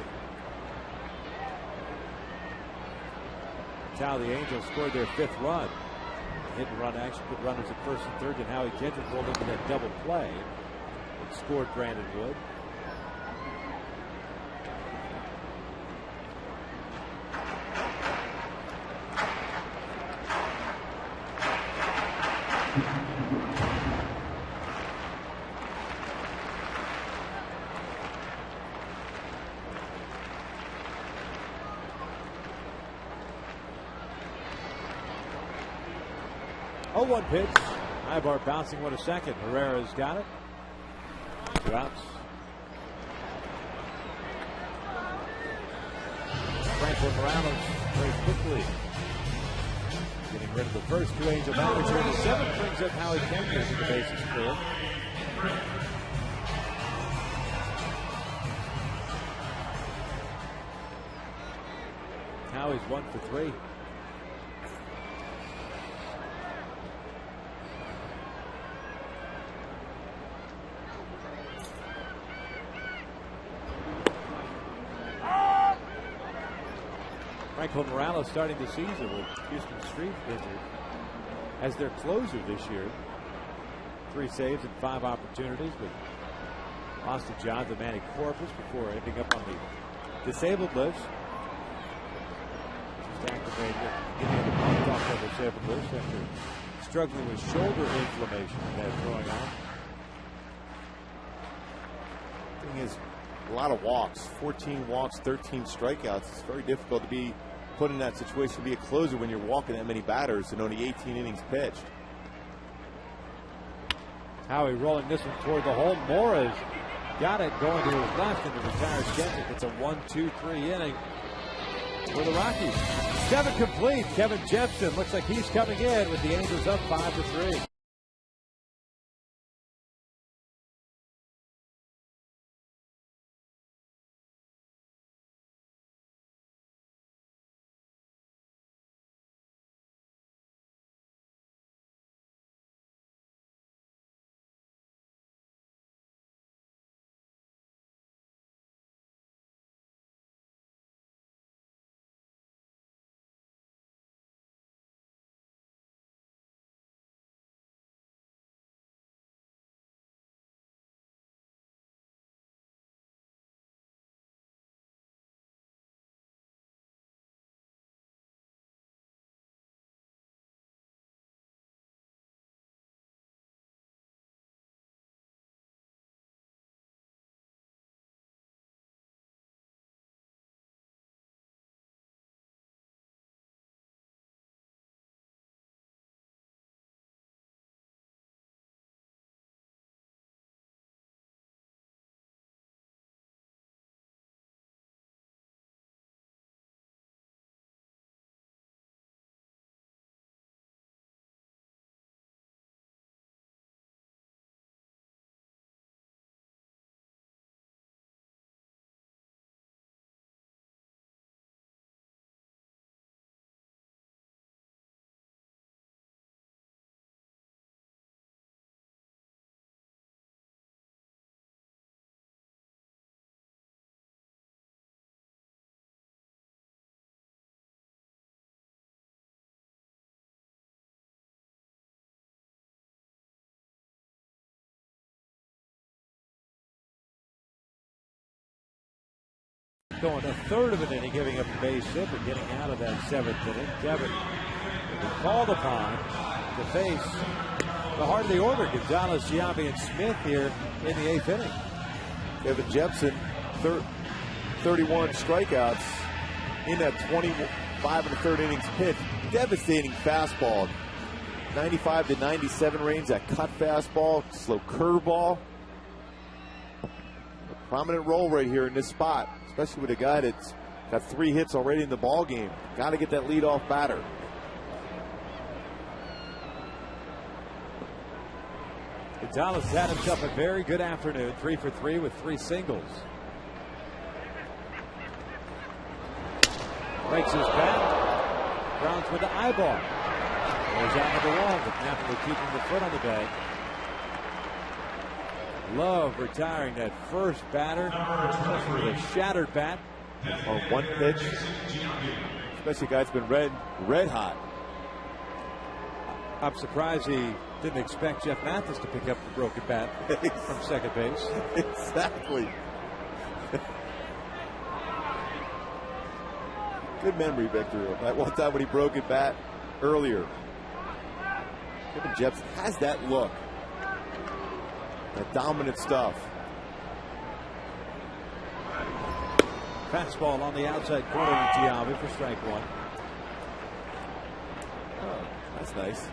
That's how the Angels scored their 5th run. Hit and run action, put runners at first and third, and Howie Kendrick rolled into that double play and scored Brandon Wood. Oh, 1 pitch. Ibar bouncing one to second. Herrera's got it. 2 outs. Franklin Morales very quickly getting rid of the first 2 Angel batters here. The 7th brings up Howie Kendrick with the bases cleared. Howie's 1 for 3. Franklin Morales starting the season with Houston Street injured as their closer this year. 3 saves and 5 opportunities, but lost a job to Manny Corpus before ending up on the disabled list. Just activated getting the month off of the disabled list after struggling with shoulder inflammation and that throwing out. Thing is, a lot of walks, 14 walks, 13 strikeouts. It's very difficult to be put in that situation to be a closer when you're walking that many batters and only 18 innings pitched. Howie rolling this one toward the hole. Mora's got it going to his left and the retired Kendrick. It's a 1-2-3 inning for the Rockies. 7 complete. Kevin Jepson looks like he's coming in with the Angels up 5-3. going a third of an inning, giving up a base hit, but getting out of that seventh inning. Kevin will be called upon to face the heart of the order, Gonzalez, Giambi, and Smith here in the eighth inning. Kevin Jepson, 31 strikeouts in that 25 and a third innings pitch. Devastating fastball. 95 to 97 range, that cut fastball, slow curveball. A prominent role right here in this spot, especially with a guy that's got 3 hits already in the ball game. Got to get that leadoff batter. Gonzalez had himself a very good afternoon, 3 for 3 with 3 singles. Breaks his bat, grounds with the eyeball. Goes out number 1, but Napoli keeping the foot on the bag. Love retiring that first batter with a shattered bat on one pitch, especially a guy that's been red hot. I'm surprised he didn't expect Jeff Mathis to pick up the broken bat from second base. Exactly. Good memory, Victor. That one time when he broke a bat earlier. Kevin Jepson has that look. That dominant stuff. Fastball on the outside corner of Giambi for strike 1. Oh, that's nice.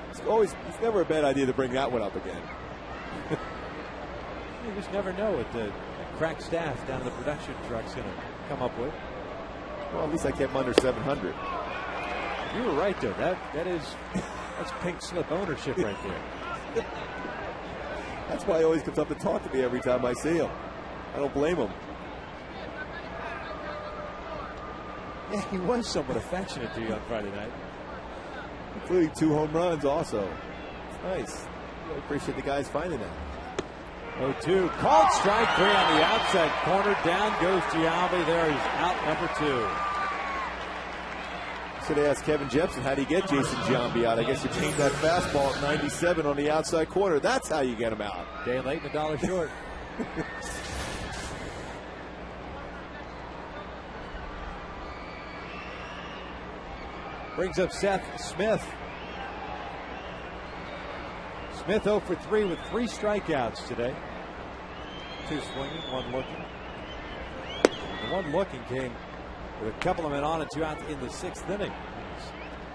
It's never a bad idea to bring that one up again. You just never know what the crack staff down in the production truck's going to come up with. Well, at least I kept him under 700. You were right, though. That's pink slip ownership right there. That's why he always comes up to talk to me every time I see him. I don't blame him. Yeah, he was somewhat affectionate to you on Friday night. Including 2 home runs also. It's nice. I appreciate the guys finding that. 0-2. Called strike 3 on the outside corner. Down goes Giambi. There he's out number 2. Should have asked Kevin Jepson, how do you get Jason Giambi out? I guess you change that fastball at 97 on the outside corner. That's how you get him out. Day late and $1 short. Brings up Seth Smith. Smith 0 for 3 with 3 strikeouts today. 2 swinging, 1 looking. The 1 looking came with a couple of men on and 2 out in the 6th inning.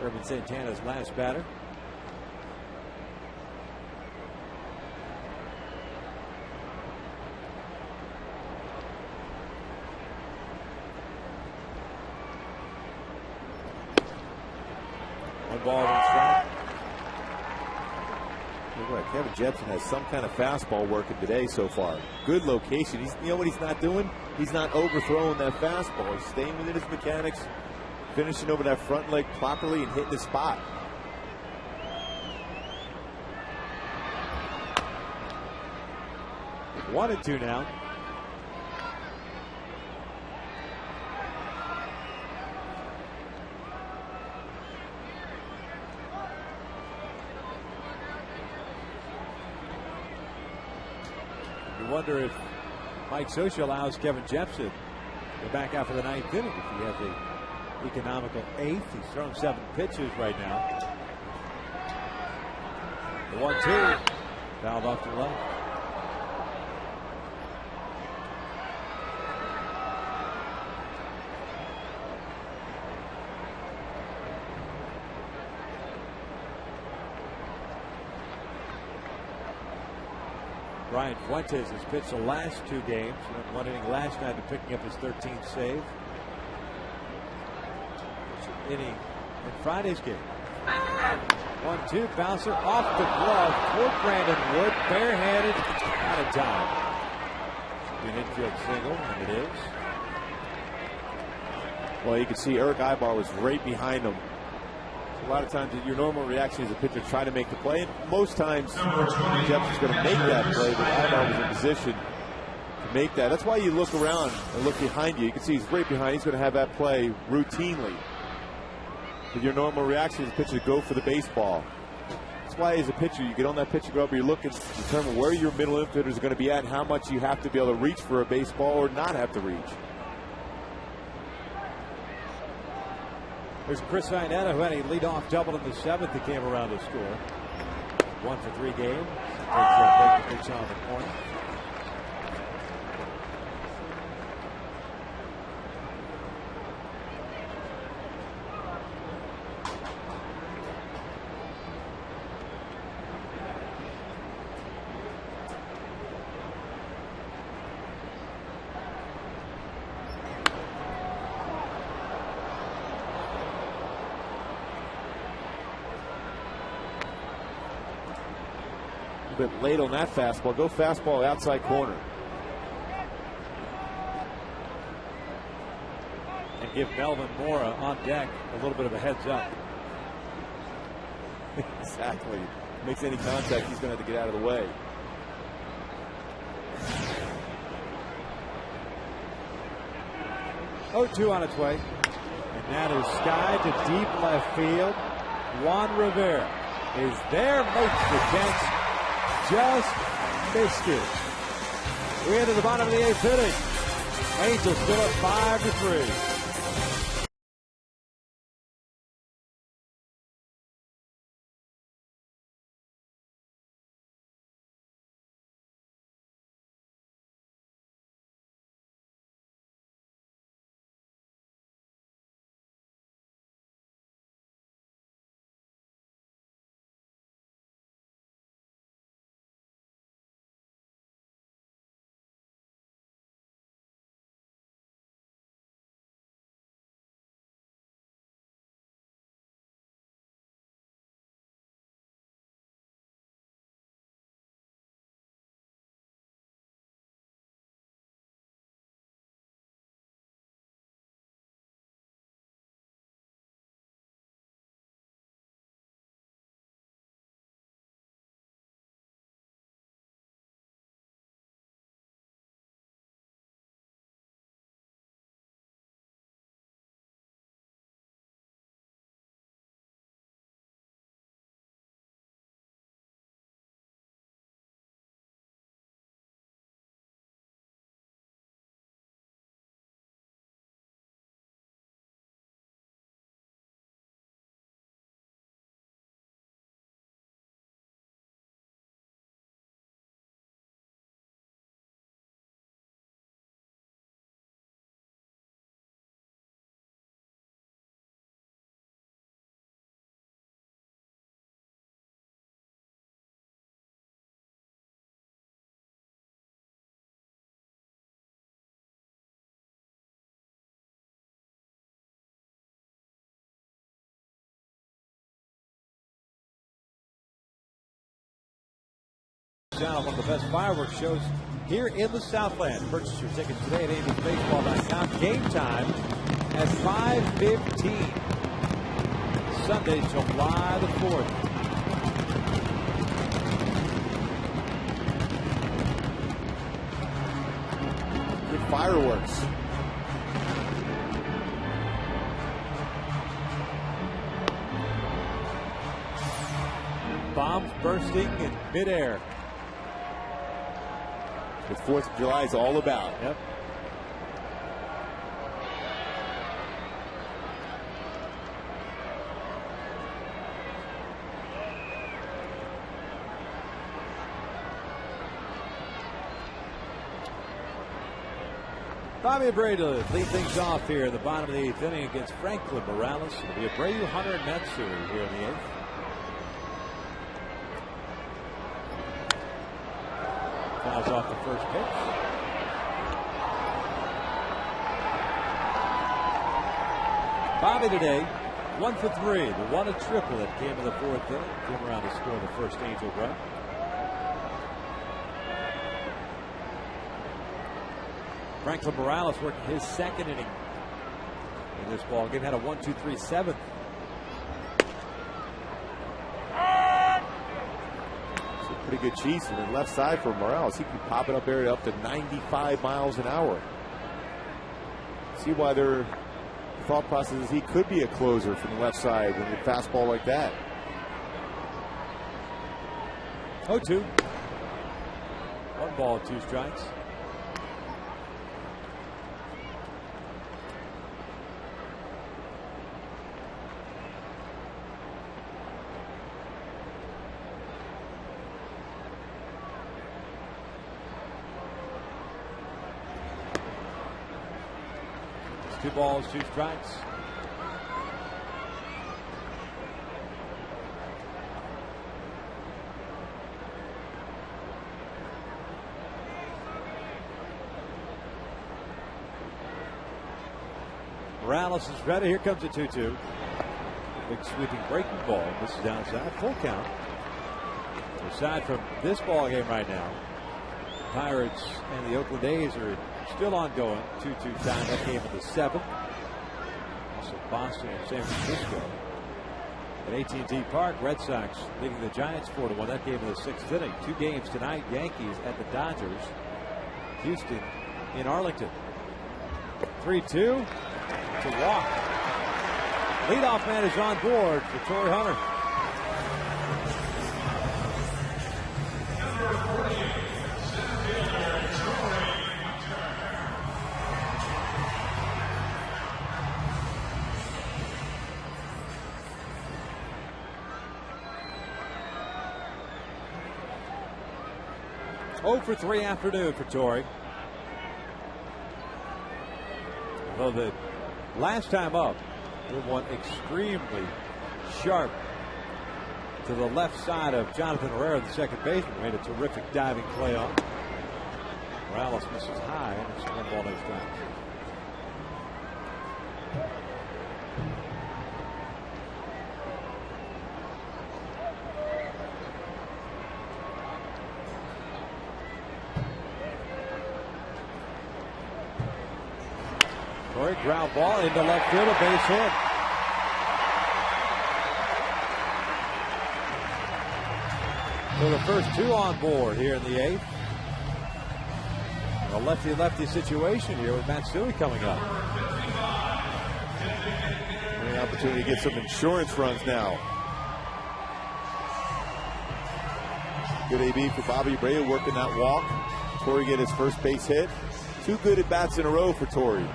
Urban Santana's last batter. One ball, 1 strike. Kevin Jepson has some kind of fastball working today so far. Good location. You know what he's not doing? He's not overthrowing that fastball. He's staying within his mechanics, finishing over that front leg properly and hitting the spot. One and 2 now. Wonder if Mike Scioscia allows Kevin Jepson to go back out for the 9th inning if he has the economical 8th. He's thrown 7 pitches right now. The 1-2 fouled off to left. Brian Fuentes has pitched the last 2 games. He went 1 inning last night and picking up his 13th save. Inning in Friday's game. 1-2 bouncer off the glove toward Brandon Wood. Barehanded, out of time. Should be an infield single, and it is. Well, you can see Eric Ibar was right behind him. A lot of times your normal reaction is a pitcher try to make the play. And most times Jepson's going to make that play, but Ibar was in position to make that. That's why you look around and look behind you. You can see he's right behind. He's going to have that play routinely. But your normal reaction is the pitcher to go for the baseball. That's why, as a pitcher, you get on that pitching rubber, you're looking to determine where your middle infielders are going to be at and how much you have to be able to reach for a baseball or not have to reach. There's Chris Iannetta, who had a leadoff double in the 7th that came around to score. 1 for 3 games. Takes a big pitch on the corner. Bit late on that fastball. Go fastball outside corner. And give Melvin Mora on deck a little bit of a heads up. Exactly. Makes any contact, he's going to have to get out of the way. Oh, 2 on its way. And that is sky to deep left field. Juan Rivera is there, makes the catch. Just missed it. We're into the bottom of the 8th inning. Angels still up 5-3. Down one of the best fireworks shows here in the Southland. Purchase your tickets today at angelsbaseball.com. Game time at 5:15. Sunday, July the 4th. Good fireworks. Bombs bursting in midair. The 4th of July is all about. Yep. Bobby Abreu to lead things off here in the bottom of the 8th inning against Franklin Morales. It'll be Abreu, Hunter, and Matsui here in the 8th. Fouls off the first pitch. Bobby today, 1 for 3. The 1 a triple that came in the 4th inning. Came around to score the first Angel run. Franklin Morales working his 2nd inning in this ball game. Had a 1-2-3 7th. Pretty good cheese from the left side for Morales. He can pop it up there up to 95 miles an hour. See why their thought process is he could be a closer from the left side when you fastball like that. 0-2. 1 ball, 2 strikes. It's 2 balls, 2 strikes. Morales is ready. Here comes a 2-2. Big sweeping breaking ball. This is outside. Full count. Aside from this ball game right now, Pirates and the Oakland A's are still ongoing. 2-2 tie. That game in the 7th. Also Boston and San Francisco. At AT&T Park, Red Sox leading the Giants 4-1. That game in the 6th inning. 2 games tonight. Yankees at the Dodgers. Houston in Arlington. 3-2. To walk. Leadoff man is on board for Torrey Hunter. Oh for 3 afternoon for Torrey. Although the last time up, it went extremely sharp to the left side of Jonathan Herrera, the second baseman. Made a terrific diving play on. Morales misses high, and it's 1 ball, no strikes. Ground ball into left field, a base hit. So the first 2 on board here in the 8th. A lefty-lefty situation here with Matsui coming up. An opportunity to get some insurance runs now. Good AB for Bobby Abreu working that walk. Torrey get his first base hit. 2 good at bats in a row for Torrey.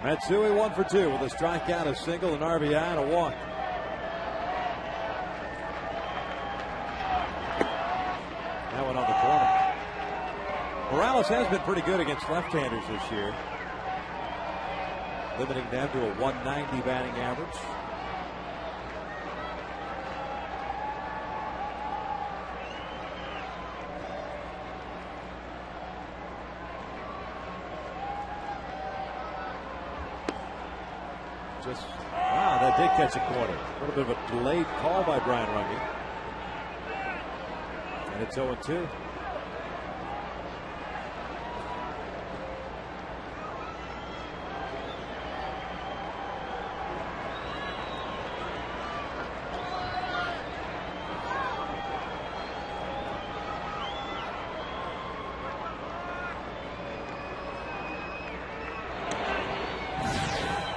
Matsui 1 for 2 with a strikeout, a single, an RBI, and a walk. That one on the corner. Morales has been pretty good against left-handers this year, limiting them to a 190 batting average. Wow, that did catch a corner. A little bit of a delayed call by Brian Runge. And it's 0-2.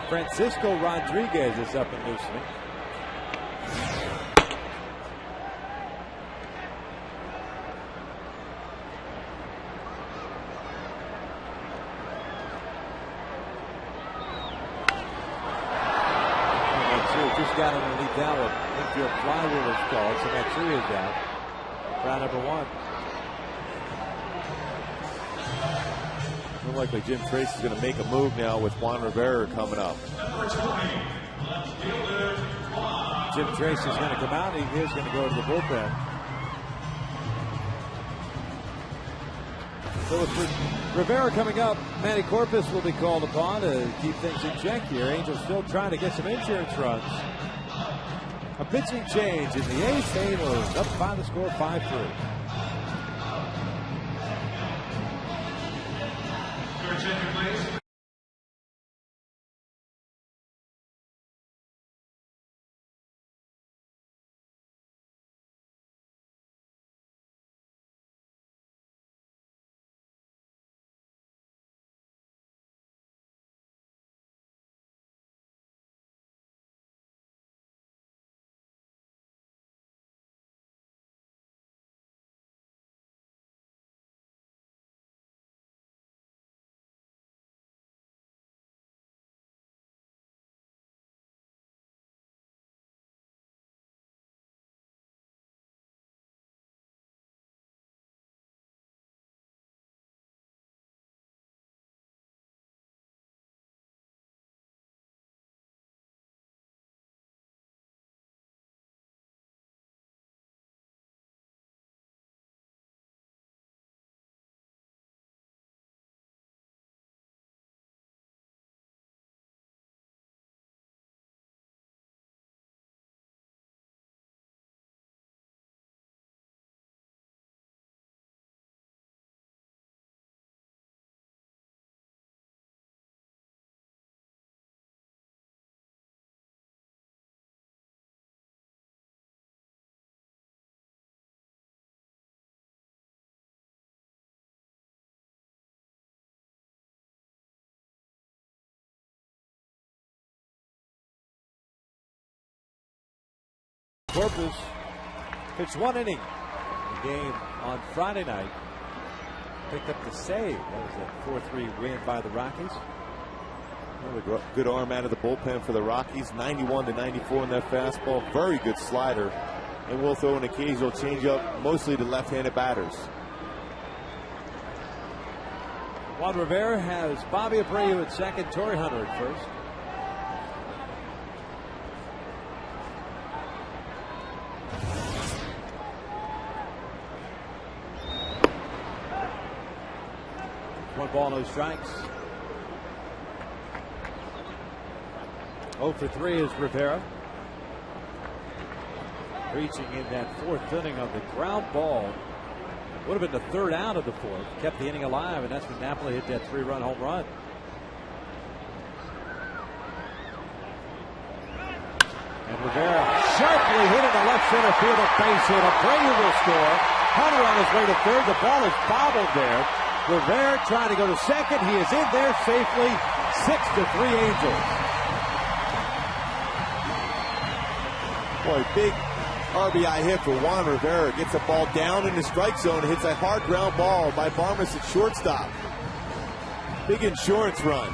Francisco Rodriguez is up and loosening. Just got underneath that one. Infield fly rule is called, so Matsui is out. Round number 1. More likely Jim Trace is going to make a move now with Juan Rivera coming up. Jim Trace is going to come out. He is going to go to the bullpen. So with Rivera coming up, Manny Corpus will be called upon to keep things in check here. Angels still trying to get some insurance runs. A pitching change in the 8th. Angels up by the score 5-3. Corpus pitched 1 inning. The game on Friday night picked up the save. That was a 4-3 win by the Rockies. Another good arm out of the bullpen for the Rockies. 91-94 in that fastball. Very good slider. And will throw an occasional changeup, mostly to left-handed batters. Juan Rivera has Bobby Abreu at second, Torrey Hunter at first. One ball, no strikes. 0 for 3 is Rivera. Reaching in that 4th inning on the ground ball. Would have been the 3rd out of the 4th. Kept the inning alive, and that's when Napoli hit that 3-run home run. And Rivera sharply hit in the left center field, a base hit. Abreu will score. Hunter on his way to 3rd. The ball is bobbled there. Rivera trying to go to 2nd. He is in there safely. 6-3 Angels. Boy, big RBI hit for Juan Rivera. Gets the ball down in the strike zone. Hits a hard ground ball by Barmas at shortstop. Big insurance run.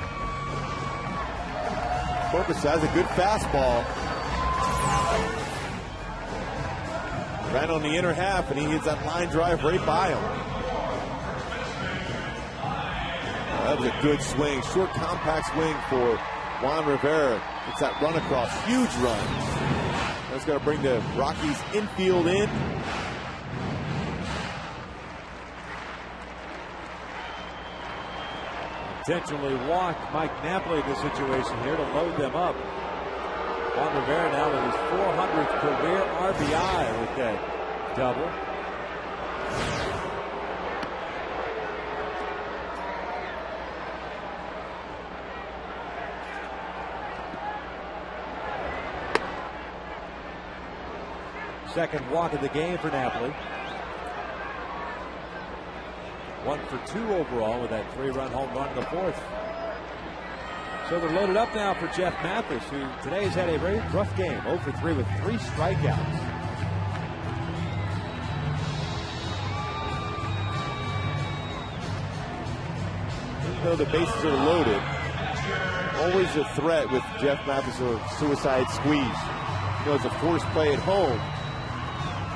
Corpus has a good fastball. Ran on the inner half, and he hits that line drive right by him. That was a good swing. Short, compact swing for Juan Rivera. It's that run across. Huge run. That's going to bring the Rockies infield in. Intentionally walked Mike Napoli in this situation here to load them up. Juan Rivera now with his 400th career RBI with that double. Second walk of the game for Napoli. 1 for 2 overall with that 3-run home run in the 4th. So they're loaded up now for Jeff Mathis, who today has had a very rough game. 0 for 3 with 3 strikeouts. Even though the bases are loaded, always a threat with Jeff Mathis or suicide squeeze. You know, it's a forced play at home.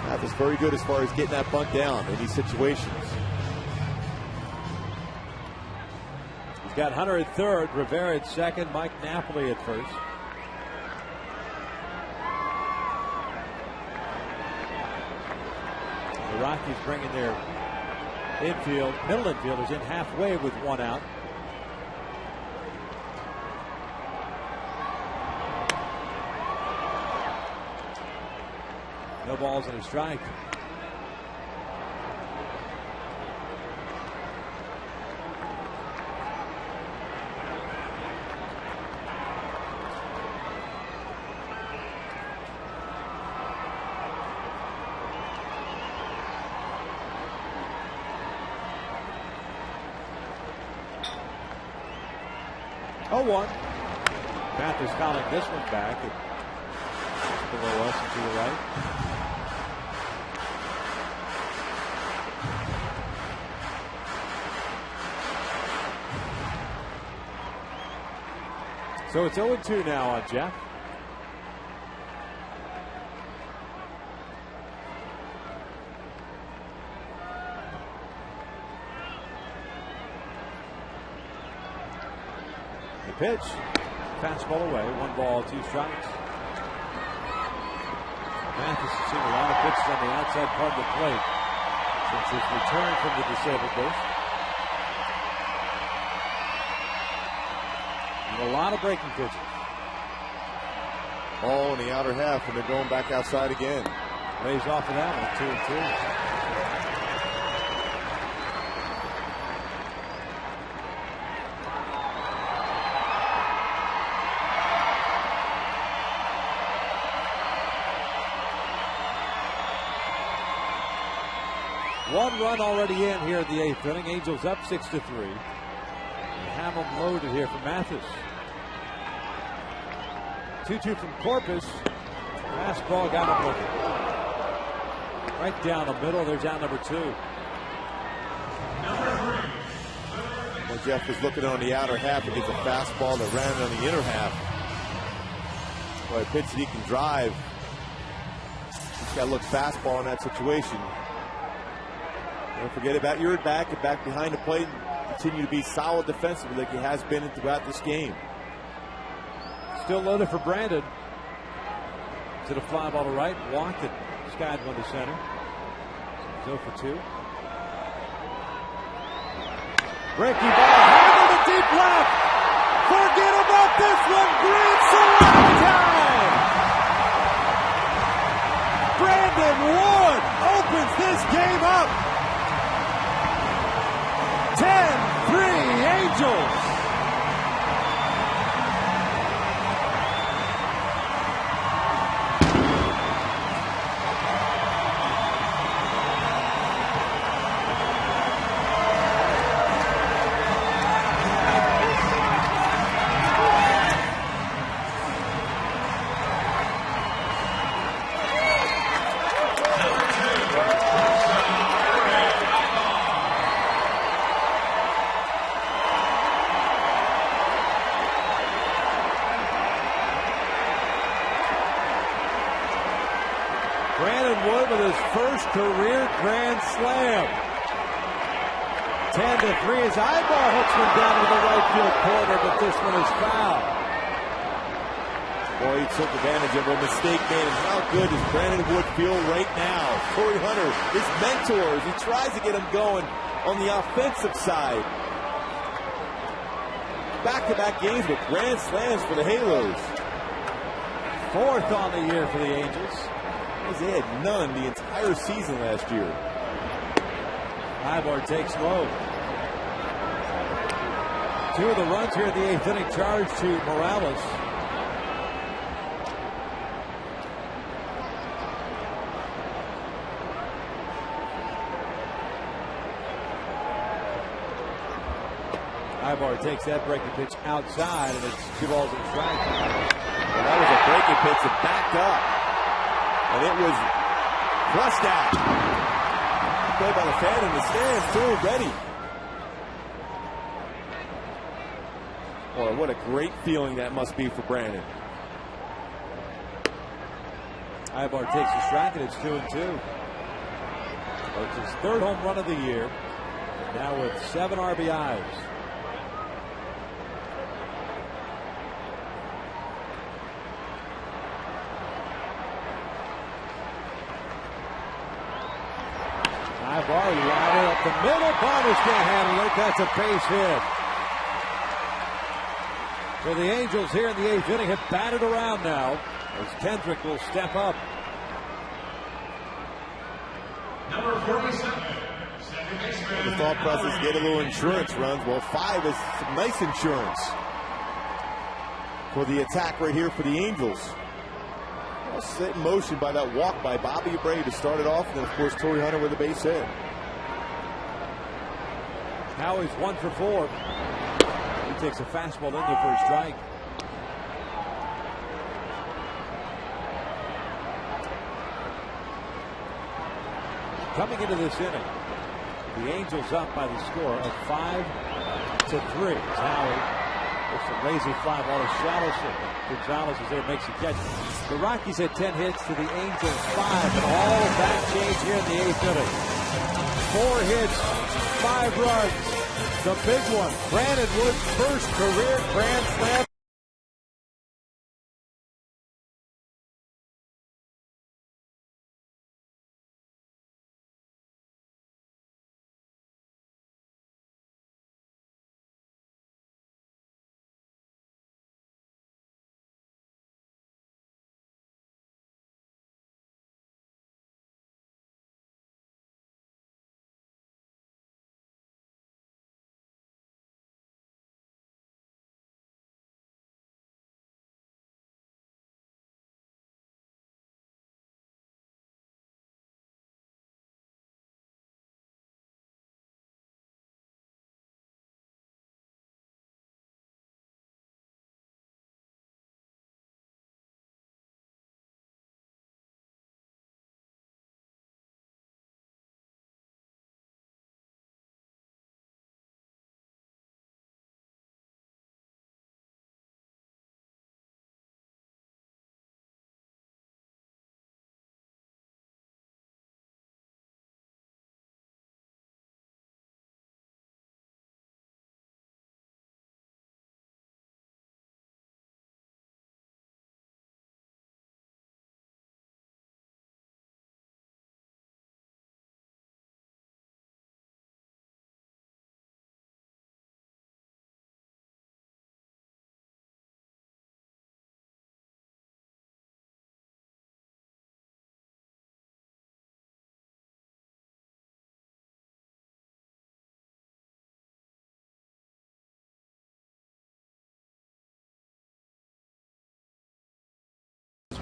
Mathis very good as far as getting that bunt down in these situations. He's got Hunter at 3rd, Rivera at 2nd, Mike Napoli at 1st. The Rockies bringing their middle infielders in halfway with 1 out. No balls and a strike. Oh, 1. Mathis calling this one back. Below us and to the right. So it's 0-2 now on Jeff. The pitch. Fastball away. 1 ball, 2 strikes. Mathis has seen a lot of pitches on the outside part of the plate since his return from the disabled list. A lot of breaking pitches. All in the outer half, and they're going back outside again. Lays off of that one, 2-2. 1 run already in here in the 8th inning. Angels up 6-3. Have them loaded here for Mathis. 2-2 from Corpus. Fastball got him looking. Right down the middle. There's out number 2. Well, Jeff was looking on the outer half against a fastball that ran on the inner half. Boy, a pitch that he can drive. He's got to look fastball in that situation. Don't forget about your back and back behind the plate. And continue to be solid defensively like he has been throughout this game. Still loaded for Brandon. To the fly ball to right. Walked it. Skied one to center. 0 for 2. Breaking ball. Hammer to deep left. Forget about this one. Grand slam time. Brandon Wood opens this game up. 10-3 Angels. Brandon Wood with his first career grand slam. 10-3. His eyeball hooks one down to the right field corner, but this one is foul. Boy, he took advantage of a mistake made. And how good does Brandon Wood feel right now? Corey Hunter, his mentor, as he tries to get him going on the offensive side. Back-to-back games with grand slams for the Halos. 4th on the year for the Angels. They had none the entire season last year. Ibar takes low. 2 of the runs here in the 8th inning charged to Morales. Ibar takes that breaking pitch outside, and it's 2 balls and a strike. Well, that was a breaking pitch that backed up. And it was flushed out. Played by the fan in the stands, too, ready. Boy, what a great feeling that must be for Brandon. Ibar takes a strike, and it's 2-2. Well, it's his 3rd home run of the year. Now with 7 RBIs. Ibar routed up the middle. Barnes can't handle it. That's a base hit. So the Angels here in the 8th inning have batted around now as Kendrick will step up. Number 47, second baseman. The thought process, get a little insurance runs. Well, 5 is some nice insurance for the attack right here for the Angels. Well, set in motion by that walk by Bobby Abreu to start it off, and then of course Torrey Hunter with a base hit. Howie's 1 for 4. He takes a fastball in there for a strike. Coming into this inning, the Angels up by the score of 5-3. Howie with some lazy fly ball to shallow center. Gonzalez is there, makes a catch. The Rockies had 10 hits to the Angels 5, and all of that changed here in the 8th inning. 4 hits, 5 runs. The big one, Brandon Wood's first career grand slam.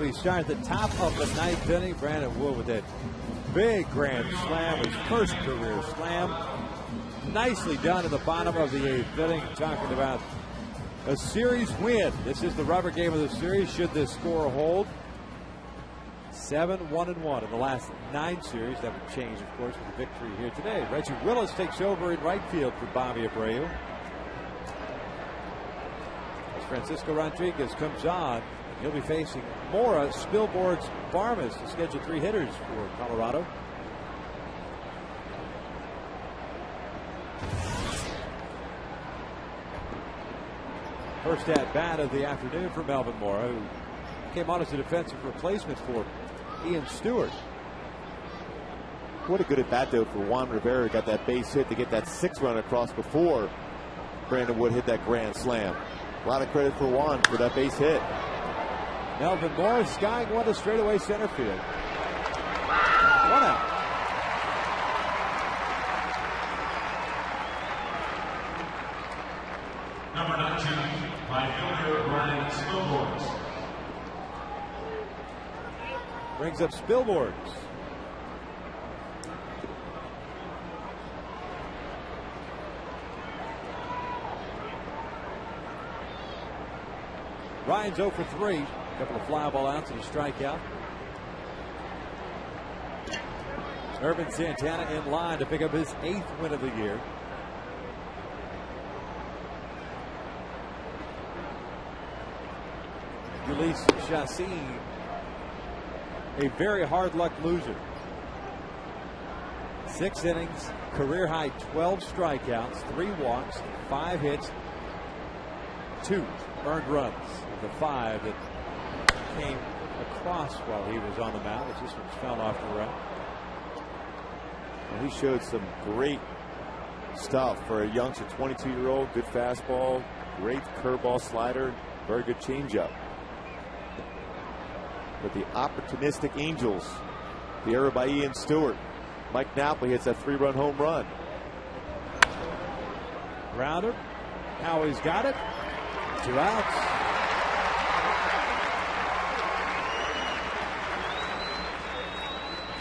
we start at the top of the ninth inning. Brandon Wood with that big grand slam, his first career slam. Nicely done in the bottom of the eighth inning. Talking about a series win. This is the rubber game of the series. Should this score hold? 7-1-1 in the last 9 series. That would change, of course, with the victory here today. Reggie Willis takes over in right field for Bobby Abreu. As Francisco Rodriguez comes on, he'll be facing Mora, Spilborghs, Varmas, the scheduled 3 hitters for Colorado. First at bat of the afternoon for Melvin Mora, who came on as a defensive replacement for Ian Stewart. What a good at bat though for Juan Rivera. Got that base hit to get that 6 run across before Brandon Wood hit that grand slam. A lot of credit for Juan for that base hit. Melvin Mora skying one to straightaway center field. 1 out. Number 19, right fielder Ryan Spilborghs. Brings up Spilborghs. Ryan's 0 for 3. A couple of fly ball outs and a strikeout. Irvin Santana in line to pick up his 8th win of the year. Ulysses Chassin, a very hard luck loser. 6 innings, career high 12 strikeouts, 3 walks, 5 hits, 2 earned runs. The 5 that came across while he was on the mound. It just found off the run. Well, he showed some great stuff for a youngster, 22-year-old. Good fastball, great curveball, slider, very good changeup. But the opportunistic Angels, the error by Ian Stewart. Mike Napoli hits that 3-run home run. Grounder. Howie's got it. 2 outs.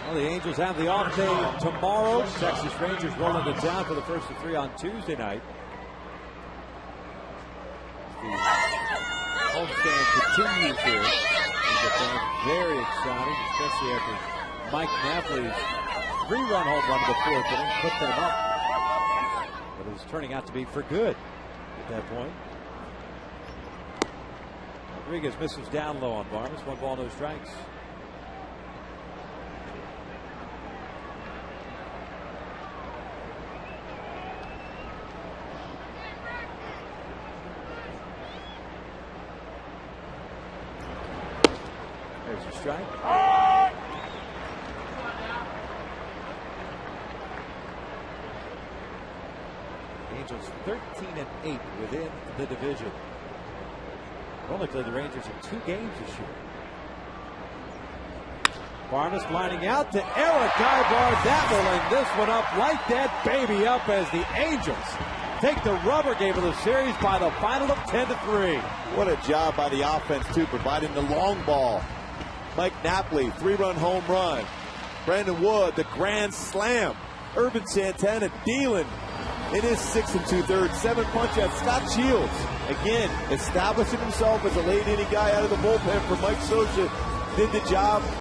Well, the Angels have the off day tomorrow. Texas Rangers rolling to town for the first of 3 on Tuesday night. The homestand continues here. The fans very excited, especially after Mike Napoli's 3-run home run in the 4th inning put them up. But it was turning out to be for good at that point. Rodriguez misses down low on Varmas. 1 ball, no strikes. There's a strike. Angels 13-8 within the division. They've only played the Rangers in 2 games this year. Varmas lining out to Eric Ibar. That will end this one up. Light that baby up as the Angels take the rubber game of the series by the final of 10-3. What a job by the offense too, providing the long ball. Mike Napoli, 3-run home run. Brandon Wood, the grand slam. Irvin Santana dealing in his 6 2/3, 7 punch out. Scott Shields, again, establishing himself as a late inning guy out of the bullpen for Mike Scioscia. Did the job.